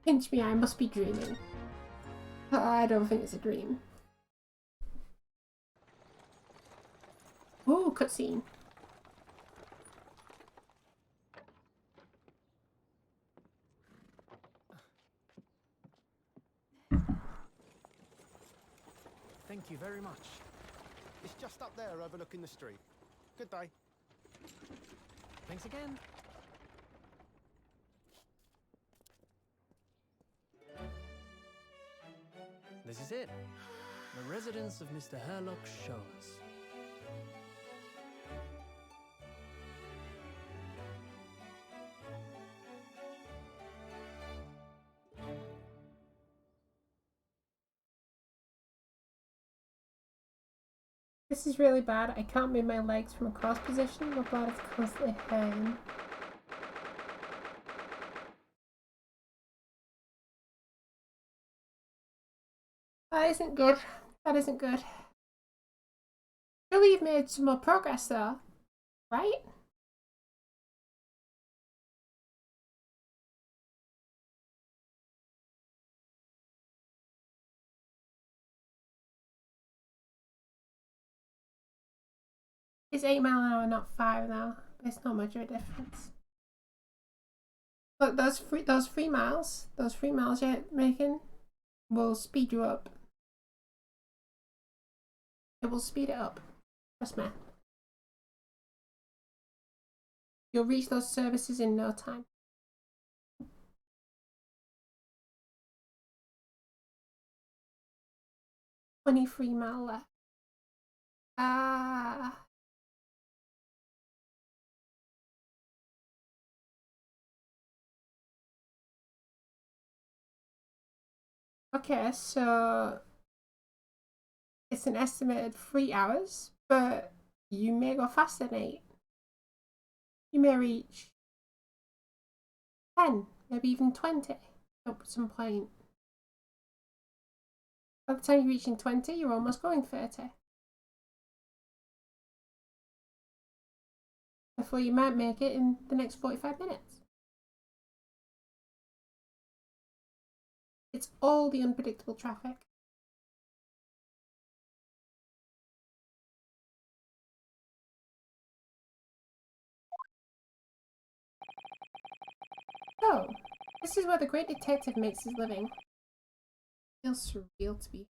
S1: Pinch me, I must be dreaming. I don't think it's a dream. Ooh, cutscene.
S5: Thank you very much.
S2: It's just up there overlooking the street. Good day.
S5: Thanks again. This is it. The residence of Mr. Herlock Sholmes.
S1: This is really bad. I can't move my legs from a cross position. My blood is constantly hurting. That isn't good. That isn't good. Surely you've made some more progress though, right? It's 8 miles an hour, not 5 now. It's not much of a difference. Look, those 3 miles you're making will speed you up. It will speed it up. Trust me. You'll reach those services in no time. $23 miles left. Ah. Okay, so it's an estimated 3 hours, but you may go faster than 8. You may reach 10, maybe even 20 at some point. By the time you're reaching 20, you're almost going 30. Therefore, you might make it in the next 45 minutes. It's all the unpredictable traffic. So, this is where the great detective makes his living. It feels surreal to be.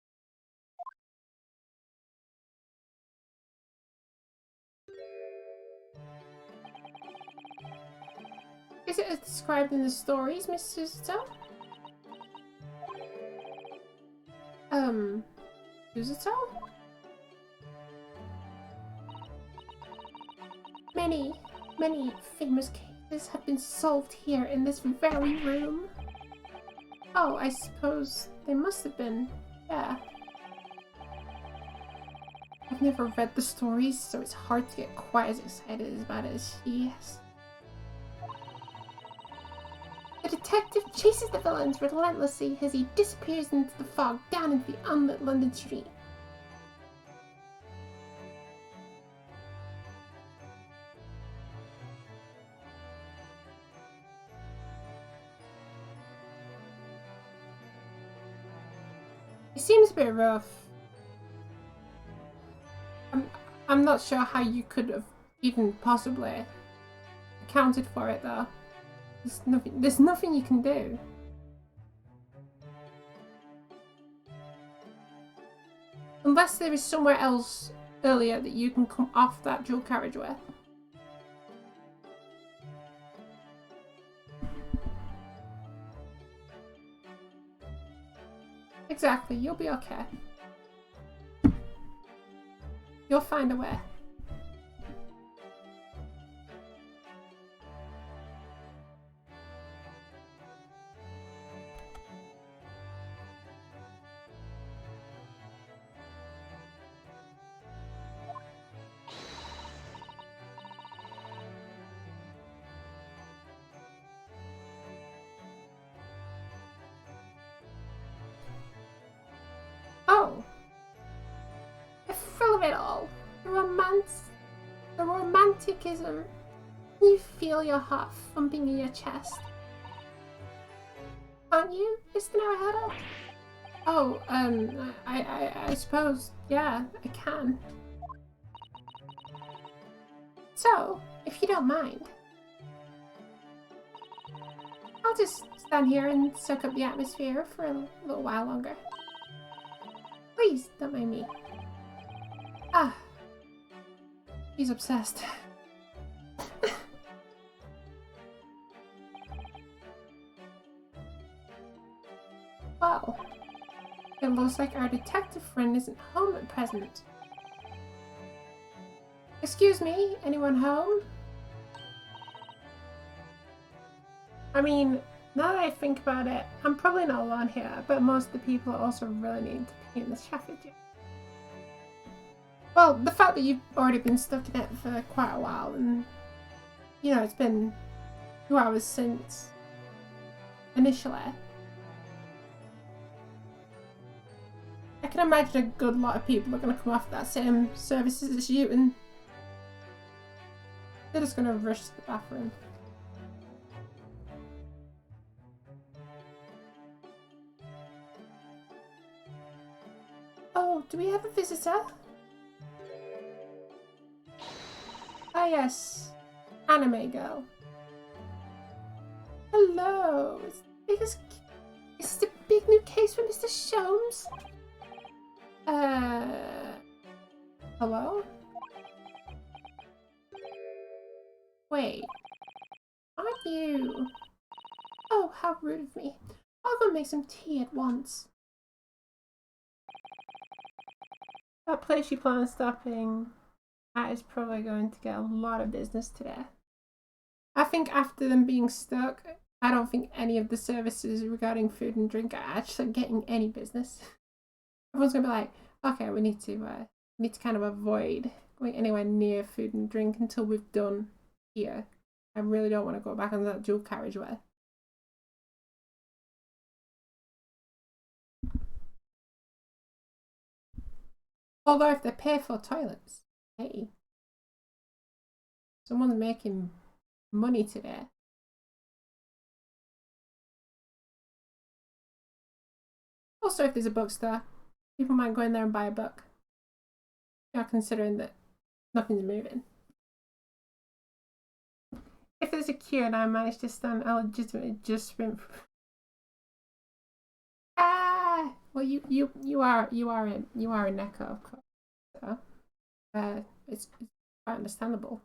S1: Is it as described in the stories, Miss Suzuto? Suzuto? Many famous cases have been solved here in this very room. Oh, I suppose they must have been, yeah. I've never read the stories, so it's hard to get quite as excited about it as she is. The detective chases the villains relentlessly as he disappears into the fog down into the unlit London street. It seems a bit rough. I'm not sure how you could have even possibly accounted for it though. There's nothing you can do. Unless there is somewhere else earlier that you can come off that dual carriageway. Exactly, you'll be okay. You'll find a way. Oh, the thrill of it all, the romance, the romanticism. You feel your heart thumping in your chest, aren't you, Mr. Naruhodo? Oh, I suppose, yeah, I can. So, if you don't mind, I'll just stand here and soak up the atmosphere for a little while longer. Please, don't mind me. Ah. He's obsessed. Well, it looks like our detective friend isn't home at present. Excuse me, anyone home? I mean, now that I think about it, I'm probably not alone here, but most of the people also really need to pay in this traffic jam. Well, the fact that you've already been stuck in it for quite a while, and, you know, it's been 2 hours since initially. I can imagine a good lot of people are going to come off that same services as you, and they're just going to rush to the bathroom. Oh, do we have a visitor? Ah yes, anime girl. Hello, is this a big new case for Mr. Sholmes? Hello? Wait, aren't you? Oh, how rude of me. I'll go make some tea at once. That place you plan on stopping at is probably going to get a lot of business today. I think after them being stuck, I don't think any of the services regarding food and drink are actually getting any business. Everyone's gonna be like, okay, we need to kind of avoid going anywhere near food and drink until we've done here. I really don't want to go back on that dual carriageway. Although if they pay for toilets, hey, someone's making money today. Also, if there's a bookstore, people might go in there and buy a book. You know, considering that nothing's moving. If there's a queue and I manage to stand, I'll legitimately just sprint. Ah! Well, you are a Neko, of course. So, it's quite understandable.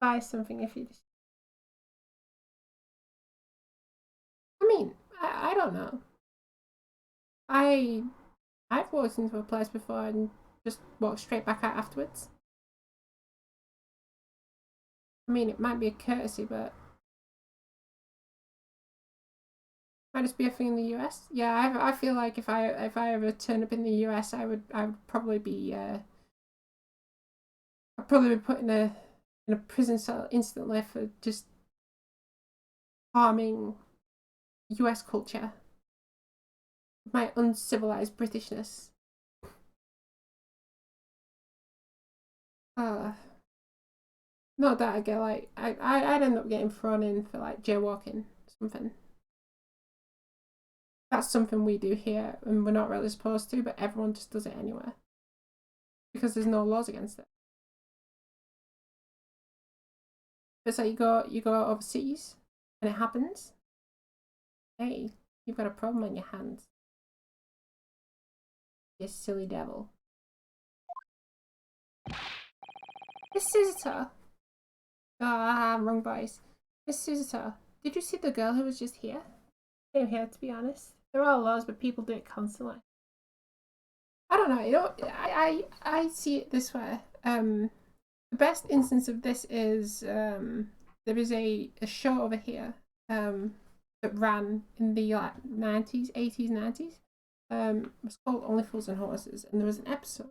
S1: Buy something if you just. I mean, I don't know. I've walked into a place before and just walked straight back out afterwards. I mean, it might be a courtesy, but might just be a thing in the US. Yeah, I feel like if I ever turn up in the US, I would probably be I'd probably be put in a prison cell instantly for just harming US culture. My uncivilized Britishness. Not that I get like I'd end up getting thrown in for like jaywalking or something. That's something we do here and we're not really supposed to, but everyone just does it anyway. Because there's no laws against it. It's like you go overseas and it happens. Hey, you've got a problem on your hands. You silly devil. Miss Suzuta. Ah, wrong voice. Miss Suzuta, did you see the girl who was just here? Same here, to be honest. There are laws, but people do it constantly. I don't know. You know, I see it this way. The best instance of this is there is a show over here that ran in the 90s, 80s, 90s. It was called Only Fools and Horses, and there was an episode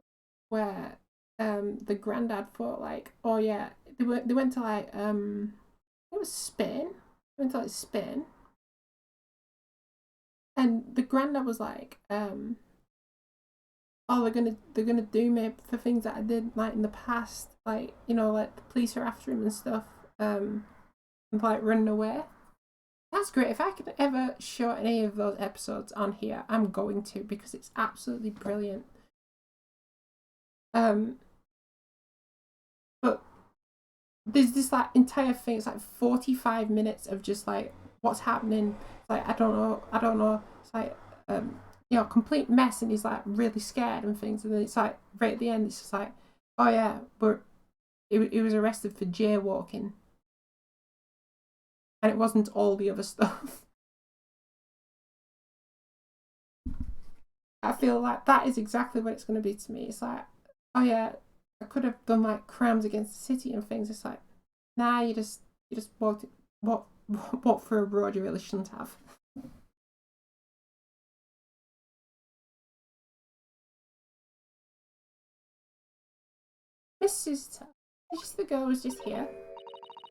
S1: where the granddad thought like, oh yeah, they went to like it was Spain. They went to like Spain, and the granddad was like, oh, they're gonna do me for things that I did like in the past, like, you know, like the police are after him and stuff, and like running away. That's great. If I could ever show any of those episodes on here, I'm going to, because it's absolutely brilliant. But there's this like entire thing. It's like 45 minutes of just like what's happening. It's like I don't know. It's like you know, complete mess, and he's like really scared and things. And then it's like right at the end, it's just like, oh yeah, but he was arrested for jaywalking. And it wasn't all the other stuff. I feel like that is exactly what it's going to be to me. It's like, oh yeah, I could have done like crimes against the city and things. It's like, nah, you just walked through a road you really shouldn't have. Miss Suzuta, is this the girl who was just here?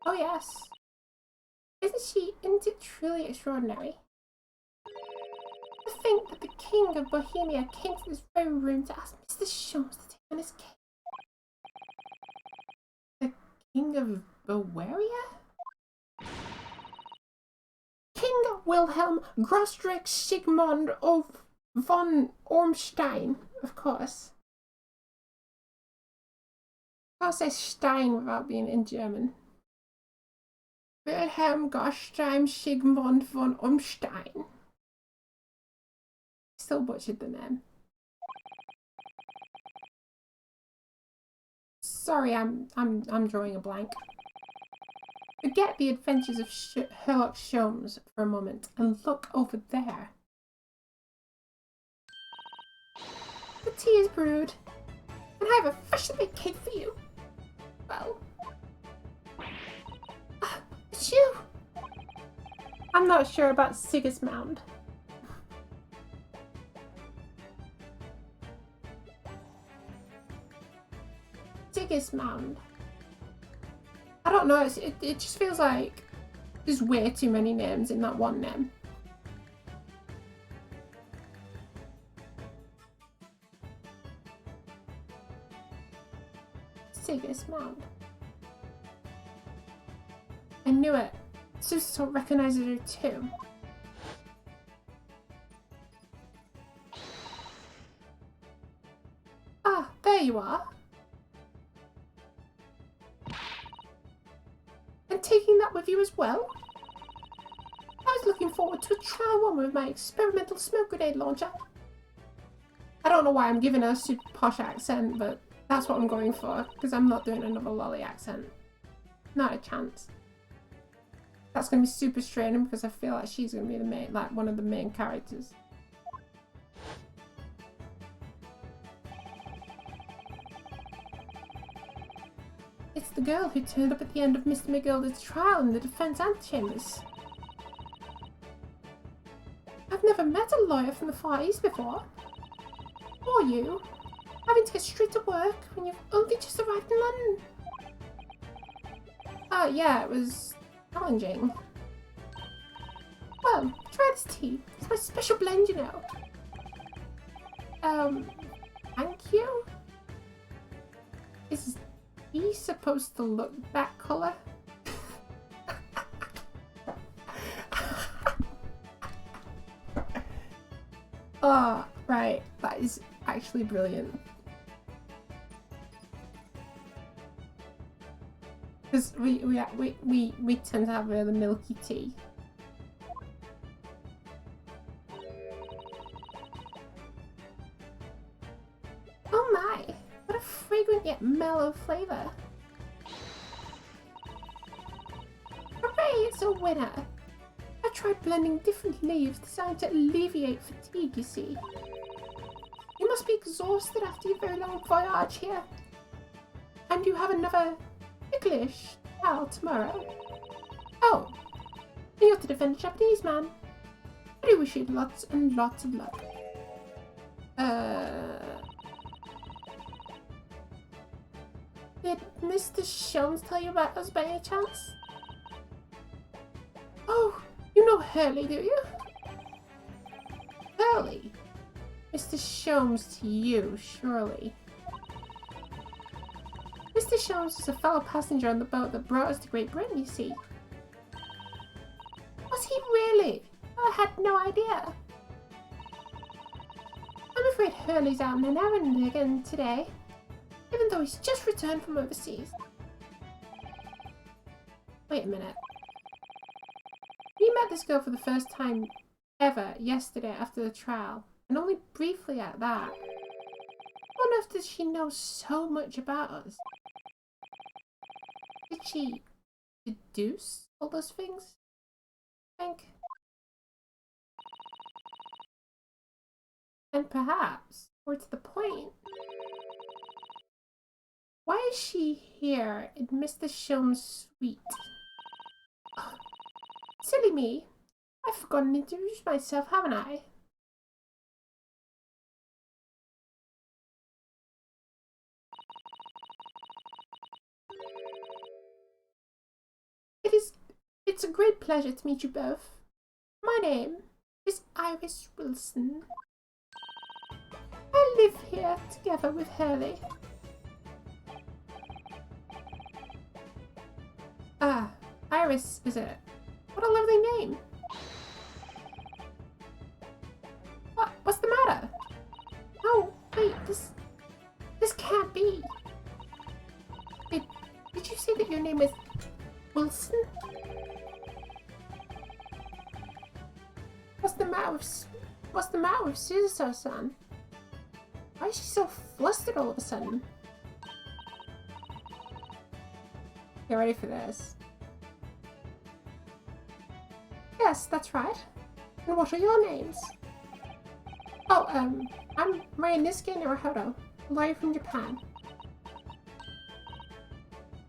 S1: Oh yes. Isn't it truly extraordinary? To think that the King of Bohemia came to this very room to ask Mr. Sholmes to take on his case. The King of Bavaria? King Wilhelm Grossdreck Sigmund of von Ormstein, of course. I can't say Stein without being in German. Wilhelm Grossdreck Sigmund von Ormstein. Still butchered the name. Sorry, I'm drawing a blank. Forget the adventures of Herlock Sholmes for a moment and look over there. The tea is brewed, and I have a freshly baked cake for you. Well, it's you. I'm not sure about Sigismund. Sigismund. I don't know, it just feels like there's way too many names in that one name. Sigismund. I knew it. Suzuta recognizes her too. Ah, there you are. And taking that with you as well? I was looking forward to a trial one with my experimental smoke grenade launcher. I don't know why I'm giving her a super posh accent, but that's what I'm going for, because I'm not doing another lolly accent. Not a chance. That's going to be super straining because I feel like she's going to be the main, like one of the main characters. It's the girl who turned up at the end of Mr. McGilda's trial in the defense antechambers. I've never met a lawyer from the Far East before. Or you, having to get straight to work when you've only just arrived in London. Yeah, it was challenging. Well, try this tea. It's my special blend, you know. Thank you? Is he supposed to look that colour? Oh, right. That is actually brilliant. Because Because we tend to have the milky tea. Oh my! What a fragrant yet mellow flavor. Hooray! It's a winner. I tried blending different leaves designed to alleviate fatigue, you see. You must be exhausted after your very long voyage here. And you have another English trial tomorrow. Oh, and you're to defend the Japanese man. I do wish you lots and lots of luck. Did Mr. Shelms tell you about us by any chance? Oh, you know Hurley, do you? Hurley? Mr. Shelms to you, surely. Mr. Shelms is a fellow passenger on the boat that brought us to Great Britain, you see. Was he really? I had no idea. I'm afraid Hurley's out on an errand again today, even though he's just returned from overseas. Wait a minute. We met this girl for the first time ever yesterday after the trial, and only briefly at that. I wonder if does she know so much about us? Did she deduce all those things? I think. And perhaps, more to the point, why is she here in Mr. Shelm's suite? Oh, silly me. I've forgotten to introduce myself, haven't I? It's a great pleasure to meet you both. My name is Iris Wilson. I live here together with Hurley. Ah, Iris, is it? What a lovely name. What's the matter? Oh, wait, this can't be. Did you say that your name is Wilson? What's the matter with Suzuto-san? Why is she so flustered all of a sudden? Get ready for this. Yes, that's right. And what are your names? Oh, I'm Ryunosuke Naruhodo, a lawyer from Japan.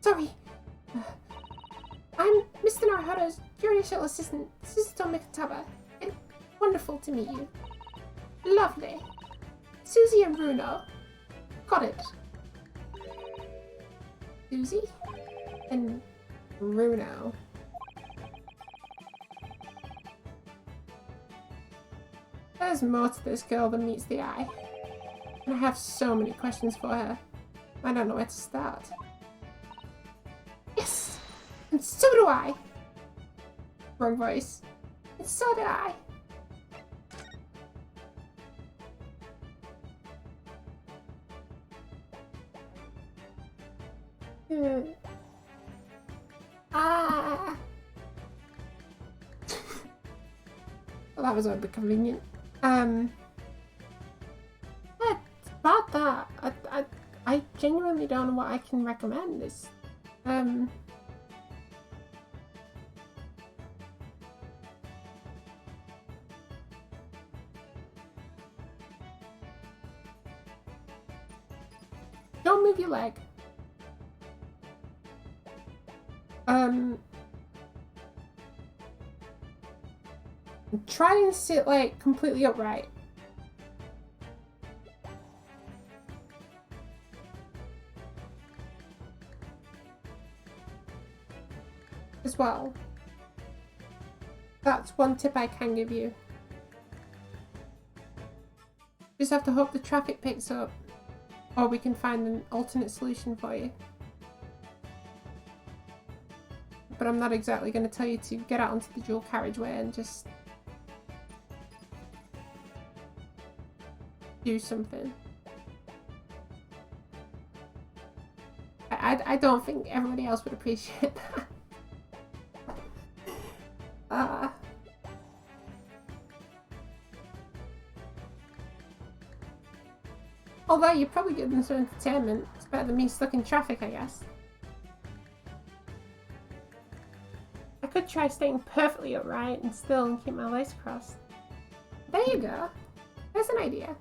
S1: Sorry. I'm Mr. Naruhodo's judicial assistant, Suzuto Mikutaba. Wonderful to meet you. Lovely. Susie and Bruno. Got it. Susie and Bruno. There's more to this girl than meets the eye. And I have so many questions for her. I don't know where to start. Yes! And so do I! Wrong voice. And so did I. Ah! Well, that was a bit convenient. About that, I genuinely don't know what I can recommend. This, don't move your leg. Try and sit like completely upright. As well. That's one tip I can give you. Just have to hope the traffic picks up, or we can find an alternate solution for you. But I'm not exactly going to tell you to get out onto the dual carriageway and just do something. I don't think everybody else would appreciate that. Although you're probably getting some entertainment. It's better than me stuck in traffic, I guess. I could try staying perfectly upright and still and keep my legs crossed. There you go. There's an idea.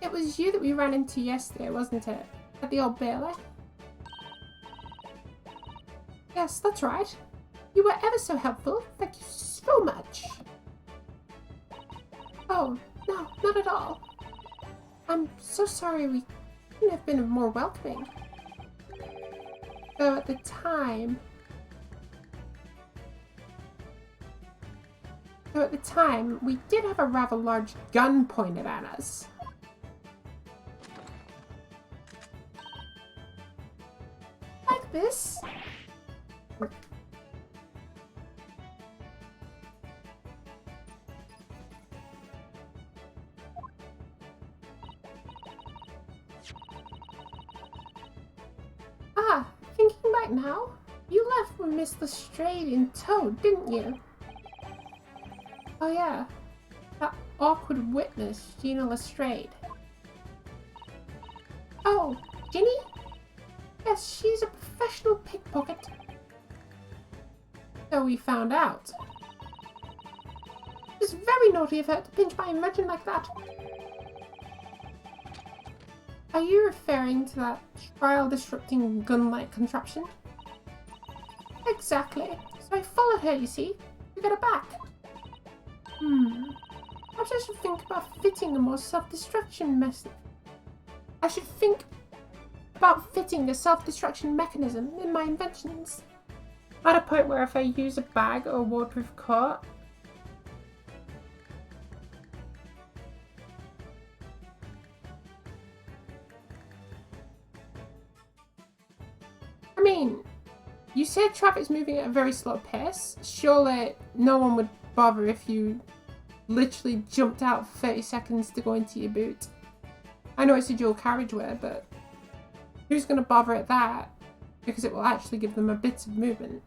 S1: It was you that we ran into yesterday, wasn't it? At the Old Bailey? Yes, that's right. You were ever so helpful. Thank you so much. Oh, no, not at all. I'm so sorry we couldn't have been more welcoming. Though at the time... we did have a rather large gun pointed at us. Like this? Ah, thinking back now, you left with Miss Lestrade in tow, didn't you? Oh yeah, that awkward witness, Gina Lestrade. Oh, Ginny? Yes, she's a professional pickpocket. So we found out. It's very naughty of her to pinch my invention like that. Are you referring to that trial-disrupting gun-like contraption? Exactly. So I followed her, you see, to get her back. Perhaps I should think about fitting a more self-destruction mechanism in my inventions. At a point where if I use a bag or a waterproof coat, I mean, you said traffic's moving at a very slow pace. Surely no one would bother if you literally jumped out for 30 seconds to go into your boot. I know it's a dual carriageway, but who's going to bother at that? Because it will actually give them a bit of movement.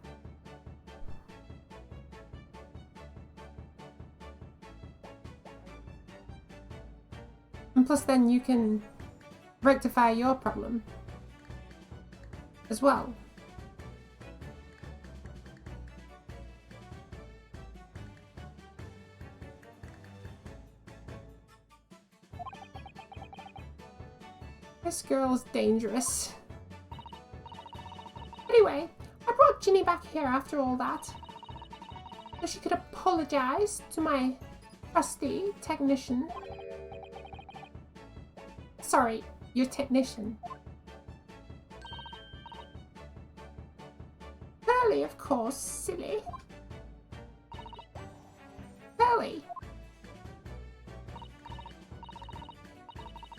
S1: And plus then you can rectify your problem as well. This girl's dangerous. Anyway, I brought Ginny back here after all that, so she could apologise to my trusty technician. Sorry, your technician. Hurley, of course, silly. Hurley.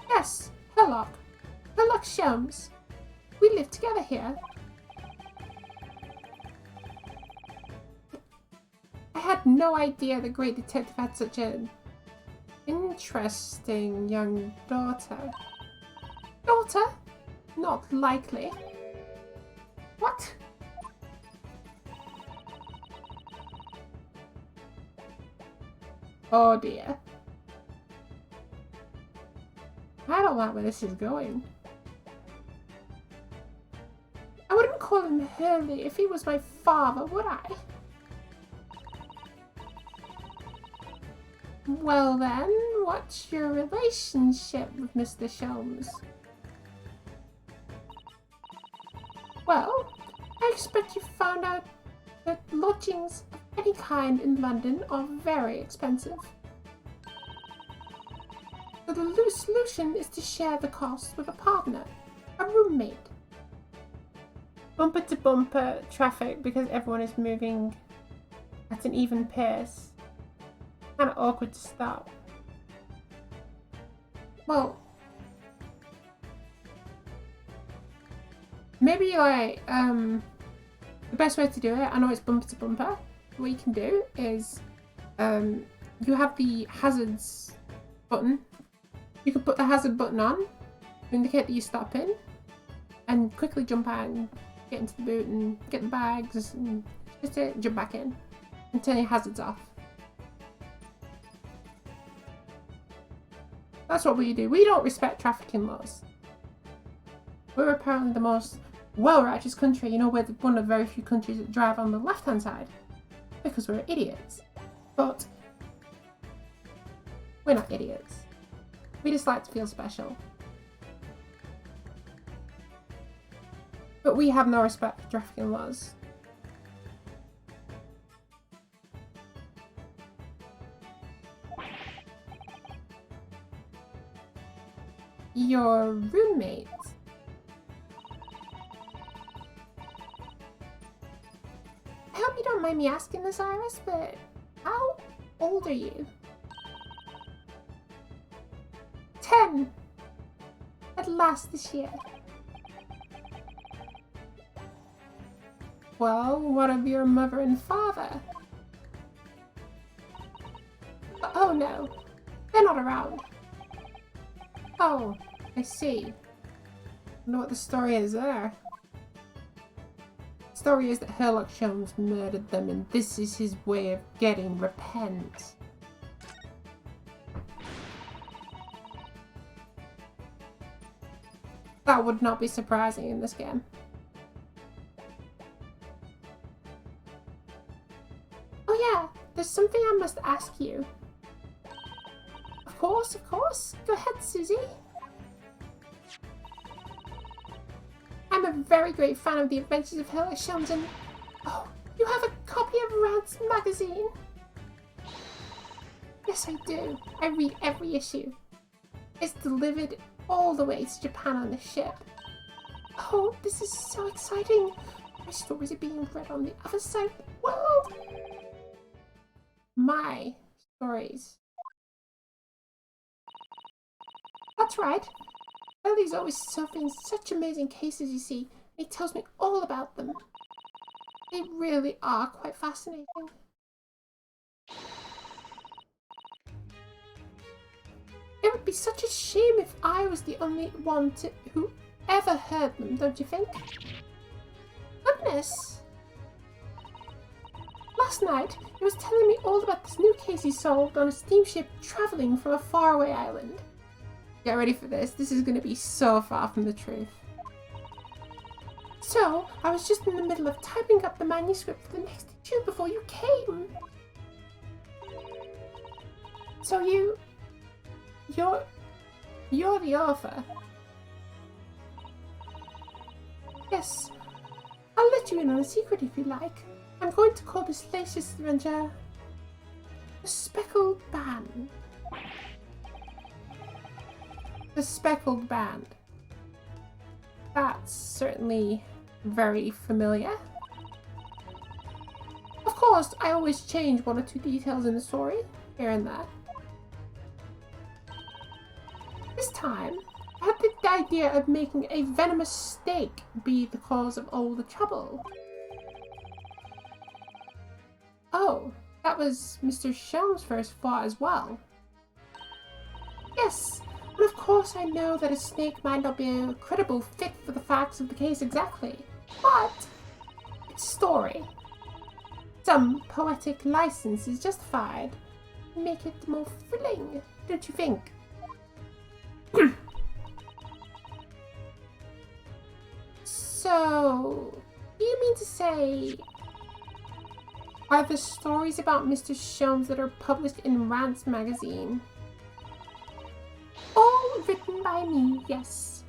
S1: Yes, Herlock. Herlock Sholmes. We live together here. I had no idea the great detective had such an interesting young daughter. Daughter? Not likely. What? Oh dear. I don't like where this is going. I wouldn't call him Hurley if he was my father, would I? Well then, what's your relationship with Mr. Sholmes? Well, I expect you found out that lodgings of any kind in London are very expensive. So the solution is to share the cost with a partner, a roommate. Bumper to bumper traffic because everyone is moving at an even pace. Kind of awkward to stop. Well, maybe like the best way to do it, I know it's bumper to bumper. What you can do is you have the hazards button You could put the hazard button on, indicate that you're stopping, and quickly jump out and get into the boot and get the bags and just jump back in and turn your hazards off. That's what we do. We don't respect trafficking laws. We're apparently the most well-righteous country. You know, we're one of the very few countries that drive on the left-hand side because we're idiots. But we're not idiots. We just like to feel special. But we have no respect for trafficking laws. Your roommate. I hope you don't mind me asking this, Iris, but how old are you? 10. At last this year. Well, what of your mother and father? Oh no, they're not around. Oh, I see. I know what the story is there. The story is that Herlock Sholmes murdered them, and this is his way of getting repent. That would not be surprising in this game. Oh yeah, there's something I must ask you. Of course, of course. Go ahead, Susie. I'm a very great fan of the Adventures of Herlock Sholmes, and oh, you have a copy of Rance magazine? Yes, I do. I read every issue. It's delivered all the way to Japan on the ship. Oh, this is so exciting. My stories are being read on the other side of the world. My stories. That's right. Ellie's always solving such amazing cases, you see. He tells me all about them. They really are quite fascinating. It would be such a shame if I was the only one who ever heard them, don't you think? Goodness! Last night, he was telling me all about this new case he solved on a steamship travelling from a faraway island. Get ready for this. This is going to be so far from the truth. So, I was just in the middle of typing up the manuscript for the next issue before you came. So you're the author. Yes. I'll let you in on a secret if you like. I'm going to call this latest adventure The Speckled Band. The Speckled Band. That's certainly very familiar. Of course, I always change one or two details in the story, here and there. This time, I had the idea of making a venomous snake be the cause of all the trouble. Oh, that was Mr. Sholmes' first thought as well. Yes, but of course I know that a snake might not be a credible fit for the facts of the case exactly, but its story. Some poetic license is justified. Make it more thrilling, don't you think? So, do you mean to say, are the stories about Mr. Sholmes that are published in Rance magazine all written by me, yes,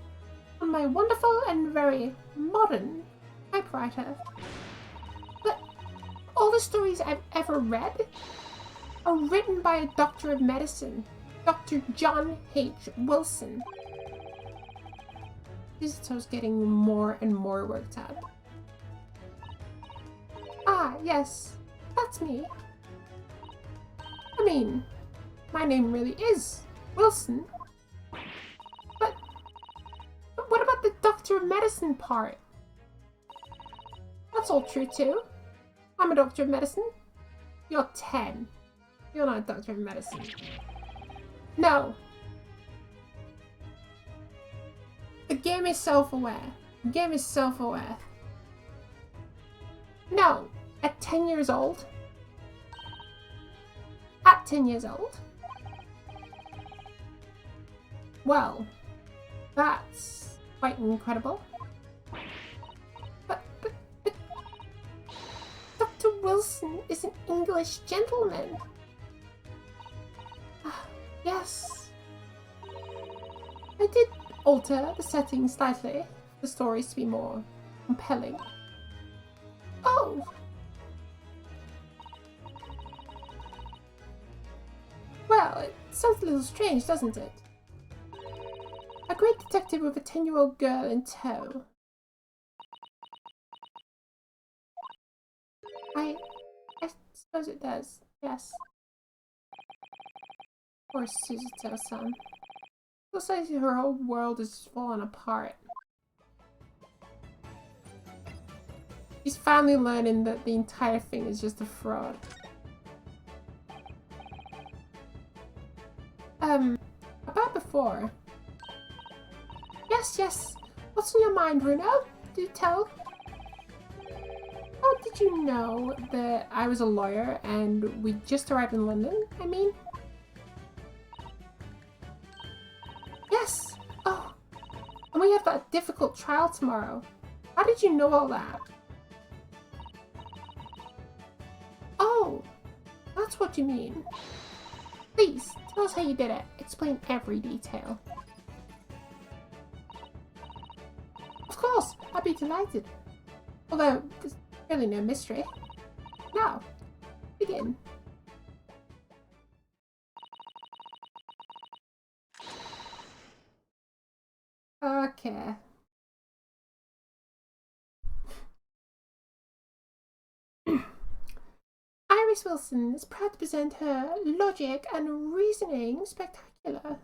S1: on my wonderful and very modern typewriter? But all the stories I've ever read are written by a doctor of medicine, Dr. John H. Wilson. Visitor's getting more and more worked up. Ah, yes, that's me. I mean, my name really is Wilson. But what about the doctor of medicine part? That's all true too. I'm a doctor of medicine. You're 10. You're not a doctor of medicine. No. The game is self-aware. The game is self-aware. No, at 10 years old. At 10 years old. Well, that's quite incredible. But Dr. Wilson is an English gentleman. Yes. I did alter the setting slightly for the stories to be more compelling. Oh! Well, it sounds a little strange, doesn't it? A great detective with a 10-year-old girl in tow. I suppose it does, yes. Poor Suzuto-san. Looks like her whole world is falling apart. She's finally learning that the entire thing is just a fraud. About before. Yes. What's on your mind, Bruno? Do tell. How did you know that I was a lawyer and we just arrived in London, I mean? Yes! Oh, and we have that difficult trial tomorrow. How did you know all that? Oh, that's what you mean. Please, tell us how you did it. Explain every detail. Of course, I'd be delighted. Although, there's really no mystery. Now, begin. Okay. Iris Wilson is proud to present her logic and reasoning spectacular.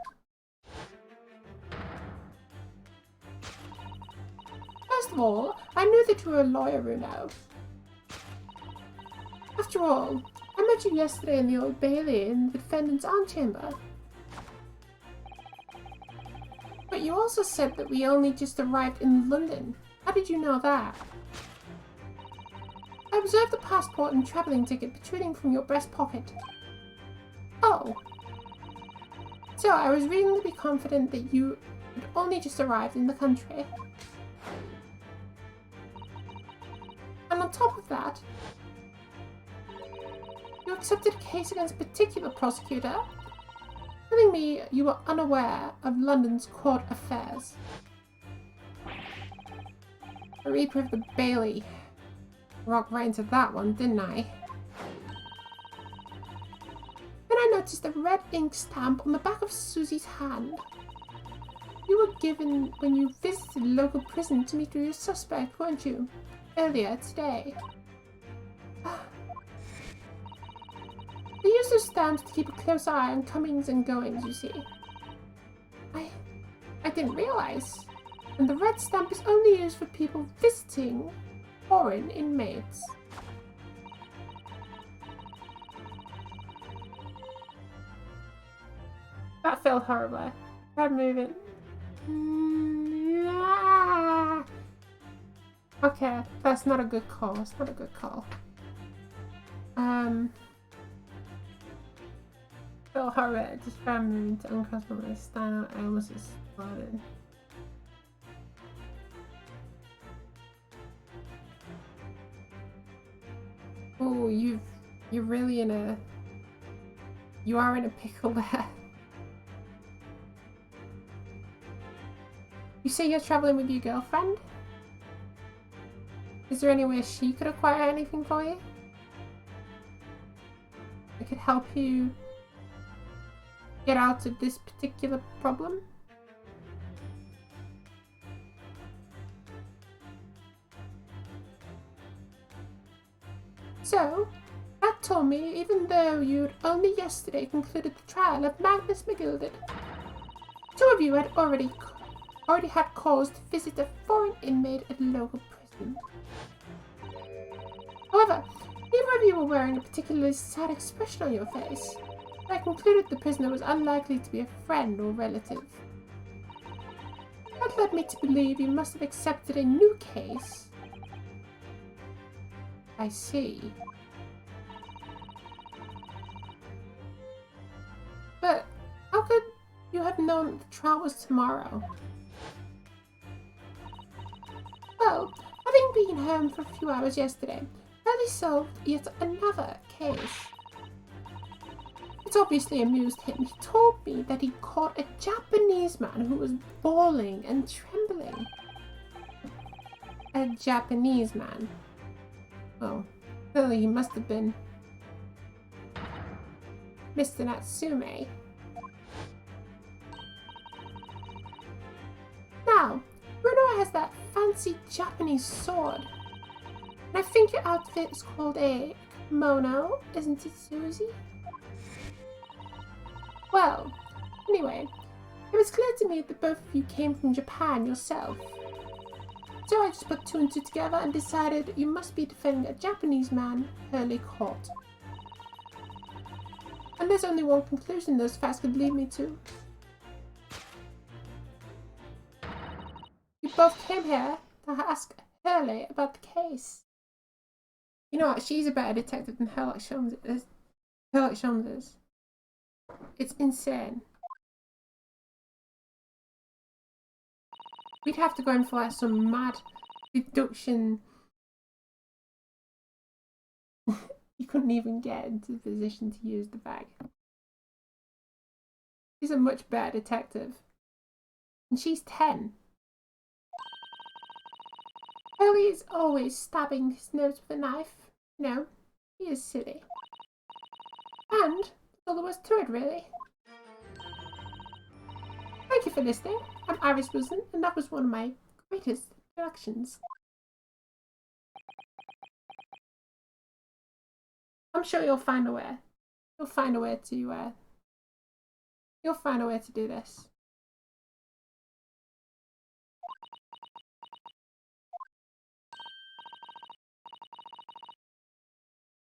S1: First of all, I knew that you were a lawyer, Bruno. After all, I met you yesterday in the Old Bailey in the defendant's antechamber. But you also said that we only just arrived in London. How did you know that? I observed the passport and travelling ticket protruding from your breast pocket. Oh. So I was reasonably confident that you had only just arrived in the country. And on top of that, you accepted a case against a particular prosecutor, telling me you were unaware of London's court affairs. A Reaper of the Bailey. Rocked right into that one, didn't I? Then I noticed a red ink stamp on the back of Susie's hand. You were given when you visited the local prison to meet with your suspect, weren't you? Earlier today. They use those stamps to keep a close eye on comings and goings, you see. I didn't realize. And the red stamp is only used for people visiting foreign inmates. That felt horribly. Try moving. Okay, that's not a good call. It's not a good call. Felt horrible. Just try moving to uncomfortable style. I almost exploded. Oh, you're really in a... You are in a pickle there. You say you're traveling with your girlfriend? Is there any way she could acquire anything for you? I could help you get out of this particular problem? So, that told me even though you'd only yesterday concluded the trial of Magnus McGilded, two of you had already had cause to visit a foreign inmate at a local prison. However, neither of you were wearing a particularly sad expression on your face. I concluded the prisoner was unlikely to be a friend or relative. At That led me to believe you must have accepted a new case. I see. But how could you have known the trial was tomorrow? Well, having been home for a few hours yesterday, Ellie solved yet another case. It obviously amused him. He told me that he caught a Japanese man who was bawling and trembling. A Japanese man? Well, clearly he must have been Mr. Natsume. Now, Renoa has that fancy Japanese sword. And I think your outfit is called a kimono, isn't it, Susie? Well, anyway, it was clear to me that both of you came from Japan yourself. So I just put two and two together and decided you must be defending a Japanese man Hurley caught. And there's only one conclusion those facts could lead me to. You both came here to ask Hurley about the case. You know what? She's a better detective than Sherlock Holmes is. Sherlock Holmes is. It's insane. We'd have to go in for like some mad deduction. You couldn't even get into the position to use the bag. She's a much better detective. And she's 10. Ellie is always stabbing his nose with a knife. You know, he is silly. And that's all there was to it, really. Thank you for listening. I'm Iris Wilson, and that was one of my greatest productions. I'm sure you'll find a way. You'll find a way to you'll find a way to do this.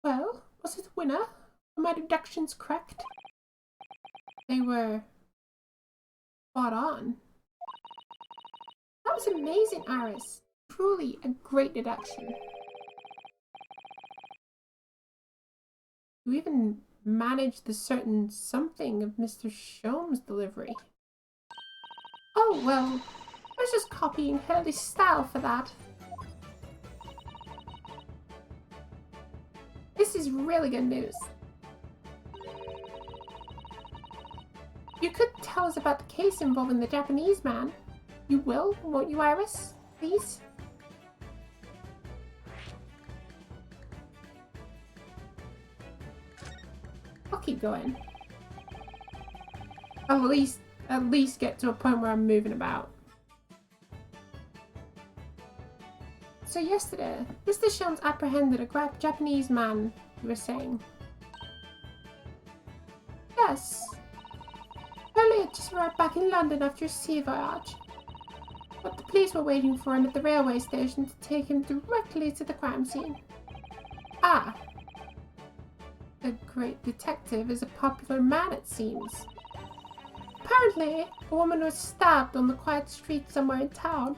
S1: Well, was it a winner? Were my deductions correct? They were spot on. That was amazing, Iris. Truly a great deduction. You even managed the certain something of Mr. Sholmes' delivery. Oh, well, I was just copying Hurley's style for that. This is really good news. You could tell us about the case involving the Japanese man. You will, won't you, Iris? Please? I'll keep going. I'll at least get to a point where I'm moving about. So yesterday, Mr. Sholmes apprehended a Japanese man, you were saying? Yes. Hurley had just arrived back in London after a sea voyage. But the police were waiting for him at the railway station to take him directly to the crime scene. Ah. The great detective is a popular man, it seems. Apparently, a woman was stabbed on the quiet street somewhere in town.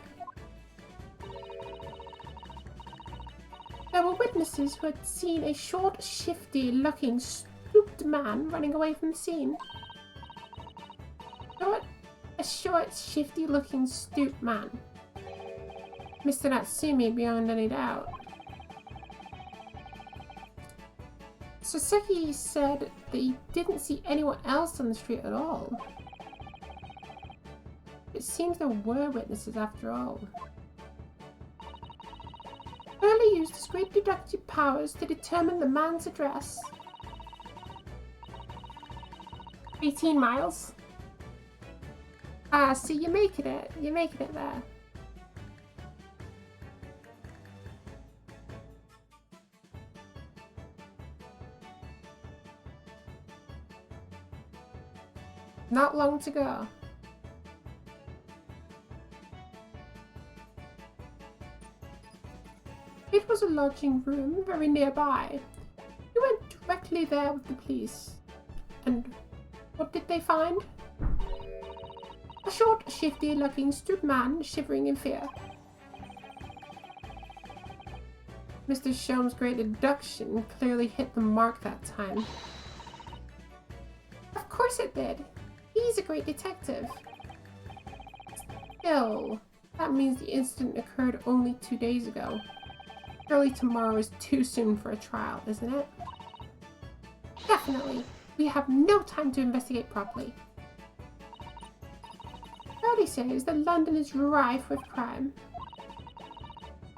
S1: There were witnesses who had seen a short, shifty-looking, stooped man running away from the scene. A short, shifty-looking, stooped man. Mr. Natsume beyond any doubt. Soseki said that he didn't see anyone else on the street at all. It seems there were witnesses after all. Hurley used his great deductive powers to determine the man's address. 18 miles. Ah, see, you're making it. You're making it there. Not long to go. It was a lodging room very nearby. We went directly there with the police. And what did they find? A short, shifty-looking stood man, shivering in fear. Mr. Sholmes' great deduction clearly hit the mark that time. Of course it did. He's a great detective. Still, that means the incident occurred only 2 days ago. Surely tomorrow is too soon for a trial, isn't it? Definitely. We have no time to investigate properly. Bertie says that London is rife with crime.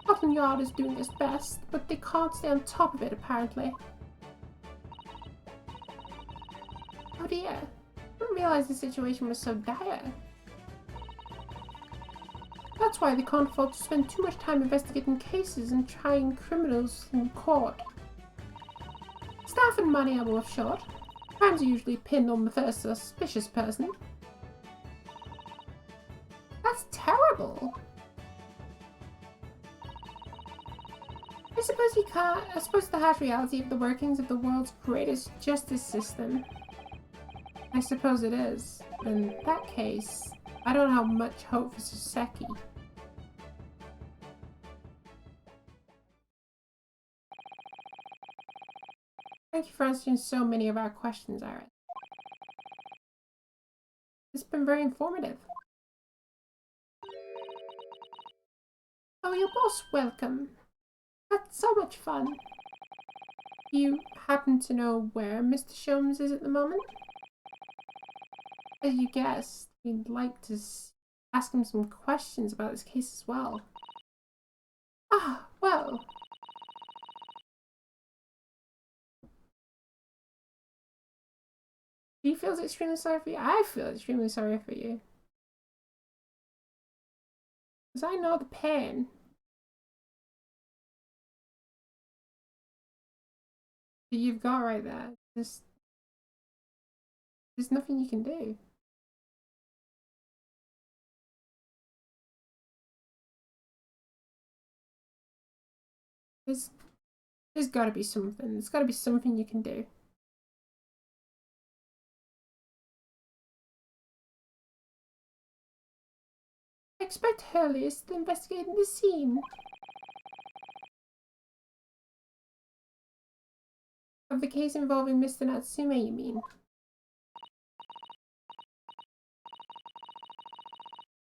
S1: Scotland Yard is doing its best, but they can't stay on top of it, apparently. Oh dear. I didn't realize the situation was so dire. That's why they can't afford to spend too much time investigating cases and trying criminals in court. Staff and money are both short. Crimes are usually pinned on the first suspicious person. That's terrible. I suppose the harsh reality of the workings of the world's greatest justice system. I suppose it is. In that case, I don't have much hope for Soseki. Thank you for answering so many of our questions, Iris. It's been very informative. Oh, you're most welcome. That's so much fun. Do you happen to know where Mr. Sholmes is at the moment? As you guessed, we'd like to ask him some questions about this case as well. Ah, well. He feels extremely sorry for you. I feel extremely sorry for you. Because I know the pain. That you've got right there. There's nothing you can do. There's gotta be something. There's gotta be something you can do. I expect Hurley is still investigating the scene. Of the case involving Mr. Natsume, you mean?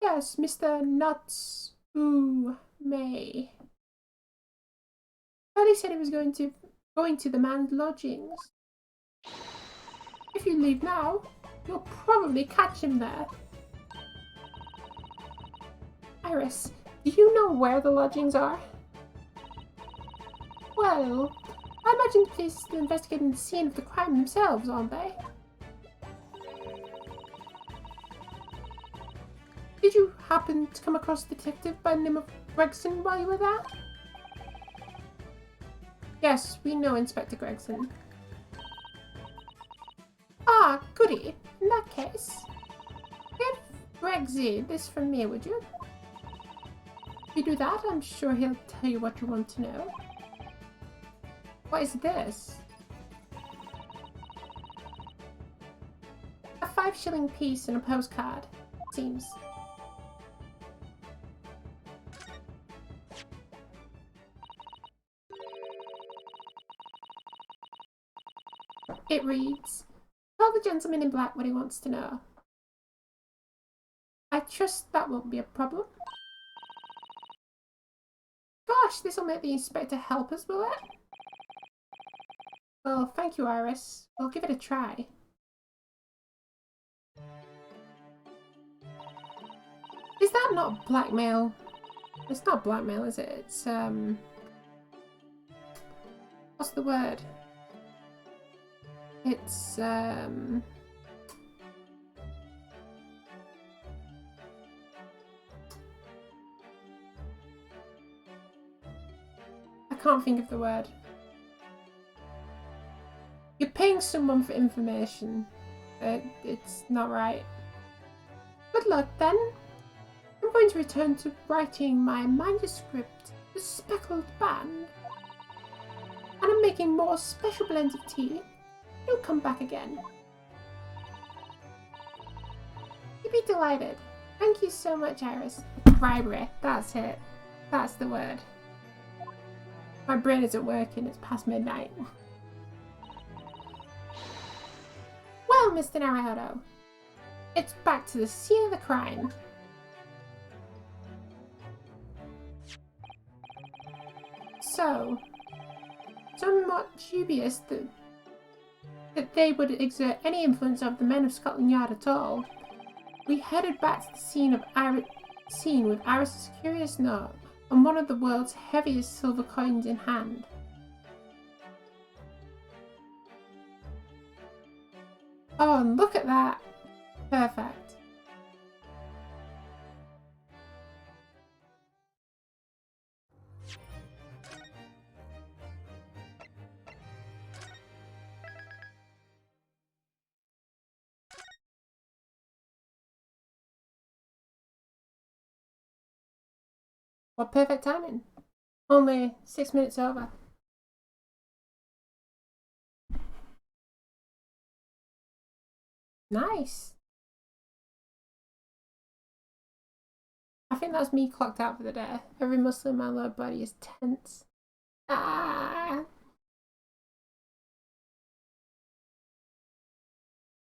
S1: Yes, Mr. Natsume. Hurley said he was going to the man's lodgings. If you leave now, you'll probably catch him there. Iris, do you know where the lodgings are? Well, I imagine the police are investigating the scene of the crime themselves, aren't they? Did you happen to come across a detective by the name of Gregson while you were there? Yes, we know Inspector Gregson. Ah, goody. In that case, give Gregsy this from me, would you? If you do that, I'm sure he'll tell you what you want to know. What is this? A 5-shilling piece and a postcard, it seems. It reads, tell the gentleman in black what he wants to know. I trust that won't be a problem. Gosh, this'll make the inspector help us, will it? Well, thank you, Iris. We'll give it a try. Is that not blackmail? It's not blackmail, is it? It's, what's the word? It's, I can't think of the word. You're paying someone for information. It's not right. Good luck then. I'm going to return to writing my manuscript, The Speckled Band. And I'm making more special blends of tea. You'll come back again. You'd be delighted. Thank you so much, Iris. Bribery, that's it. That's the word. My brain isn't working, it's past midnight. Well, Mr. Naruto, it's back to the scene of the crime. So, somewhat dubious that they would exert any influence over the men of Scotland Yard at all, we headed back to the scene with Iris' curious note and one of the world's heaviest silver coins in hand. Oh, and look at that! Perfect. What perfect timing. Only 6 minutes over. Nice. I think that's me clocked out for the day. Every muscle in my lower body is tense. Ah!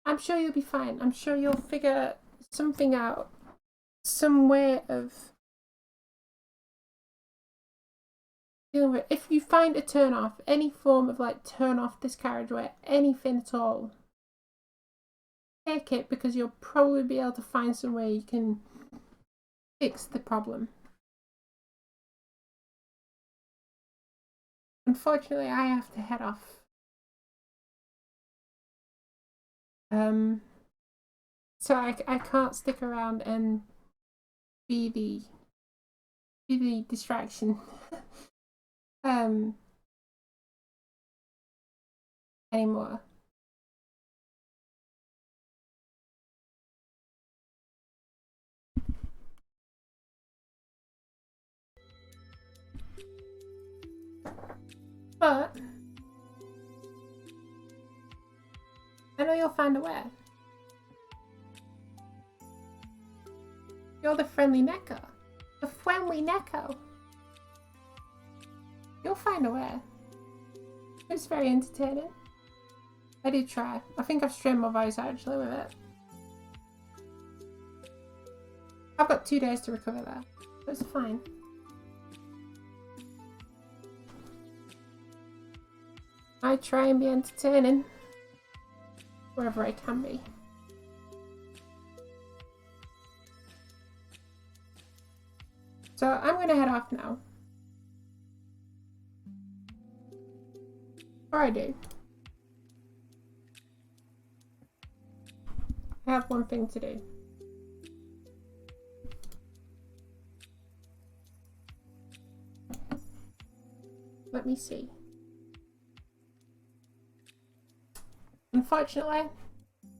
S1: I'm sure you'll be fine. I'm sure you'll figure something out. Some way of dealing with it. If you find a turn off, any form of like turn off this carriageway, anything at all, take it, because you'll probably be able to find some way you can fix the problem. Unfortunately, I have to head off. So I can't stick around and be the distraction anymore. But I know you'll find a way. You're the friendly Neko. The friendly Neko. You'll find a way. It's very entertaining. I did try. I think I've strained my voice actually with it. I've got 2 days to recover that. So it's fine. I try and be entertaining wherever I can be. So I'm gonna head off now. Or I do. I have one thing to do. Let me see. Unfortunately,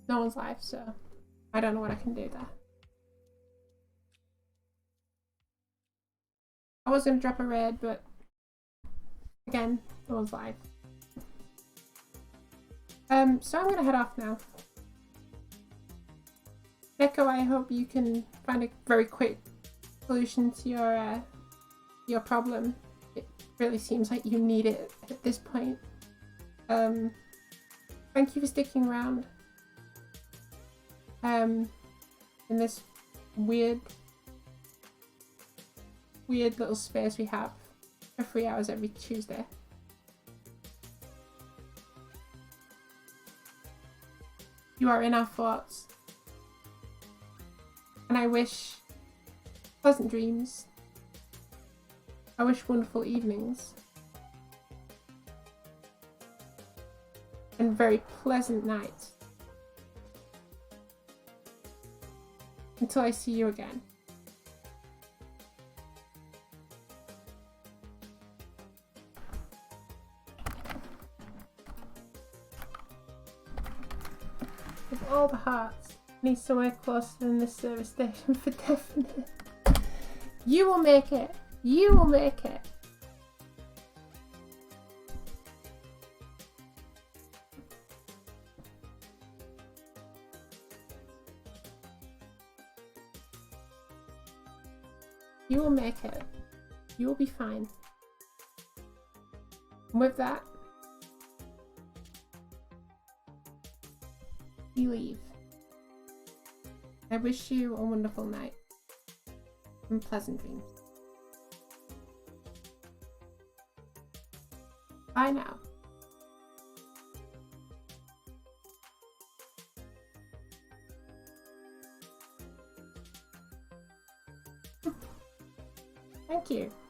S1: no one's live, so I don't know what I can do there. I was going to drop a raid, but again, no one's live. So I'm going to head off now. Neko, I hope you can find a very quick solution to your problem. It really seems like you need it at this point. Thank you for sticking around in this weird little space we have for 3 hours every Tuesday. You are in our thoughts, and I wish pleasant dreams. I wish wonderful evenings and very pleasant nights until I see you again. With all the hearts, I need somewhere closer than this service station for definite. You will make it. You will make it. You will make it. You will be fine. And with that, you leave. I wish you a wonderful night and pleasant dreams. Bye now. Thank you.